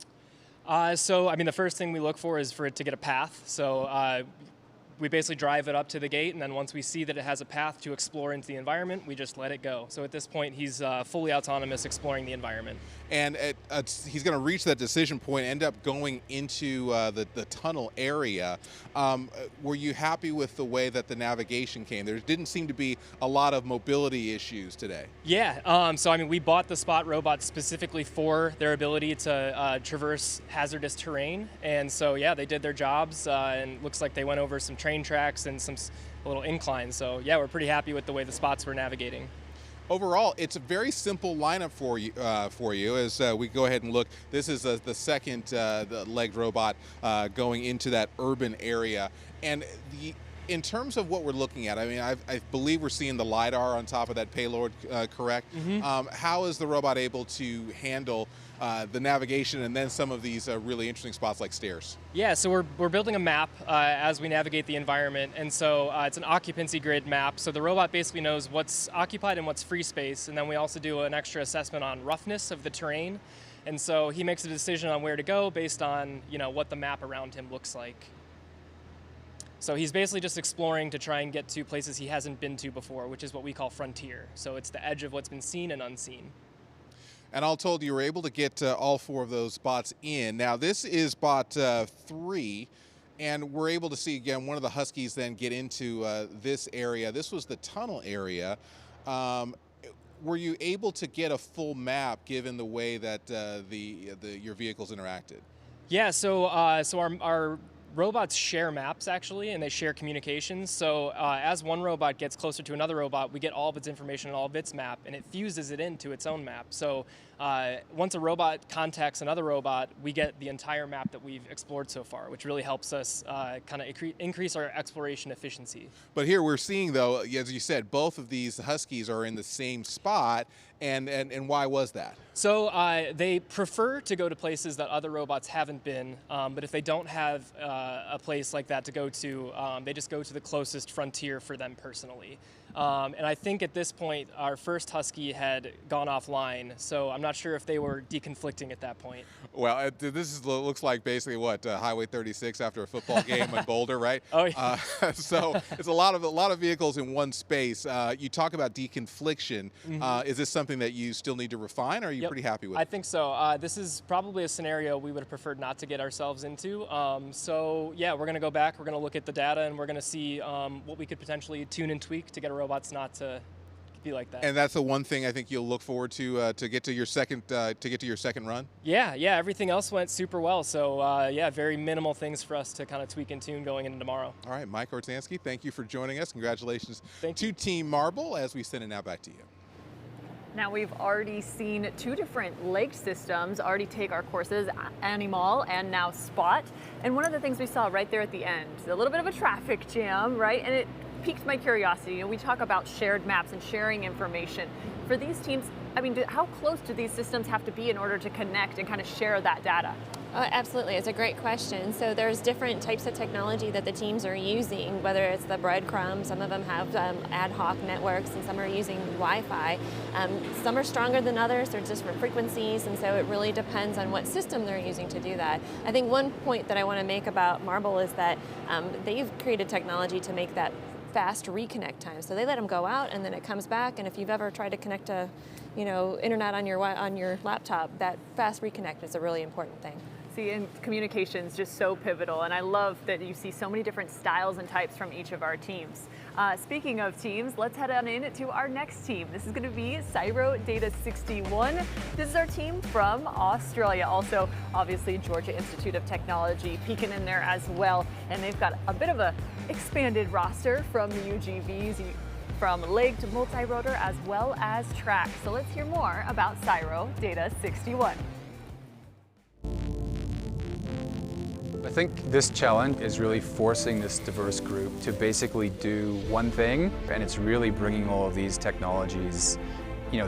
So, I mean, the first thing we look for is for it to get a path. So we basically drive it up to the gate, and then once we see that it has a path to explore into the environment, we just let it go. So at this point, he's fully autonomous exploring the environment. And he's going to reach that decision point, end up going into the tunnel area. Were you happy with the way that the navigation came? There didn't seem to be a lot of mobility issues today. Yeah, so I mean, we bought the Spot robots specifically for their ability to traverse hazardous terrain. And so, yeah, they did their jobs, and looks like they went over some train tracks and some little inclines. So, yeah, we're pretty happy with the way the Spots were navigating. Overall, it's a very simple lineup for you. As we go ahead and look, this is the second legged robot going into that urban area. And in terms of what we're looking at, I mean, I believe we're seeing the LiDAR on top of that payload, correct? Mm-hmm. How is the robot able to handle the navigation and then some of these really interesting spots like stairs? Yeah, so we're building a map as we navigate the environment, and so it's an occupancy grid map. So the robot basically knows what's occupied and what's free space, and then we also do an extra assessment on roughness of the terrain. And so he makes a decision on where to go based on, you know, what the map around him looks like. So he's basically just exploring to try and get to places he hasn't been to before, which is what we call frontier. So it's the edge of what's been seen and unseen. And all told, you were able to get all 4 of those spots in. Now, this is bot 3, and we're able to see, again, one of the Huskies then get into this area. This was the tunnel area. Were you able to get a full map given the way that your vehicles interacted? Yeah, so our robots share maps, actually, and they share communications. So as one robot gets closer to another robot, we get all of its information and all of its map, and it fuses it into its own map. So once a robot contacts another robot, we get the entire map that we've explored so far, which really helps us kind of increase our exploration efficiency. But here we're seeing, though, as you said, both of these Huskies are in the same spot, and why was that? So they prefer to go to places that other robots haven't been, but if they don't have a place like that to go to, they just go to the closest frontier for them personally. And I think at this point, our first Husky had gone offline, so I'm not sure if they were deconflicting at that point. Well, looks like basically what Highway 36 after a football game in Boulder, right? Oh yeah. So it's a lot of vehicles in one space. You talk about deconfliction. Mm-hmm. Is this something that you still need to refine, or are you pretty happy with? I think so. This is probably a scenario we would have preferred not to get ourselves into. So yeah, we're going to go back. We're going to look at the data, and we're going to see what we could potentially tune and tweak to get our robots not to be like that. And that's the one thing I think you'll look forward to get to your second run. Yeah, everything else went super well. So yeah, very minimal things for us to kind of tweak and tune going into tomorrow. All right, Mike Ortansky, thank you for joining us. Congratulations to Team Marble as we send it now back to you. Now we've already seen 2 different lake systems already take our courses, Animal and now Spot. And one of the things we saw right there at the end, a little bit of a traffic jam, right? And it piqued my curiosity. You know, we talk about shared maps and sharing information. For these teams, I mean, how close do these systems have to be in order to connect and kind of share that data? Absolutely, it's a great question. So there's different types of technology that the teams are using, whether it's the breadcrumbs, some of them have ad hoc networks, and some are using Wi-Fi. Some are stronger than others, there's different frequencies, and so it really depends on what system they're using to do that. I think one point that I want to make about Marble is that they've created technology to make that fast reconnect time. So they let them go out and then it comes back, and if you've ever tried to connect to, internet on your laptop, that fast reconnect is a really important thing. See, and communication is just so pivotal, and I love that you see so many different styles and types from each of our teams. Speaking of teams, let's head on in to our next team. This is going to be Cyro Data 61. This is our team from Australia. Also, obviously, Georgia Institute of Technology peeking in there as well, and they've got a bit of a expanded roster from the UGVs, from leg to multi-rotor as well as track. So let's hear more about Cyro Data 61. I think this challenge is really forcing this diverse group to basically do one thing, and it's really bringing all of these technologies,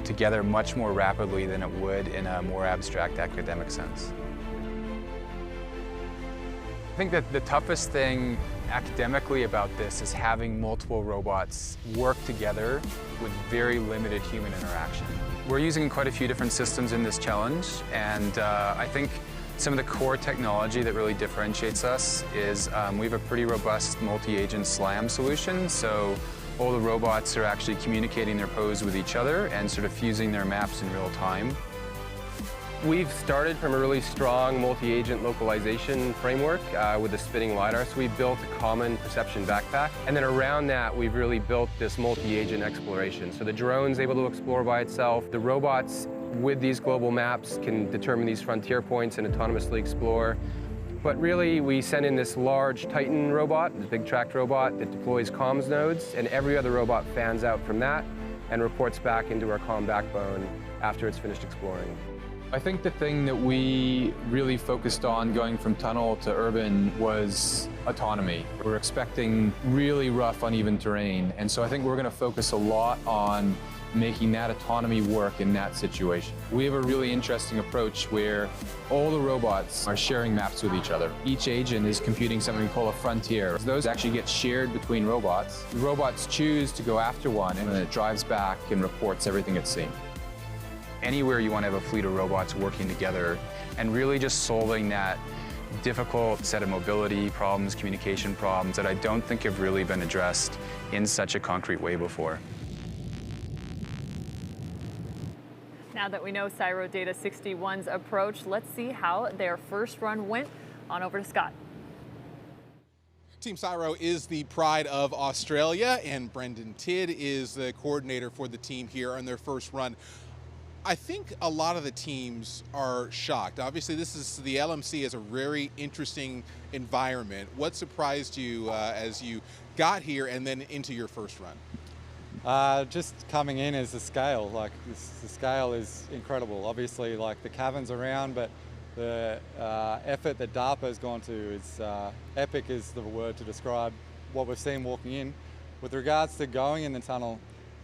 together much more rapidly than it would in a more abstract academic sense. I think that the toughest thing academically about this is having multiple robots work together with very limited human interaction. We're using quite a few different systems in this challenge, and I think some of the core technology that really differentiates us is we have a pretty robust multi-agent SLAM solution. So all the robots are actually communicating their pose with each other and sort of fusing their maps in real time. We've started from a really strong multi-agent localization framework with the spinning LiDAR. So we built a common perception backpack. And then around that, we've really built this multi-agent exploration. So the drone's able to explore by itself. The robots with these global maps can determine these frontier points and autonomously explore. But really, we send in this large Titan robot, the big tracked robot that deploys comms nodes, and every other robot fans out from that and reports back into our comm backbone after it's finished exploring. I think the thing that we really focused on going from tunnel to urban was autonomy. We're expecting really rough, uneven terrain, and so I think we're going to focus a lot on making that autonomy work in that situation. We have a really interesting approach where all the robots are sharing maps with each other. Each agent is computing something we call a frontier. Those actually get shared between robots. The robots choose to go after one, and then it drives back and reports everything it's seen. Anywhere you want to have a fleet of robots working together and really just solving that difficult set of mobility problems, communication problems that I don't think have really been addressed in such a concrete way before. Now that we know Cyro Data 61's approach, let's see how their first run went. On over to Scott. Team Cyro is the pride of Australia, and Brendan Tidd is the coordinator for the team here on their first run. I think a lot of the teams are shocked. Obviously, the LMC is a very interesting environment. What surprised you as you got here and then into your first run? Just coming in is the scale. The scale is incredible. Obviously, the caverns around, but the effort that DARPA has gone to is epic is the word to describe what we've seen walking in. With regards to going in the tunnel,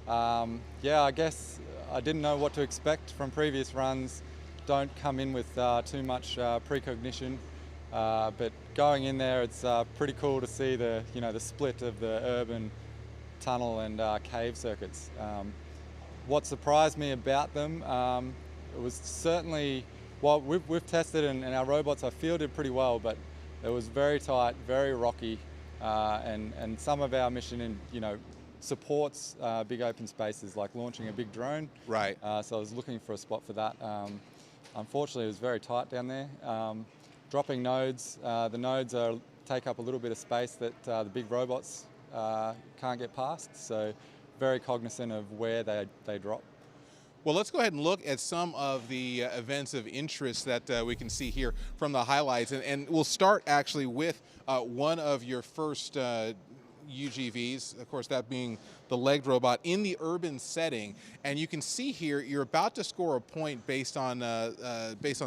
I guess I didn't know what to expect from previous runs. Don't come in with too much precognition, but going in there, it's pretty cool to see the split of the urban tunnel and cave circuits. What surprised me about them, it was certainly, we've tested and our robots are fielded pretty well, but it was very tight, very rocky, and some of our mission supports big open spaces, like launching a big drone. Right. So I was looking for a spot for that. Unfortunately, it was very tight down there. Dropping nodes, the nodes take up a little bit of space that the big robots can't get past. So very cognizant of where they drop. Well, let's go ahead and look at some of the events of interest that we can see here from the highlights. And we'll start actually with one of your first UGVs, of course, that being the legged robot in the urban setting. And you can see here, you're about to score a point based on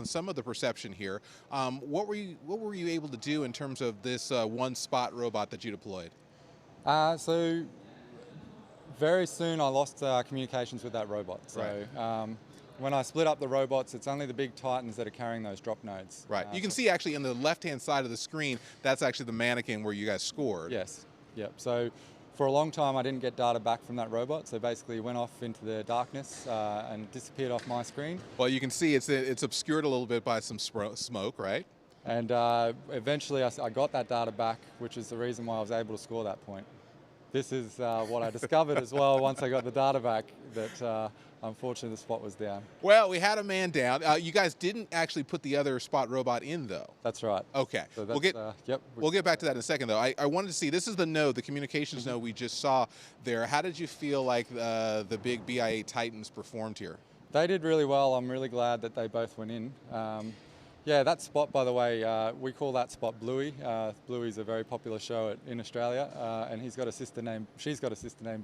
some of the perception here. What were you able to do in terms of this one spot robot that you deployed? So very soon I lost communications with that robot. So right. When I split up the robots, it's only the big titans that are carrying those drop nodes. Right. You can see actually on the left-hand side of the screen, that's actually the mannequin where you guys scored. Yes. Yep. So for a long time I didn't get data back from that robot. So basically it went off into the darkness and disappeared off my screen. Well, you can see it's obscured a little bit by some smoke, right? And eventually I got that data back, which is the reason why I was able to score that point. This is what I discovered as well once I got the data back, that unfortunately the spot was down. Well, we had a man down. You guys didn't actually put the other spot robot in, though. That's right. Okay. So we'll get back to that in a second, though. I wanted to see, this is the node, the communications node we just saw there. How did you feel like the big BI-8 Titans performed here? They did really well. I'm really glad that they both went in. Yeah, that spot, by the way, we call that spot Bluey. Bluey's a very popular show in Australia, and she's got a sister named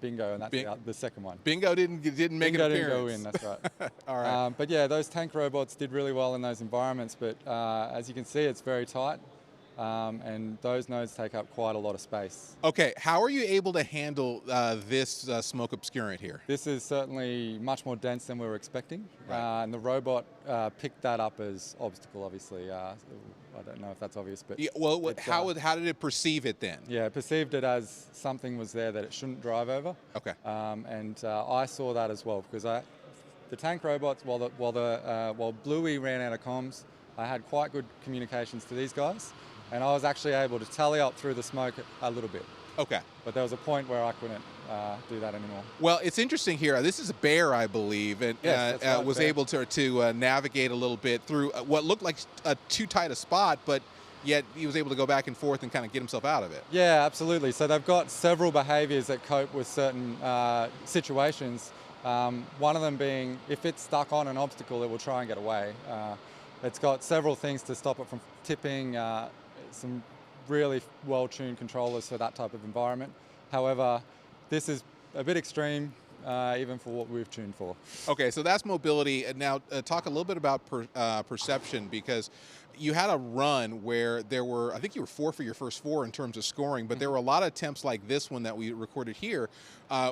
Bingo, and that's the second one. Bingo didn't make an appearance. Bingo didn't go in, that's right. All right. But yeah, those tank robots did really well in those environments, but as you can see, it's very tight. And those nodes take up quite a lot of space. Okay, how are you able to handle this smoke obscurant here? This is certainly much more dense than we were expecting, right. And the robot picked that up as obstacle, obviously. I don't know if that's obvious, but... Yeah, well, how did it perceive it then? Yeah, it perceived it as something was there that it shouldn't drive over. Okay. And I saw that as well, because the tank robots, while Bluey ran out of comms, I had quite good communications to these guys. And I was actually able to tally up through the smoke a little bit. Okay. But there was a point where I couldn't do that anymore. Well, it's interesting here. This is a bear, I believe, and yes, right, was able to navigate a little bit through what looked like too tight a spot, but yet he was able to go back and forth and kind of get himself out of it. Yeah, absolutely. So they've got several behaviours that cope with certain situations. One of them being, if it's stuck on an obstacle, it will try and get away. It's got several things to stop it from tipping. Some really well-tuned controllers for that type of environment. However, this is a bit extreme, even for what we've tuned for. Okay, so that's mobility. And now talk a little bit about perception, because you had a run where there were, I think you were 4 for your first 4 in terms of scoring, but there were a lot of attempts like this one that we recorded here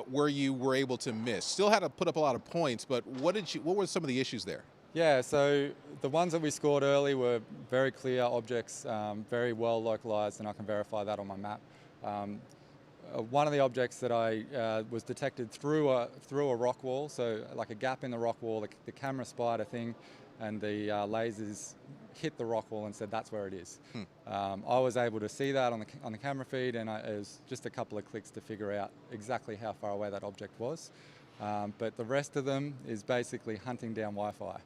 where you were able to miss. Still had to put up a lot of points, but what were some of the issues there? Yeah, so the ones that we scored early were very clear objects, very well localized, and I can verify that on my map. One of the objects that I was detected through a rock wall, so like a gap in the rock wall, the camera spied a thing, and the lasers hit the rock wall and said that's where it is. I was able to see that on the camera feed, and it was just a couple of clicks to figure out exactly how far away that object was. But the rest of them is basically hunting down Wi-Fi.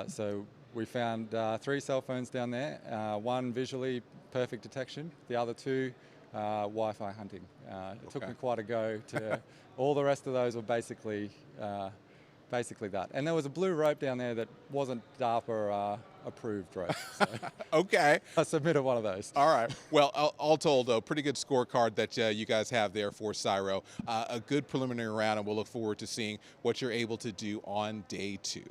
So we found 3 cell phones down there, one visually perfect detection, the other 2 Wi-Fi hunting. It took me quite a go to, all the rest of those were basically that. And there was a blue rope down there that wasn't DARPA approved rope. So okay. I submitted one of those. All right. Well, all told, though, pretty good scorecard that you guys have there for Cyro. A good preliminary round, and we'll look forward to seeing what you're able to do on day 2.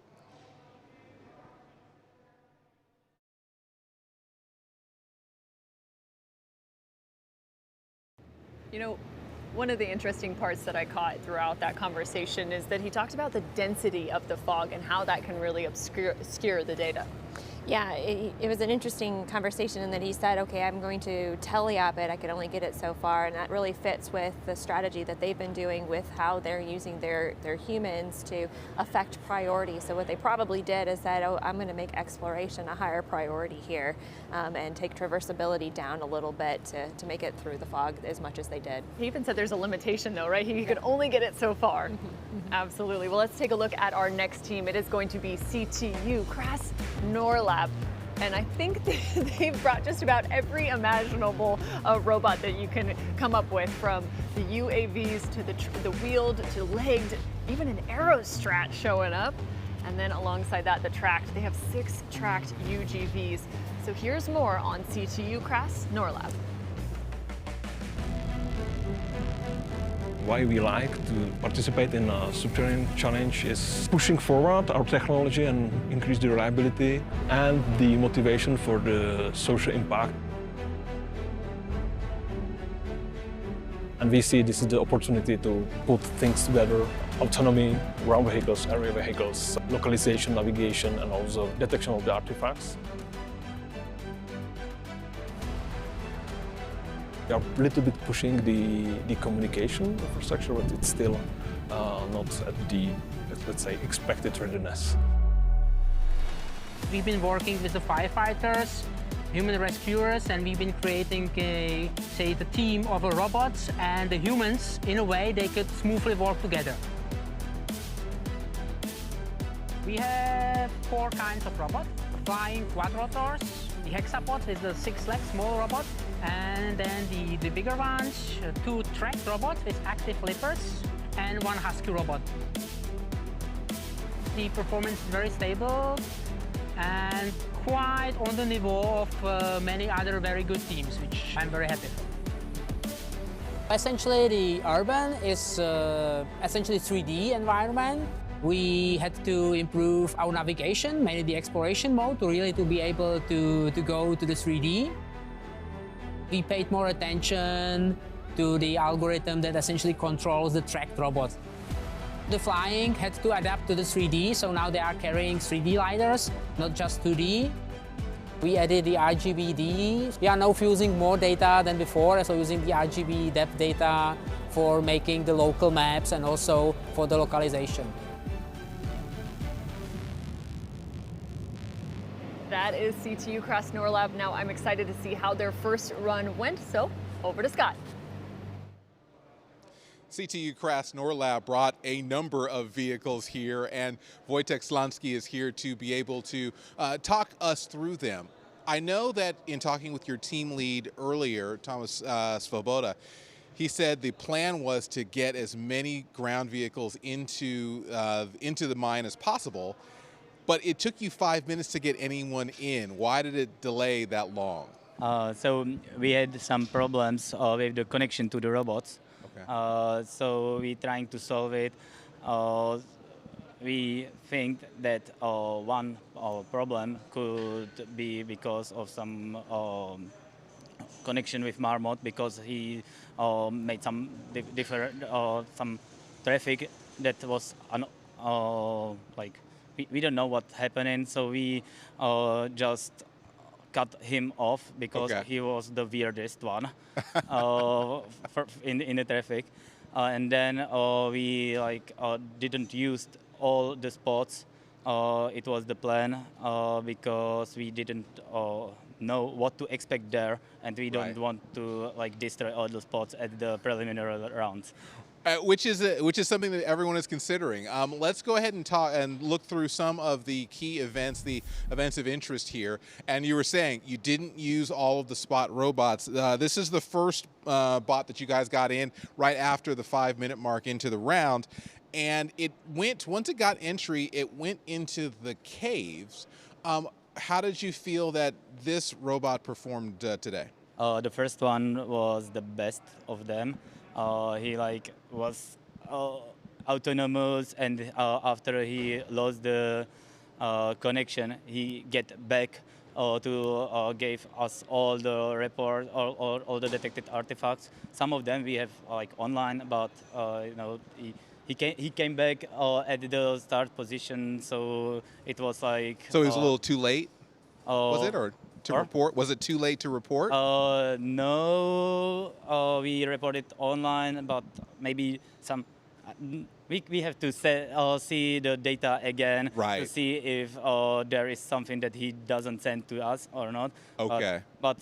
You know, one of the interesting parts that I caught throughout that conversation is that he talked about the density of the fog and how that can really obscure the data. Yeah, it was an interesting conversation in that he said, okay, I'm going to teleop it, I can only get it so far, and that really fits with the strategy that they've been doing with how they're using their humans to affect priority. So what they probably did is said, oh, I'm going to make exploration a higher priority here and take traversability down a little bit to make it through the fog as much as they did. He even said there's a limitation though, right? He could only get it so far. Absolutely. Well, let's take a look at our next team. It is going to be CTU, Krasnorlab. And I think they've brought just about every imaginable robot that you can come up with, from the UAVs to the wheeled to legged, even an aerostrat showing up. And then alongside that, the tracked. They have 6 tracked UGVs. So here's more on CTU Cras Norlab. Why we like to participate in a Subterranean challenge is pushing forward our technology and increase the reliability and the motivation for the social impact. And we see this is the opportunity to put things together: autonomy, ground vehicles, area vehicles, localization, navigation, and also detection of the artifacts. We are a little bit pushing the communication infrastructure, but it's still not at the, let's say, expected readiness. We've been working with the firefighters, human rescuers, and we've been creating the team of robots and the humans in a way they could smoothly work together. We have 4 kinds of robots: flying quadrotors, the hexapods with the 6 legs, small robot, and then the bigger ones, 2 tracked robots with active flippers, and 1 husky robot. The performance is very stable and quite on the level of many other very good teams, which I'm very happy for. Essentially, the urban is essentially 3D environment. We had to improve our navigation, mainly the exploration mode, to be able to go to the 3D. We paid more attention to the algorithm that essentially controls the tracked robot. The flying had to adapt to the 3D, so now they are carrying 3D lidars, not just 2D. We added the RGBD. We are now fusing more data than before, so using the RGB depth data for making the local maps and also for the localization. That is CTU Cras Norlab. Now I'm excited to see how their first run went, so over to Scott. CTU Cras Norlab brought a number of vehicles here, and Wojtek Slansky is here to be able to talk us through them. I know that in talking with your team lead earlier, Thomas Svoboda, he said the plan was to get as many ground vehicles into the mine as possible, but it took you 5 minutes to get anyone in. Why did it delay that long? So we had some problems with the connection to the robots. Okay. So we're trying to solve it. We think that one problem could be because of some connection with Marmot, because he made some different some traffic that was like we don't know what's happening. So we just cut him off because he was the weirdest one in the traffic, and then we didn't use all the spots. It was the plan because we didn't know what to expect there, and we don't want to destroy all the spots at the preliminary rounds. Which is something that everyone is considering. Let's go ahead and talk and look through some of the key events, the events of interest here. And you were saying you didn't use all of the spot robots. This is the first bot that you guys got in right after the 5-minute mark into the round, and once it got entry, it went into the caves. How did you feel that this robot performed today? The first one was the best of them. He was autonomous, and after he lost the connection, he get back to give us all the report, all the detected artifacts. Some of them we have online, but he came back at the start position, so it was So it was a little too late. Was it, or to report? Was it too late to report? No, we reported online, but maybe some. We have to see the data again to see if there is something that he doesn't send to us or not. Okay. But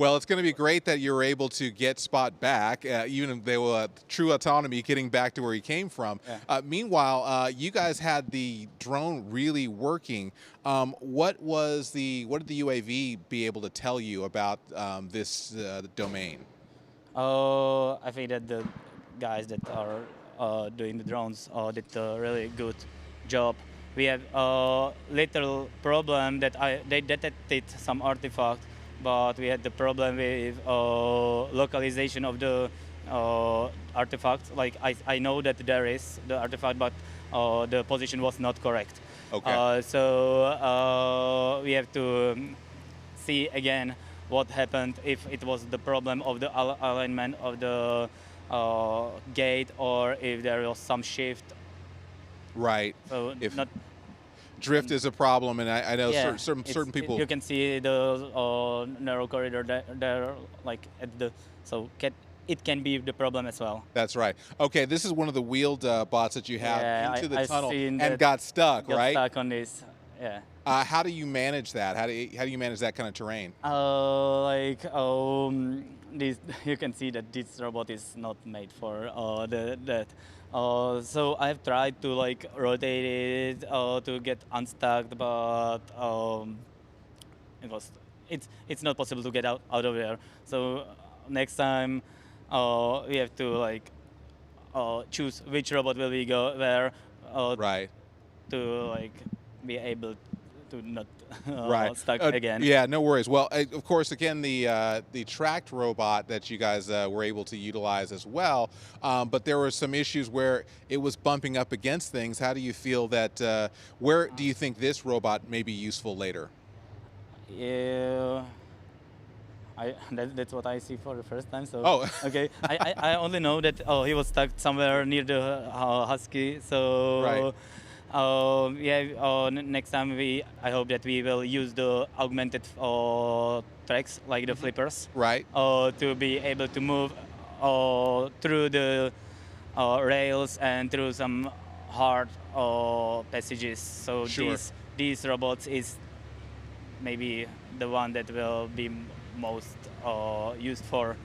Well, it's going to be great that you were able to get Spot back, even if they were true autonomy, getting back to where he came from. Yeah. Meanwhile, you guys had the drone really working. What did the UAV be able to tell you about this domain? I think that the guys that are doing the drones did a really good job. We have a little problem that they detected some artifact, but we had the problem with localization of the artifact. Like I know that there is the artifact, but the position was not correct. Okay. So we have to see again what happened, if it was the problem of the alignment of the gate, or if there was some shift. Right. So if not, drift is a problem, and I know yeah, certain people. You can see the narrow corridor there, like at the, so it can be the problem as well. That's right. Okay, this is one of the wheeled bots that you have Yeah, into the I tunnel seen and that got stuck, got right? Stuck on this. Yeah. How do you manage that? How do you manage that kind of terrain? This, you can see that this robot is not made for that. So I've tried to like rotate it to get unstuck, but it's not possible to get out of there. So next time we have to like choose which robot will we go where. Right. To like be able to not right. stuck again. Yeah, no worries. Well, of course, again, the tracked robot that you guys were able to utilize as well, but there were some issues where it was bumping up against things. How do you feel that, where do you think this robot may be useful later? Yeah, that's what I see for the first time. So oh. Okay, I only know that he was stuck somewhere near the Husky. So right. Next time I hope that we will use the augmented tracks like the flippers, right? To be able to move through the rails and through some hard passages. So sure. these robots is maybe the one that will be most used for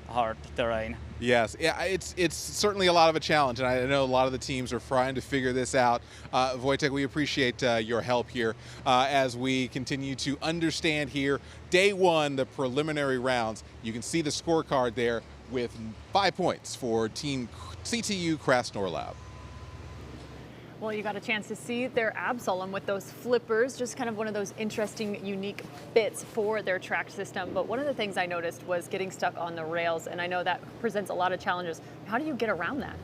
hard terrain. Yes, yeah, it's certainly a lot of a challenge, and I know a lot of the teams are trying to figure this out. Wojtek, we appreciate your help here as we continue to understand here. Day one, the preliminary rounds. You can see the scorecard there with 5 points for Team CTU Krasnodar. Well, you got a chance to see their Absolem with those flippers, just kind of one of those interesting, unique bits for their tracked system. But one of the things I noticed was getting stuck on the rails, and I know that presents a lot of challenges. How do you get around that?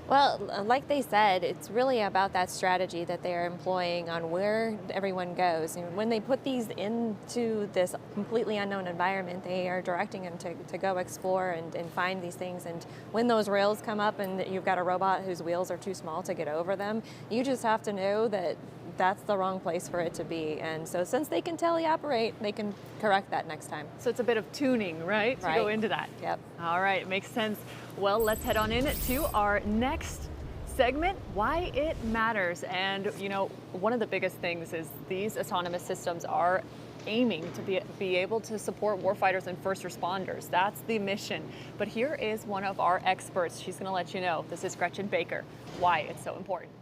Well, like they said, it's really about that strategy that they're employing on where everyone goes. And when they put these into this completely unknown environment, they are directing them to go explore and find these things. And when those rails come up and you've got a robot whose wheels are too small to get over them, you just have to know that that's the wrong place for it to be. And so since they can teleoperate, they can correct that next time. So it's a bit of tuning, right? To go into that. Yep. All right, makes sense. Well, let's head on in to our next segment, why it matters. And, you know, one of the biggest things is these autonomous systems are aiming to be able to support warfighters and first responders. That's the mission. But here is one of our experts. She's going to let you know. This is Gretchen Baker, why it's so important.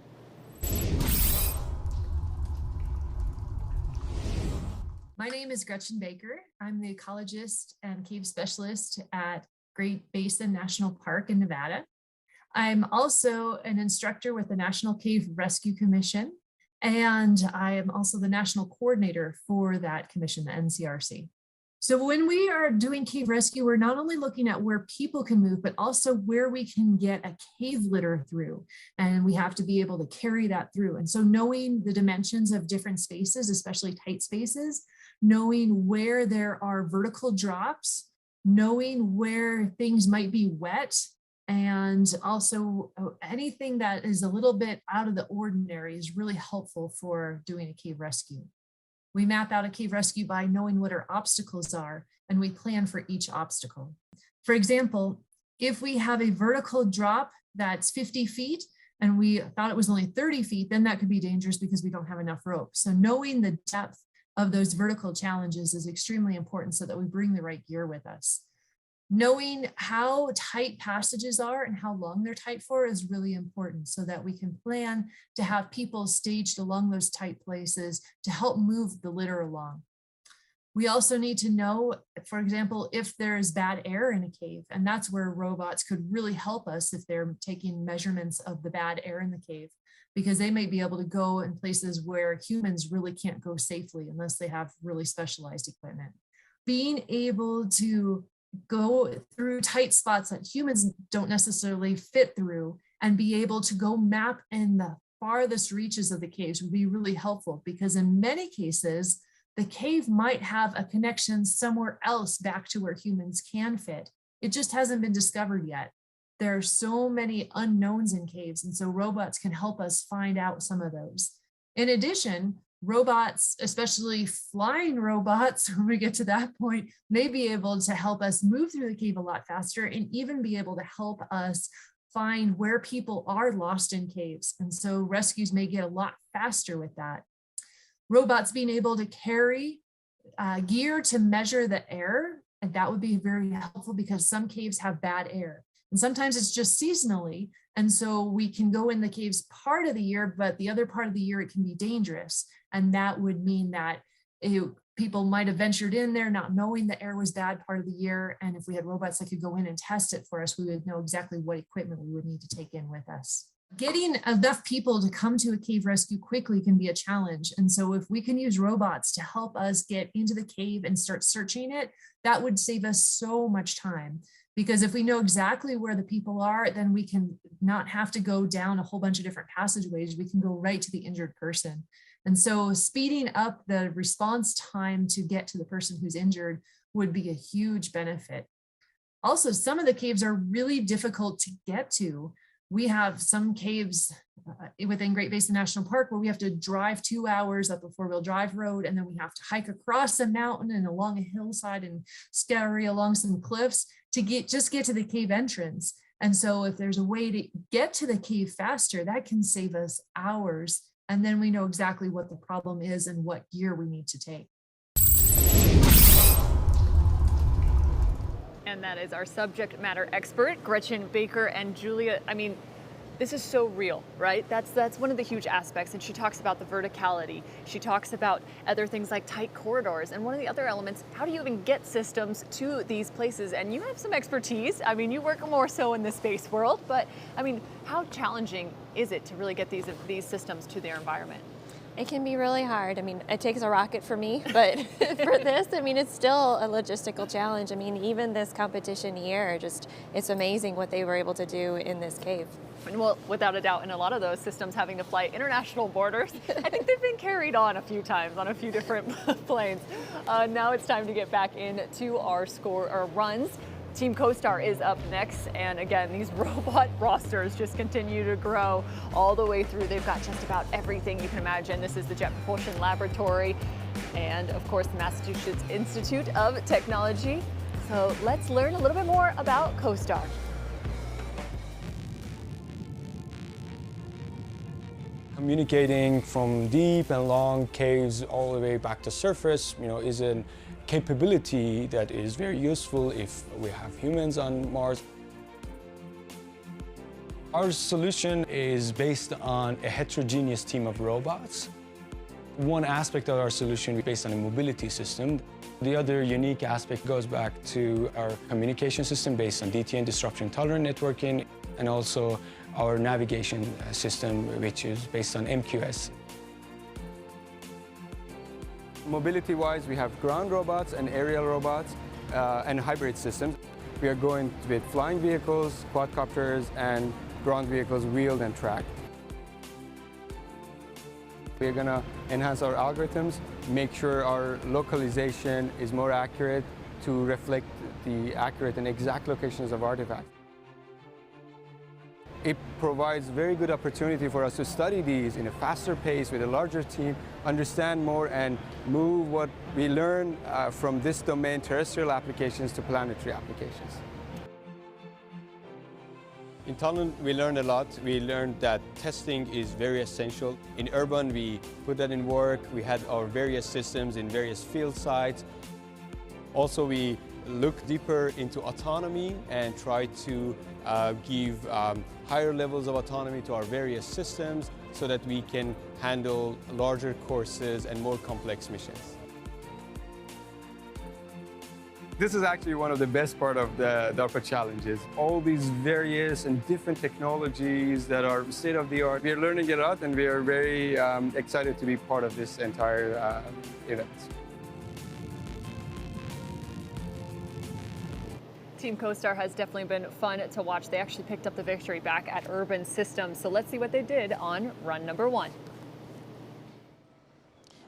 My name is Gretchen Baker. I'm the ecologist and cave specialist at Great Basin National Park in Nevada. I'm also an instructor with the National Cave Rescue Commission, and I am also the national coordinator for that commission, the NCRC. So when we are doing cave rescue, we're not only looking at where people can move, but also where we can get a cave litter through, and we have to be able to carry that through. And so knowing the dimensions of different spaces, especially tight spaces, knowing where there are vertical drops, knowing where things might be wet, and also anything that is a little bit out of the ordinary is really helpful for doing a cave rescue. We map out a cave rescue by knowing what our obstacles are, and we plan for each obstacle. For example, if we have a vertical drop that's 50 feet and we thought it was only 30 feet, then that could be dangerous because we don't have enough rope. So knowing the depth of those vertical challenges is extremely important so that we bring the right gear with us. Knowing how tight passages are and how long they're tight for is really important so that we can plan to have people staged along those tight places to help move the litter along. We also need to know, for example, if there is bad air in a cave, and that's where robots could really help us if they're taking measurements of the bad air in the cave, because they might be able to go in places where humans really can't go safely unless they have really specialized equipment. Being able to go through tight spots that humans don't necessarily fit through and be able to go map in the farthest reaches of the caves would be really helpful, because in many cases, the cave might have a connection somewhere else back to where humans can fit. It just hasn't been discovered yet. There are so many unknowns in caves, and so robots can help us find out some of those. In addition, robots, especially flying robots, when we get to that point, may be able to help us move through the cave a lot faster and even be able to help us find where people are lost in caves. And so rescues may get a lot faster with that. Robots being able to carry gear to measure the air, and that would be very helpful because some caves have bad air. And sometimes it's just seasonally. And so we can go in the caves part of the year, but the other part of the year, it can be dangerous. And that would mean that people might have ventured in there not knowing the air was bad part of the year. And if we had robots that could go in and test it for us, we would know exactly what equipment we would need to take in with us. Getting enough people to come to a cave rescue quickly can be a challenge. And so if we can use robots to help us get into the cave and start searching it, that would save us so much time. Because if we know exactly where the people are, then we can not have to go down a whole bunch of different passageways. We can go right to the injured person. And so speeding up the response time to get to the person who's injured would be a huge benefit. Also, some of the caves are really difficult to get to. We have some caves within Great Basin National Park where we have to drive 2 hours up a 4-wheel drive road, and then we have to hike across a mountain and along a hillside and scurry along some cliffs to get to the cave entrance. And so if there's a way to get to the cave faster, that can save us hours. And then we know exactly what the problem is and what gear we need to take. And that is our subject matter expert, Gretchen Baker. And Julia, I mean, this is so real, right? That's one of the huge aspects. And she talks about the verticality. She talks about other things like tight corridors. And one of the other elements, how do you even get systems to these places? And you have some expertise. I mean, you work more so in the space world, but I mean, how challenging is it to really get these systems to their environment? It can be really hard. I mean, it takes a rocket for me, but for this, I mean, it's still a logistical challenge. I mean, even this competition here, it's amazing what they were able to do in this cave. Well, without a doubt, in a lot of those systems having to fly international borders, I think they've been carried on a few times on a few different planes. Now it's time to get back into our runs. Team CoStar is up next, and again, these robot rosters just continue to grow all the way through. They've got just about everything you can imagine. This is the Jet Propulsion Laboratory, and of course, the Massachusetts Institute of Technology. So let's learn a little bit more about CoStar. Communicating from deep and long caves all the way back to surface, is a capability that is very useful if we have humans on Mars. Our solution is based on a heterogeneous team of robots. One aspect of our solution is based on a mobility system. The other unique aspect goes back to our communication system based on DTN, disruption tolerant networking, and also our navigation system, which is based on MQS. Mobility-wise, we have ground robots and aerial robots and hybrid systems. We are going with flying vehicles, quadcopters, and ground vehicles wheeled and tracked. We're going to enhance our algorithms, make sure our localization is more accurate to reflect the accurate and exact locations of artifacts. It provides very good opportunity for us to study these in a faster pace with a larger team, understand more, and move what we learn from this domain, terrestrial applications, to planetary applications. In tunnel, we learned a lot. We learned that testing is very essential. In urban, we put that in work. We had our various systems in various field sites. Also, we look deeper into autonomy and try to give higher levels of autonomy to our various systems so that we can handle larger courses and more complex missions. This is actually one of the best part of the DARPA challenges. All these various and different technologies that are state of the art. We are learning a lot and we are very excited to be part of this entire event. Team CoStar has definitely been fun to watch. They actually picked up the victory back at Urban Systems. So let's see what they did on run number 1.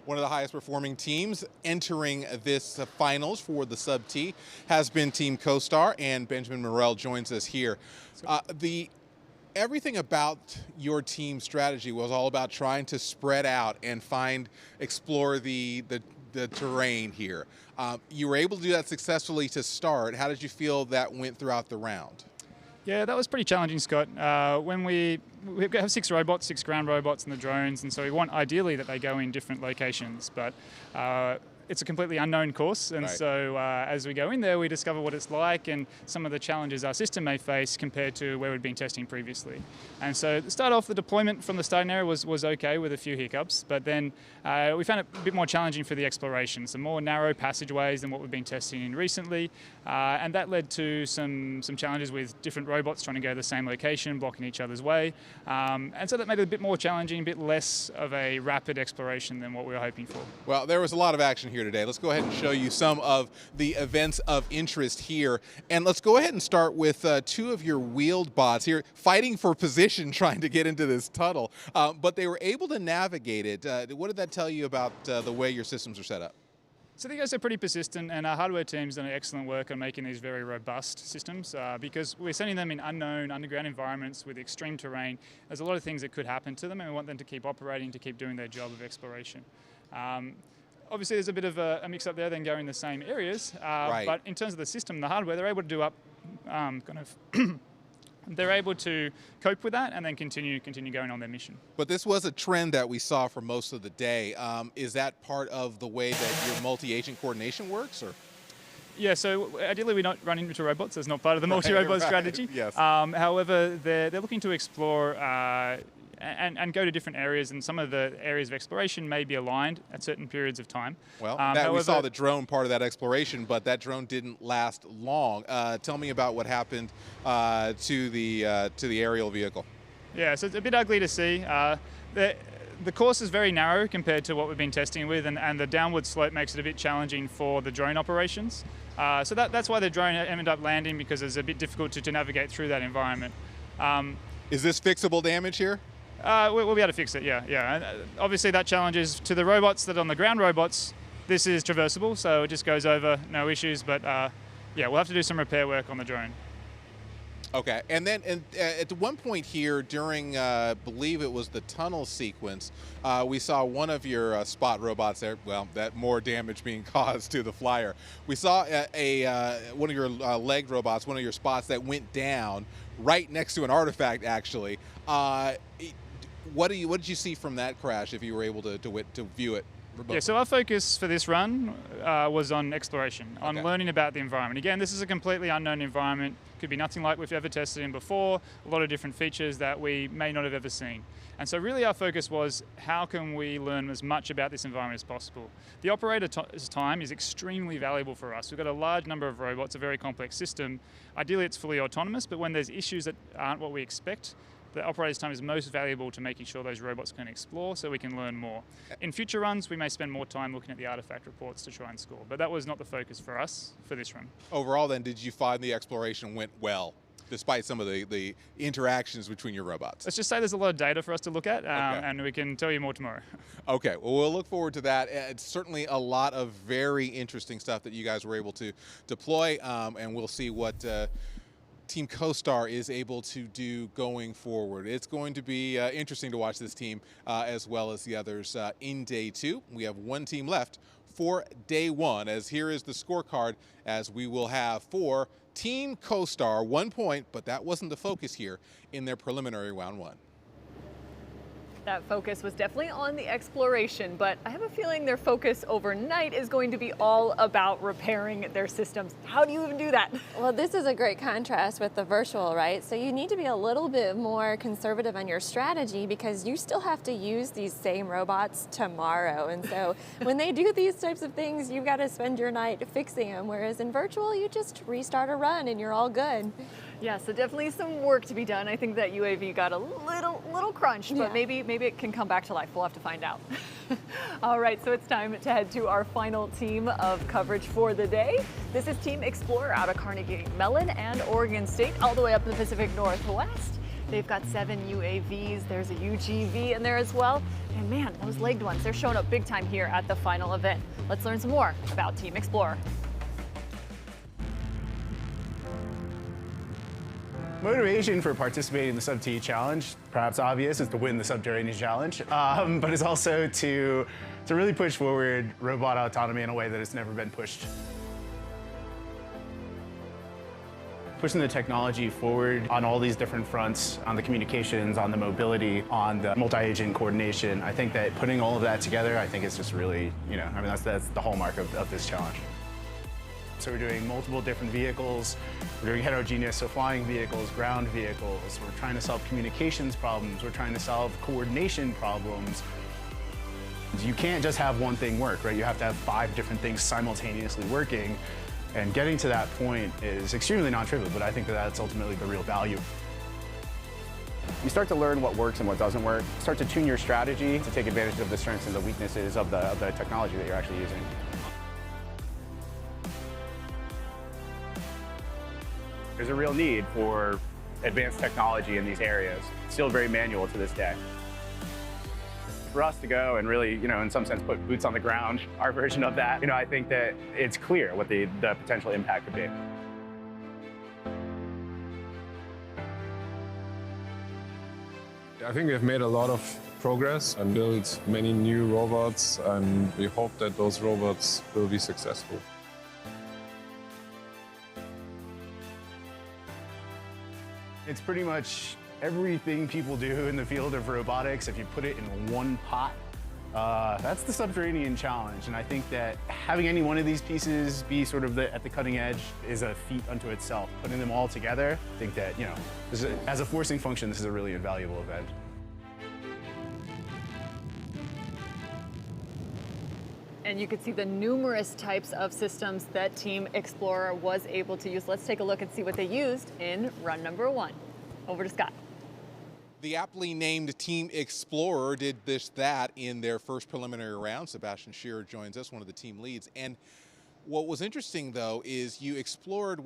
One of the highest performing teams entering this finals for the Sub-T has been Team CoStar, and Benjamin Morel joins us here. Everything about your team strategy was all about trying to spread out and explore the terrain here. You were able to do that successfully to start. How did you feel that went throughout the round? Yeah, that was pretty challenging, Scott. When we have 6 robots, 6 ground robots and the drones, and so we want ideally that they go in different locations, but it's a completely unknown course, and so as we go in there, we discover what it's like and some of the challenges our system may face compared to where we'd been testing previously. And so to start off, the deployment from the starting area was okay with a few hiccups, but then we found it a bit more challenging for the exploration, some more narrow passageways than what we've been testing in recently, and that led to some challenges with different robots trying to go to the same location, blocking each other's way, and so that made it a bit more challenging, a bit less of a rapid exploration than what we were hoping for. Well, there was a lot of action here today. Let's go ahead and show you some of the events of interest here. And let's go ahead and start with 2 of your wheeled bots here fighting for position trying to get into this tunnel. But they were able to navigate it. What did that tell you about the way your systems are set up? So the guys are pretty persistent, and our hardware team's done excellent work on making these very robust systems because we're sending them in unknown underground environments with extreme terrain. There's a lot of things that could happen to them, and we want them to keep operating, to keep doing their job of exploration. Obviously, there's a bit of a mix-up there, then going in the same areas. But in terms of the system, the hardware, they're able to do they're able to cope with that and then continue going on their mission. But this was a trend that we saw for most of the day. Is that part of the way that your multi-agent coordination works, or? Yeah, so ideally we're not running into robots. That's not part of the multi-robot strategy. Yes. However, they're looking to explore and go to different areas, and some of the areas of exploration may be aligned at certain periods of time. Well, we saw the drone part of that exploration, but that drone didn't last long. Tell me about what happened to the aerial vehicle. Yeah, so it's a bit ugly to see. The course is very narrow compared to what we've been testing with, and the downward slope makes it a bit challenging for the drone operations. So that's why the drone ended up landing, because it's a bit difficult to navigate through that environment. Is this fixable damage here? We'll be able to fix it, yeah. And obviously that challenge is to the robots that are on the ground robots. This is traversable, so it just goes over, no issues. But yeah, we'll have to do some repair work on the drone. Okay, and then at one point here during, I believe it was the tunnel sequence, we saw one of your spot robots there, well, that more damage being caused to the flyer. We saw one of your leg robots, one of your spots that went down right next to an artifact, actually. What did you see from that crash, if you were able to view it? Yeah, so our focus for this run was on exploration, on learning about the environment. Again, this is a completely unknown environment. Could be nothing like we've ever tested in before, a lot of different features that we may not have ever seen. And so really our focus was, how can we learn as much about this environment as possible? The operator's time is extremely valuable for us. We've got a large number of robots, a very complex system. Ideally it's fully autonomous, but when there's issues that aren't what we expect, the operator's time is most valuable to making sure those robots can explore so we can learn more. In future runs, we may spend more time looking at the artifact reports to try and score, but that was not the focus for us for this run. Overall then, did you find the exploration went well, despite some of the interactions between your robots? Let's just say there's a lot of data for us to look at, and we can tell you more tomorrow. Okay, well, we'll look forward to that. It's certainly a lot of very interesting stuff that you guys were able to deploy, and we'll see what Team CoStar is able to do going forward. It's going to be interesting to watch this team as well as the others in day 2. We have one team left for day one, as here is the scorecard, as we will have for Team CoStar 1 point, but that wasn't the focus here in their preliminary round one. That focus was definitely on the exploration, but I have a feeling their focus overnight is going to be all about repairing their systems. How do you even do that? Well, this is a great contrast with the virtual, right? So you need to be a little bit more conservative on your strategy because you still have to use these same robots tomorrow. And so when they do these types of things, you've got to spend your night fixing them. Whereas in virtual, you just restart a run and you're all good. Yeah, so definitely some work to be done. I think that UAV got a little crunched, but maybe it can come back to life. We'll have to find out. All right, so it's time to head to our final team of coverage for the day. This is Team Explorer out of Carnegie Mellon and Oregon State, all the way up in the Pacific Northwest. They've got 7 UAVs. There's a UGV in there as well. And man, those legged ones, they're showing up big time here at the final event. Let's learn some more about Team Explorer. Motivation for participating in the Sub-T Challenge, perhaps obvious, is to win the Subterranean Challenge, but it's also to really push forward robot autonomy in a way that it's never been pushed. Pushing the technology forward on all these different fronts, on the communications, on the mobility, on the multi-agent coordination. I think that putting all of that together, I think it's just really, that's the hallmark of this challenge. So we're doing multiple different vehicles. We're doing heterogeneous, so flying vehicles, ground vehicles. We're trying to solve communications problems. We're trying to solve coordination problems. You can't just have one thing work, right? You have to have 5 different things simultaneously working. And getting to that point is extremely non-trivial, but I think that that's ultimately the real value. You start to learn what works and what doesn't work. Start to tune your strategy to take advantage of the strengths and the weaknesses of the technology that you're actually using. There's a real need for advanced technology in these areas. It's still very manual to this day. For us to go and really, in some sense, put boots on the ground, our version of that, I think that it's clear what the potential impact could be. I think we have made a lot of progress and built many new robots, and we hope that those robots will be successful. It's pretty much everything people do in the field of robotics. If you put it in one pot, that's the Subterranean Challenge. And I think that having any one of these pieces be sort of at the cutting edge is a feat unto itself. Putting them all together, I think that, as a forcing function, this is a really invaluable event. And you can see the numerous types of systems that Team Explorer was able to use. Let's take a look and see what they used in run number 1. Over to Scott. The aptly named Team Explorer did that in their first preliminary round. Sebastian Shearer joins us, one of the team leads. And what was interesting, though, is you explored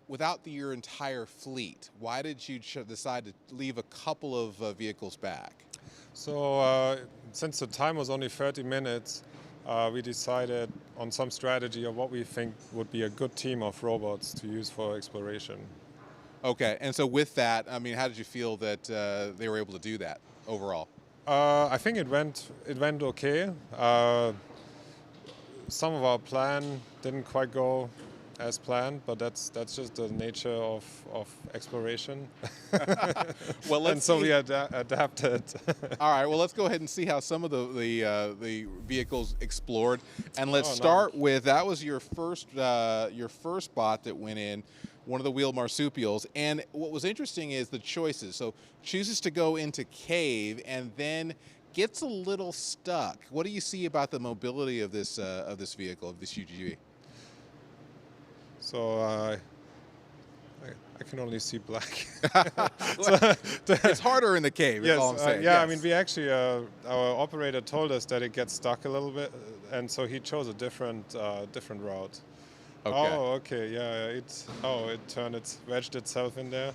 without your entire fleet. Why did you decide to leave a couple of vehicles back? So since the time was only 30 minutes, we decided on some strategy of what we think would be a good team of robots to use for exploration. Okay, and so with that, how did you feel that they were able to do that overall? I think it went okay. Some of our plan didn't quite go as planned, but that's just the nature of exploration. Well, and so we adapted. All right. Well, let's go ahead and see how some of the vehicles explored, and let's start with that was your first bot that went in, one of the wheeled marsupials. And what was interesting is the choices. So chooses to go into cave and then gets a little stuck. What do you see about the mobility of this vehicle, of this UGV? So I can only see black. It's harder in the cave, is all I'm saying. Yeah, yes. I mean, we actually, our operator told us that it gets stuck a little bit, and so he chose a different route. Okay. Oh, okay, yeah, it wedged itself in there.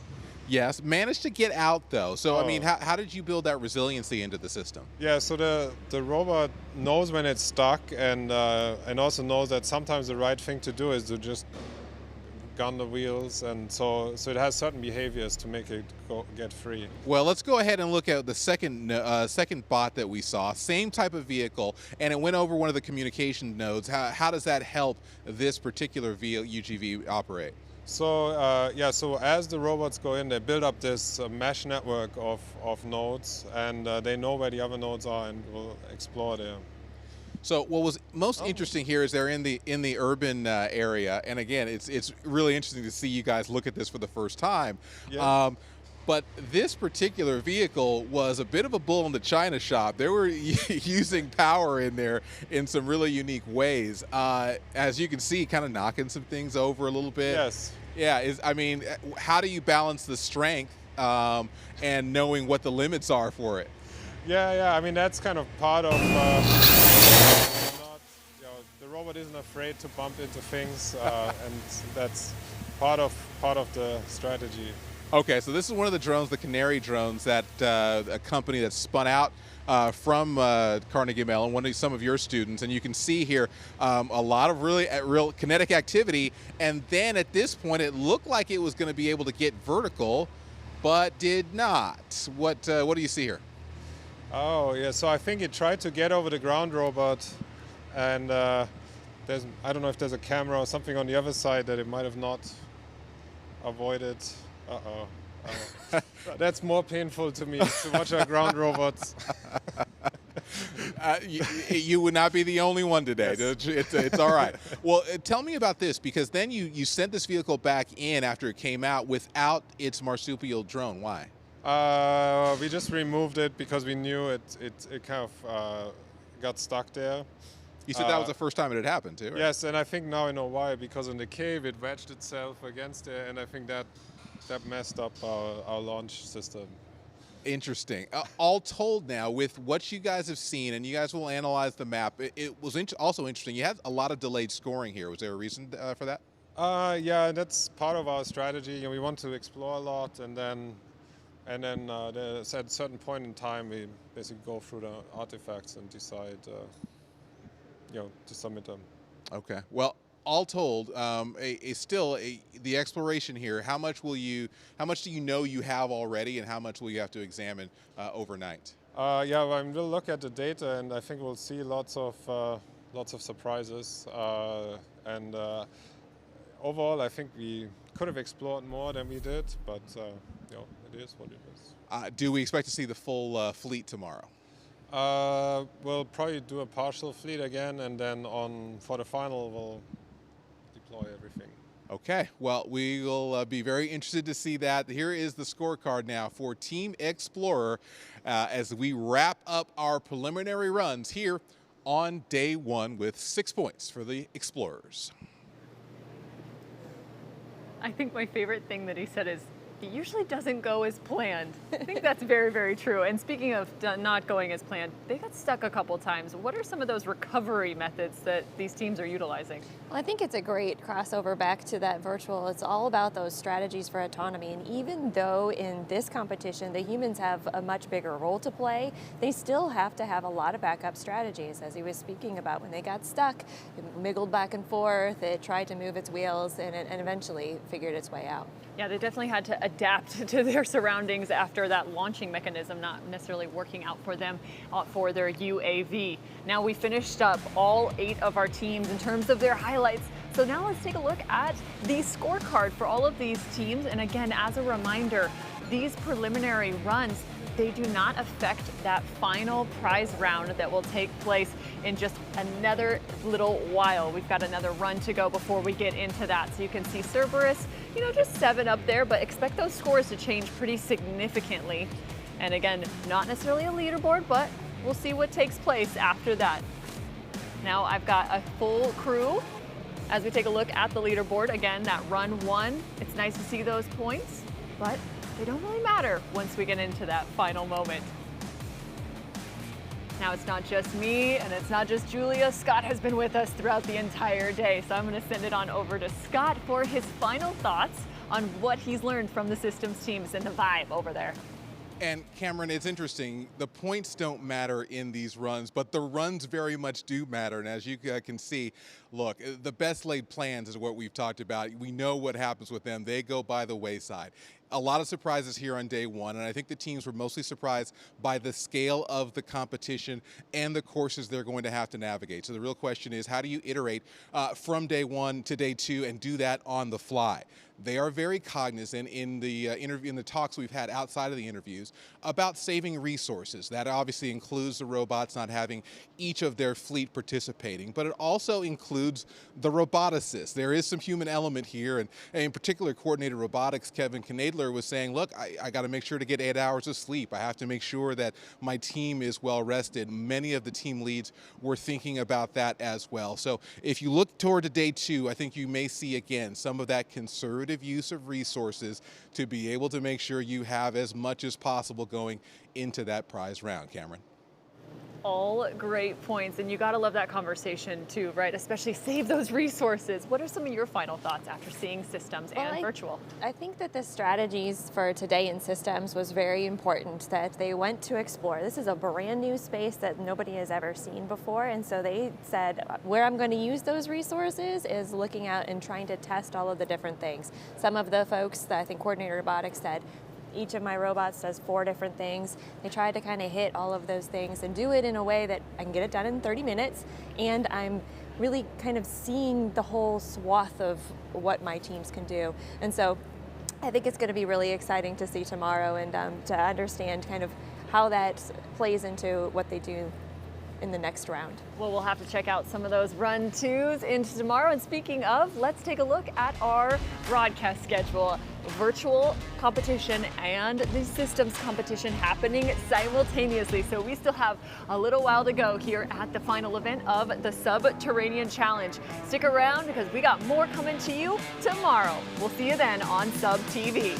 Yes, managed to get out though. So how did you build that resiliency into the system? Yeah, so the robot knows when it's stuck, and also knows that sometimes the right thing to do is to just on the wheels, and so it has certain behaviors to make it get free. Well, let's go ahead and look at the second bot that we saw. Same type of vehicle, and it went over one of the communication nodes. How does that help this particular UGV operate? So so as the robots go in, they build up this mesh network of nodes, and they know where the other nodes are and will explore there. So what was most interesting here is they're in the urban area, and again, it's really interesting to see you guys look at this for the first time. Yeah. But this particular vehicle was a bit of a bull in the china shop. They were using power in there in some really unique ways. As you can see, kind of knocking some things over a little bit. Yes. Yeah. I mean, how do you balance the strength and knowing what the limits are for it? Yeah. I mean, that's kind of part of. The robot isn't afraid to bump into things, and that's part of the strategy. Okay, so this is one of the drones, the Canary drones, that a company that spun out from Carnegie Mellon, some of your students, and you can see here a lot of real kinetic activity. And then at this point, it looked like it was going to be able to get vertical, but did not. What do you see here? Oh yeah, so I think it tried to get over the ground robot, and I don't know if there's a camera or something on the other side that it might have not avoided. That's more painful to me, to watch our ground robots. You would not be the only one today. Yes. It's all right. Well, tell me about this, because then you sent this vehicle back in after it came out without its marsupial drone. Why? We just removed it because we knew it kind of got stuck there. You said that was the first time it had happened too, right? Yes, and I think now I know why, because in the cave it wedged itself against it, and I think that messed up our launch system. Interesting. All told now, with what you guys have seen, and you guys will analyze the map, it was also interesting. You had a lot of delayed scoring here. Was there a reason for that? Yeah, that's part of our strategy. We want to explore a lot, and then at a certain point in time, we basically go through the artifacts and decide, to submit them. Okay. Well, all told, the exploration here. How much do you know you have already, and how much will you have to examine overnight? We'll look at the data, and I think we'll see lots of surprises. And overall, I think we could have explored more than we did, but it is what it is. Do we expect to see the full fleet tomorrow? We'll probably do a partial fleet again, and then for the final, we'll deploy everything. Okay, well, we will be very interested to see that. Here is the scorecard now for Team Explorer as we wrap up our preliminary runs here on day one with 6 points for the Explorers. I think my favorite thing that he said is, it usually doesn't go as planned. I think that's very, very true. And speaking of not going as planned, they got stuck a couple times. What are some of those recovery methods that these teams are utilizing? Well, I think it's a great crossover back to that virtual. It's all about those strategies for autonomy. And even though in this competition, the humans have a much bigger role to play, they still have to have a lot of backup strategies. As he was speaking about, when they got stuck, it wiggled back and forth, it tried to move its wheels, and eventually figured its way out. Yeah, they definitely had to adapt to their surroundings after that launching mechanism not necessarily working out for them for their UAV. Now we finished up all 8 of our teams in terms of their highlights. So now let's take a look at the scorecard for all of these teams. And again, as a reminder, these preliminary runs, they do not affect that final prize round that will take place in just another little while. We've got another run to go before we get into that. So you can see Cerberus, just 7 up there, but expect those scores to change pretty significantly. And again, not necessarily a leaderboard, but we'll see what takes place after that. Now I've got a full crew as we take a look at the leaderboard. Again, that run 1, it's nice to see those points, but they don't really matter once we get into that final moment. Now it's not just me and it's not just Julia. Scott has been with us throughout the entire day. So I'm going to send it on over to Scott for his final thoughts on what he's learned from the systems teams and the vibe over there. And Cameron, it's interesting, the points don't matter in these runs, but the runs very much do matter. And as you can see, look, the best laid plans is what we've talked about. We know what happens with them. They go by the wayside. A lot of surprises here on day one, and I think the teams were mostly surprised by the scale of the competition and the courses they're going to have to navigate. So the real question is, how do you iterate from day one to day two and do that on the fly? They are very cognizant in the in the talks we've had outside of the interviews about saving resources. That obviously includes the robots not having each of their fleet participating, but it also includes the roboticists. There is some human element here, and in particular, Coordinated Robotics Kevin Knadler was saying, look, I got to make sure to get 8 hours of sleep. I have to make sure that my team is well rested. Many of the team leads were thinking about that as well. So if you look toward to day two, I think you may see again some of that conservative use of resources to be able to make sure you have as much as possible going into that prize round. Cameron. All great points, and you got to love that conversation too, right? Especially save those resources. What are some of your final thoughts after seeing systems and virtual? I think that the strategies for today in systems was very important, that they went to explore. This is a brand new space that nobody has ever seen before, and so they said, where I'm going to use those resources is looking out and trying to test all of the different things. Some of the folks that I think Coordinated Robotics said, each of my robots does 4 different things. They tried to kind of hit all of those things and do it in a way that I can get it done in 30 minutes, and I'm really kind of seeing the whole swath of what my teams can do. And so I think it's going to be really exciting to see tomorrow and to understand kind of how that plays into what they do in the next round. Well, we'll have to check out some of those run twos into tomorrow. And speaking of, let's take a look at our broadcast schedule. Virtual competition and the systems competition happening simultaneously. So we still have a little while to go here at the final event of the Subterranean Challenge. Stick around because we got more coming to you tomorrow. We'll see you then on Sub TV.